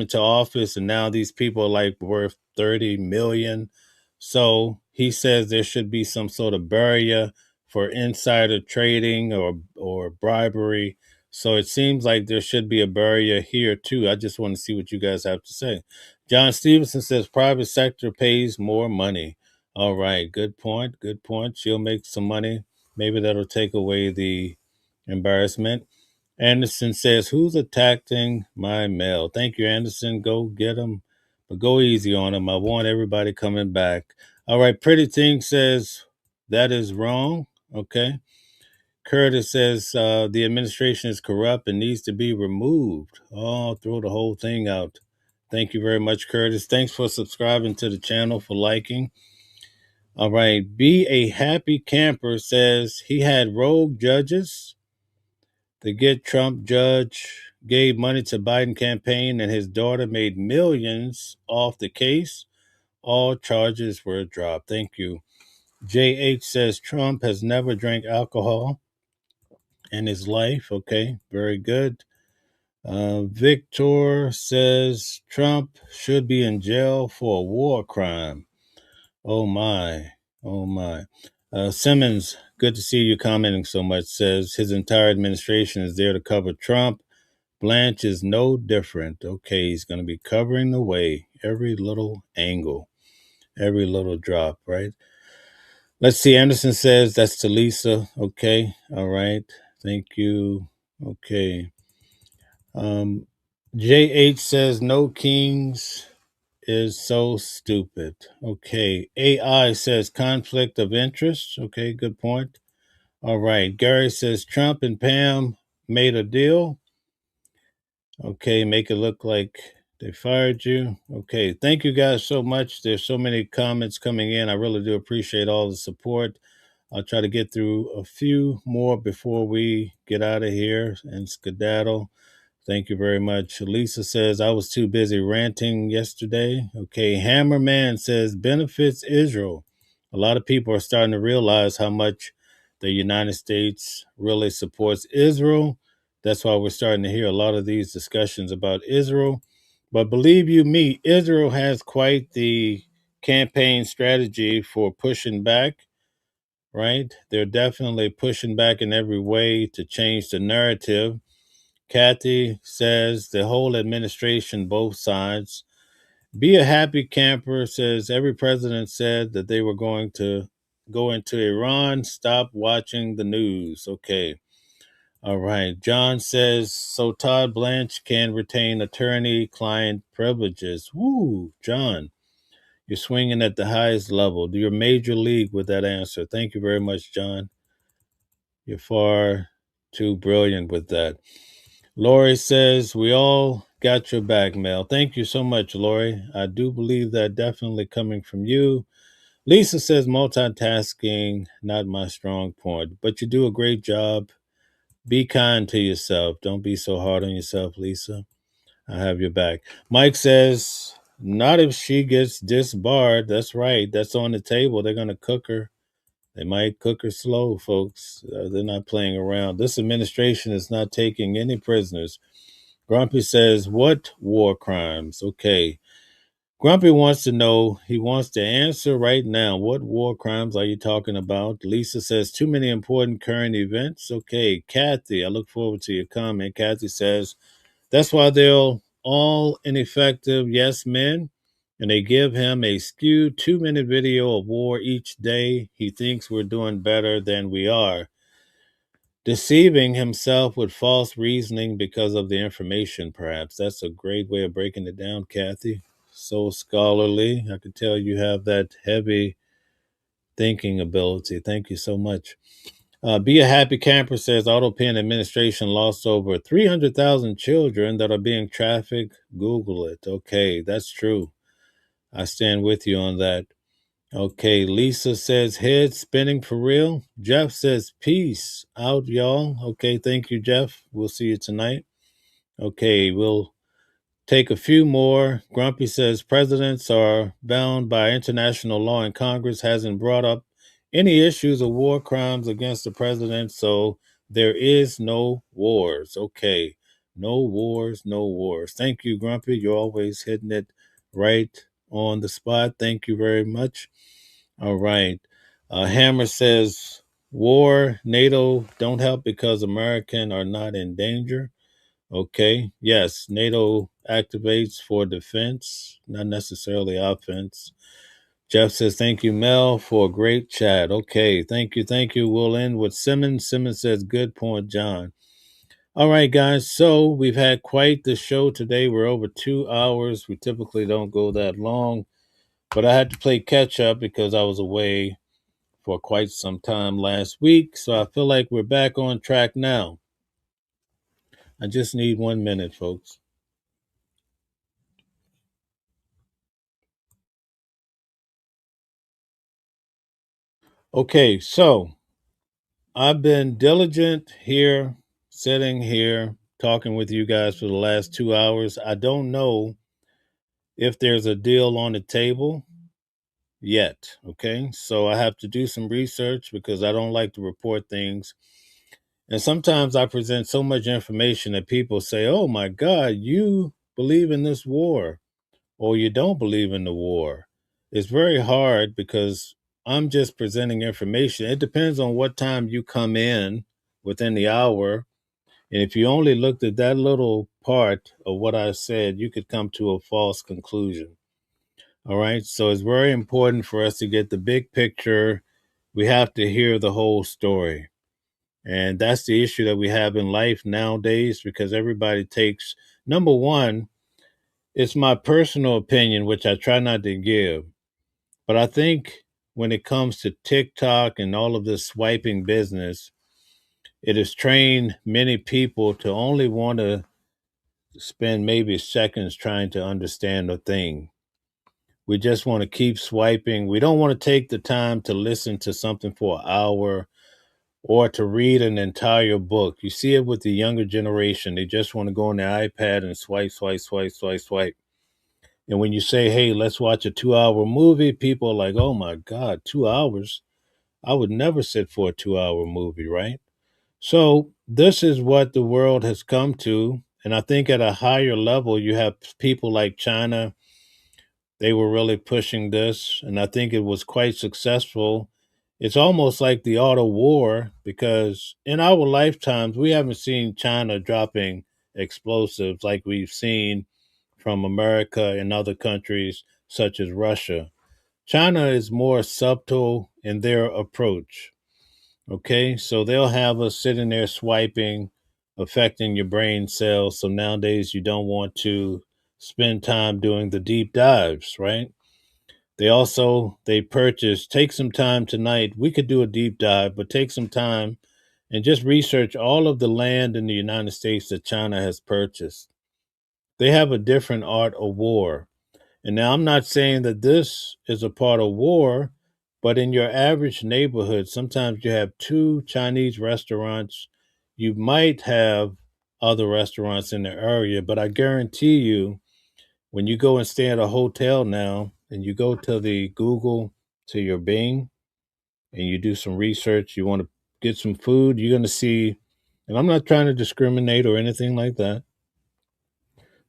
into office, and now these people are like worth 30 million. So he says there should be some sort of barrier for insider trading or bribery. So it seems like there should be a barrier here too. I just want to see what you guys have to say. John Stevenson says private sector pays more money. All right, good point. Good point. She'll make some money. Maybe that'll take away the embarrassment. Anderson says, who's attacking my mail? Thank you, Anderson. Go get him, but go easy on him. I want everybody coming back. All right, Pretty Thing says, that is wrong. Okay. Curtis says, the administration is corrupt and needs to be removed. Oh, throw the whole thing out. Thank you very much, Curtis. Thanks for subscribing to the channel, for liking. All right, Be a Happy Camper says he had rogue judges. The Get Trump judge gave money to Biden campaign and his daughter made millions off the case. All charges were dropped. Thank you. JH says Trump has never drank alcohol in his life. Okay, very good. Victor says Trump should be in jail for a war crime. Oh my. Oh my. Simmons, good to see you commenting so much, says his entire administration is there to cover Trump. Blanche is no different. Okay, he's going to be covering the way, every little angle, every little drop, right? Let's see. Anderson says that's to Lisa. Okay, all right. Thank you. Okay. JH says no kings is so stupid. Okay. AI says conflict of interest. Okay, good point. All right. Gary says Trump and Pam made a deal. Okay, make it look like they fired you. Okay, thank you guys so much. There's so many comments coming in. I really do appreciate all the support. I'll try to get through a few more before we get out of here and skedaddle. Thank you very much. Lisa says, I was too busy ranting yesterday. Okay, Hammerman says, benefits Israel. A lot of people are starting to realize how much the United States really supports Israel. That's why we're starting to hear a lot of these discussions about Israel. But believe you me, Israel has quite the campaign strategy for pushing back, right? They're definitely pushing back in every way to change the narrative. Kathy says the whole administration, both sides. Be a happy camper says every president said that they were going to go into Iran. Stop watching the news. Okay. All right. John says, so Todd Blanche can retain attorney-client privileges. Woo, John, you're swinging at the highest level. You're major league with that answer. Thank you very much, John. You're far too brilliant with that. Lori says, we all got your back, Mel. Thank you so much, Lori. I do believe that definitely coming from you. Lisa says, multitasking, not my strong point, but you do a great job. Be kind to yourself. Don't be so hard on yourself, Lisa. I have your back. Mike says, not if she gets disbarred. That's right. That's on the table. They're going to cook her. They might cook her slow, folks. They're not playing around. This administration is not taking any prisoners. Grumpy says, what war crimes? Okay. Grumpy wants to know, he wants to answer right now. What war crimes are you talking about? Lisa says, too many important current events. Okay. Kathy, I look forward to your comment. Kathy says, that's why they're all ineffective yes men, and they give him a skewed 2-minute video of war each day. He thinks we're doing better than we are, deceiving himself with false reasoning because of the information, perhaps. That's a great way of breaking it down, Kathy. So scholarly. I can tell you have that heavy thinking ability. Thank you so much. Be a Happy Camper says Autopin administration lost over 300,000 children that are being trafficked. Google it. Okay, that's true. I stand with you on that. Okay, Lisa says head spinning for real. Jeff says peace out, y'all. Okay, thank you, Jeff. We'll see you tonight. Okay, we'll take a few more. Grumpy says presidents are bound by international law and Congress hasn't brought up any issues of war crimes against the president, so there is no wars. Okay, no wars, no wars. Thank you, Grumpy. You're always hitting it right on the spot. Thank you very much. All right. Hammer says war, NATO don't help because Americans are not in danger. Okay. Yes, NATO activates for defense, not necessarily offense. Jeff says, thank you, Mel, for a great chat. Okay, thank you, thank you. We'll end with Simmons. Simmons says, good point, John. All right, guys, so we've had quite the show today. We're over 2 hours. We typically don't go that long, but I had to play catch up because I was away for quite some time last week, so I feel like we're back on track now. I just need 1 minute, folks. Okay, so I've been diligent here, sitting here, talking with you guys for the last 2 hours. I don't know if there's a deal on the table yet, okay? So I have to do some research because I don't like to report things. And sometimes I present so much information that people say, oh my God, you believe in this war, or you don't believe in the war. It's very hard because I'm just presenting information. It depends on what time you come in within the hour. And if you only looked at that little part of what I said, you could come to a false conclusion. All right. So it's very important for us to get the big picture. We have to hear the whole story. And that's the issue that we have in life nowadays because everybody takes, number one, it's my personal opinion, which I try not to give. But I think when it comes to TikTok and all of this swiping business, it has trained many people to only want to spend maybe seconds trying to understand a thing. We just want to keep swiping. We don't want to take the time to listen to something for an hour or to read an entire book. You see it with the younger generation. They just want to go on their iPad and swipe, swipe, swipe, swipe, swipe. And when you say, hey, let's watch a 2-hour movie, people are like, oh my God, 2 hours. I would never sit for a 2-hour movie, right? So this is what the world has come to. And I think at a higher level, you have people like China. They were really pushing this, and I think it was quite successful. It's almost like the art of war because in our lifetimes, we haven't seen China dropping explosives like we've seen from America and other countries such as Russia. China is more subtle in their approach. Okay, so they'll have us sitting there swiping, affecting your brain cells. So nowadays you don't want to spend time doing the deep dives, right? They purchase, take some time tonight. We could do a deep dive, but take some time and just research all of the land in the United States that China has purchased. They have a different art of war. And now I'm not saying that this is a part of war, but in your average neighborhood, sometimes you have 2 Chinese restaurants. You might have other restaurants in the area, but I guarantee you, when you go and stay at a hotel now and you go to the Google, to your Bing, and you do some research, you want to get some food, you're going to see, and I'm not trying to discriminate or anything like that,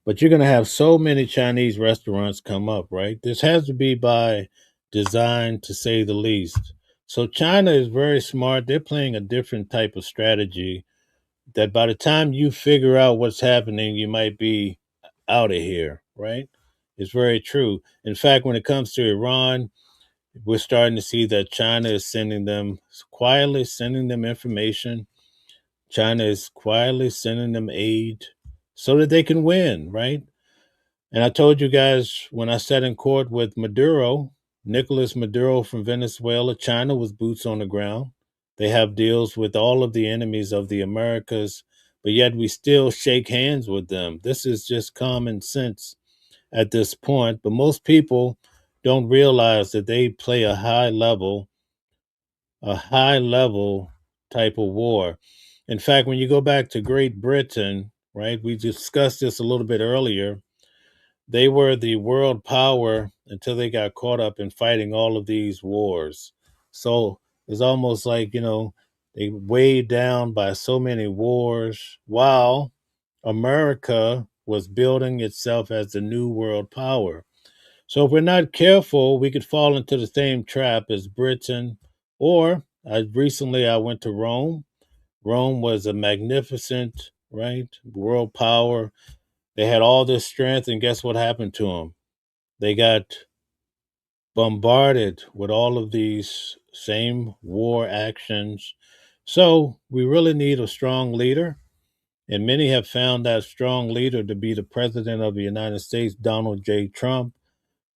but you're going to have so many Chinese restaurants come up, right? This has to be by design, to say the least. So China is very smart. They're playing a different type of strategy that by the time you figure out what's happening, you might be out of here, right? It's very true. In fact, when it comes to Iran, we're starting to see that China is quietly sending them information. China is quietly sending them aid so that they can win, right? And I told you guys when I sat in court with Maduro, Nicolas Maduro from Venezuela, China was boots on the ground. They have deals with all of the enemies of the Americas, but yet we still shake hands with them. This is just common sense at this point. But most people don't realize that they play a high level type of war. In fact, when you go back to Great Britain, right, we discussed this a little bit earlier. They were the world power until they got caught up in fighting all of these wars. So it's almost like, they weighed down by so many wars while America was building itself as the new world power. So if we're not careful, we could fall into the same trap as Britain. Or recently I went to Rome. Rome was a magnificent, right, world power. They had all this strength, and guess what happened to them? They got bombarded with all of these same war actions. So we really need a strong leader. And many have found that strong leader to be the President of the United States, Donald J. Trump.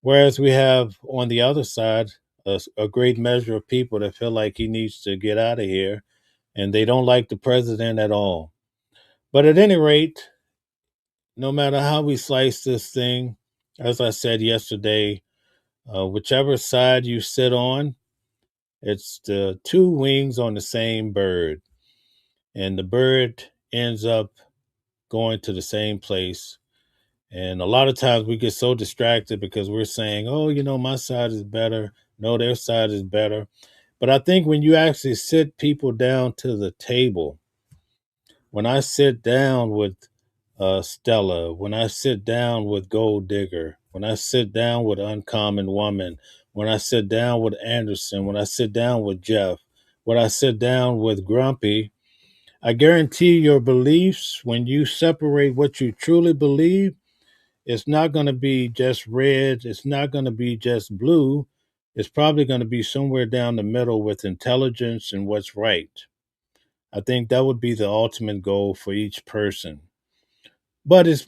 Whereas we have on the other side a great measure of people that feel like he needs to get out of here and they don't like the president at all. But at any rate, no matter how we slice this thing, as I said yesterday, whichever side you sit on, it's the 2 wings on the same bird. And the bird ends up going to the same place. And a lot of times we get so distracted because we're saying, oh, my side is better. No, their side is better. But I think when you actually sit people down to the table, when I sit down with Stella, when I sit down with Gold Digger, when I sit down with Uncommon Woman, when I sit down with Anderson, when I sit down with Jeff, when I sit down with Grumpy, I guarantee your beliefs, when you separate what you truly believe, it's not going to be just red. It's not going to be just blue. It's probably going to be somewhere down the middle with intelligence and what's right. I think that would be the ultimate goal for each person. But it's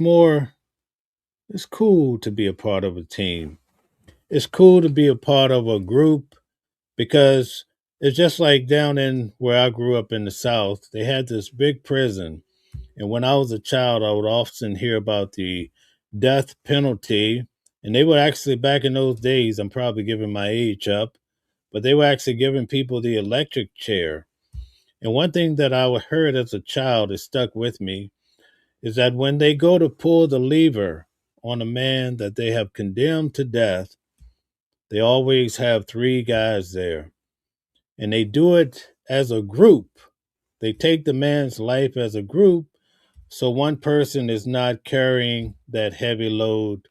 cool to be a part of a team. It's cool to be a part of a group because it's just like down in where I grew up in the South, they had this big prison. And when I was a child, I would often hear about the death penalty. And they were actually, back in those days, I'm probably giving my age up, but they were actually giving people the electric chair. And one thing that I heard as a child that stuck with me is that when they go to pull the lever on a man that they have condemned to death, they always have 3 guys there. and they do it as a group. They take the man's life as a group, so one person is not carrying that heavy load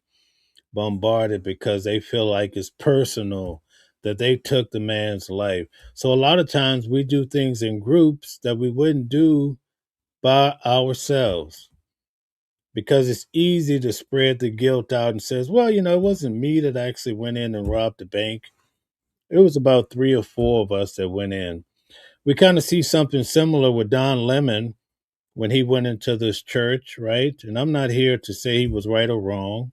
bombarded because they feel like it's personal that they took the man's life. So a lot of times we do things in groups that we wouldn't do by ourselves because it's easy to spread the guilt out and says, well, it wasn't me that actually went in and robbed the bank. It was about 3 or 4 of us that went in. We kind of see something similar with Don Lemon when he went into this church, right? And I'm not here to say he was right or wrong.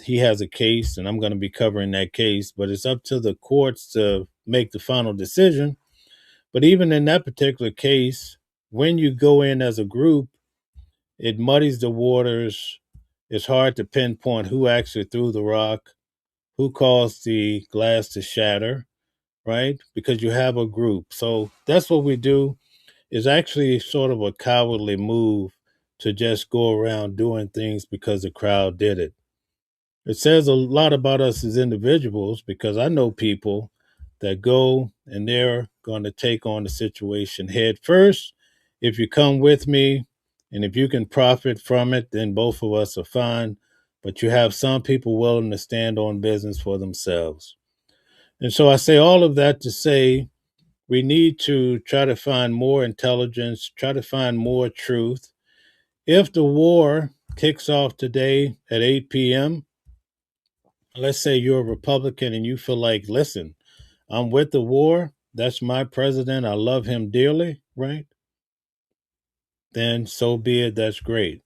He has a case, and I'm going to be covering that case, but it's up to the courts to make the final decision. But even in that particular case, when you go in as a group, it muddies the waters. It's hard to pinpoint who actually threw the rock, who caused the glass to shatter, right? Because you have a group. So that's what we do. Is actually sort of a cowardly move to just go around doing things because the crowd did it. It says a lot about us as individuals because I know people that go and they're going to take on the situation head first. If you come with me and if you can profit from it, then both of us are fine. But you have some people willing to stand on business for themselves. And so I say all of that to say, we need to try to find more intelligence, try to find more truth. If the war kicks off today at 8 p.m., let's say you're a Republican and you feel like, listen, I'm with the war. That's my president. I love him dearly, right? Then so be it. That's great.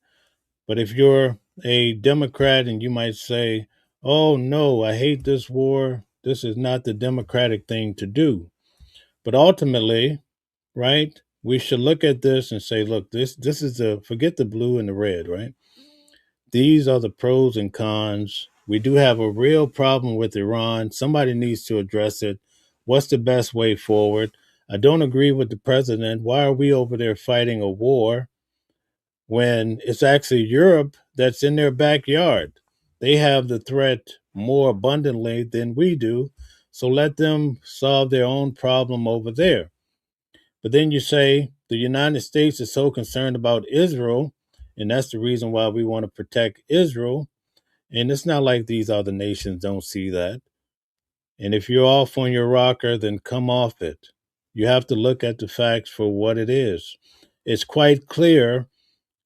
But if you're a Democrat and you might say, oh, no, I hate this war. This is not the Democratic thing to do. But ultimately, right, we should look at this and say, look, this is forget the blue and the red, right? These are the pros and cons. We do have a real problem with Iran. Somebody needs to address it. What's the best way forward? I don't agree with the president. Why are we over there fighting a war when it's actually Europe that's in their backyard? They have the threat more abundantly than we do. So let them solve their own problem over there. But then you say the United States is so concerned about Israel, and that's the reason why we want to protect Israel. And it's not like these other nations don't see that. And if you're off on your rocker, then come off it. You have to look at the facts for what it is. It's quite clear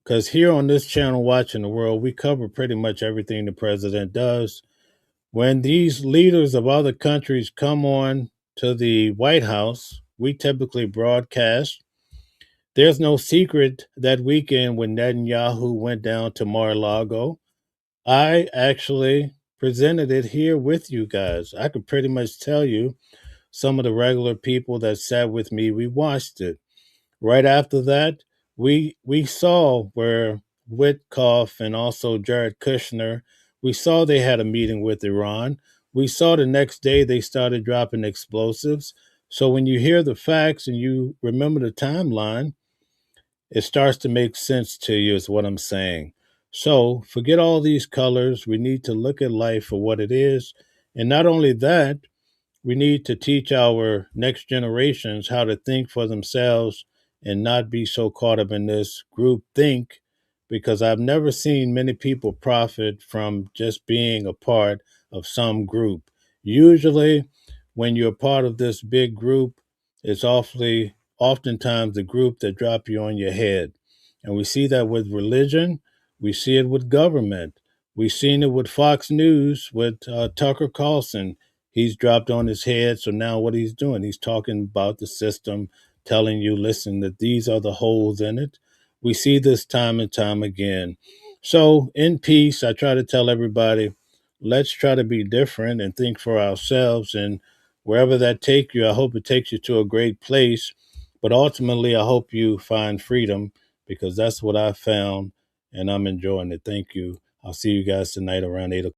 because here on this channel, Watching the World, we cover pretty much everything the president does. When these leaders of other countries come on to the White House, we typically broadcast. There's no secret that weekend when Netanyahu went down to Mar-a-Lago, I actually presented it here with you guys. I could pretty much tell you some of the regular people that sat with me, we watched it. Right after that, we saw where Witkoff and also Jared Kushner, we saw they had a meeting with Iran. We saw the next day they started dropping explosives. So when you hear the facts and you remember the timeline, it starts to make sense to you is what I'm saying. So forget all these colors. We need to look at life for what it is. And not only that, we need to teach our next generations how to think for themselves and not be so caught up in this group think, because I've never seen many people profit from just being a part of some group. Usually, when you're part of this big group, it's oftentimes the group that drop you on your head. And we see that with religion. We see it with government. We've seen it with Fox News, with Tucker Carlson. He's dropped on his head. So now what he's doing, he's talking about the system, telling you, listen, that these are the holes in it. We see this time and time again. So in peace, I try to tell everybody, let's try to be different and think for ourselves. And wherever that take you, I hope it takes you to a great place. But ultimately, I hope you find freedom, because that's what I found, and I'm enjoying it. Thank you. I'll see you guys tonight around 8 o'clock.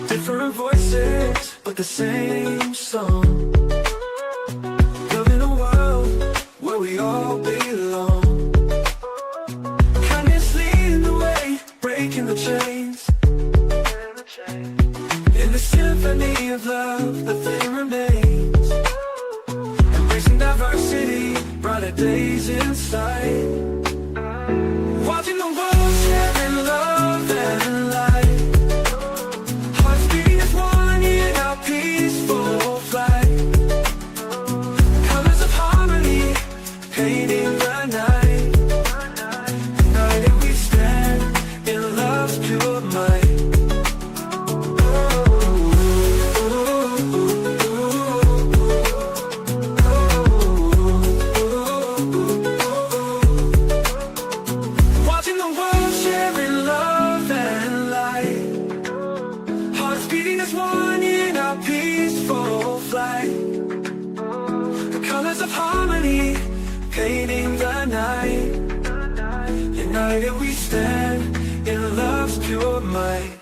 Different voices, but the same song. Living a world where we all belong. Kindness leading the way, breaking the chains. In the symphony harmony of love, the thing remains. Embracing diversity, brighter days in sight. Watching the world sharing love and light. Hearts beating as one in our peaceful flight. Colors of harmony, painting the night. United we stand in love's pure might. Watching the world sharing love and light. Hearts beating as one in our peaceful flight. The colors of harmony, painting the night. United we stand in love's pure might.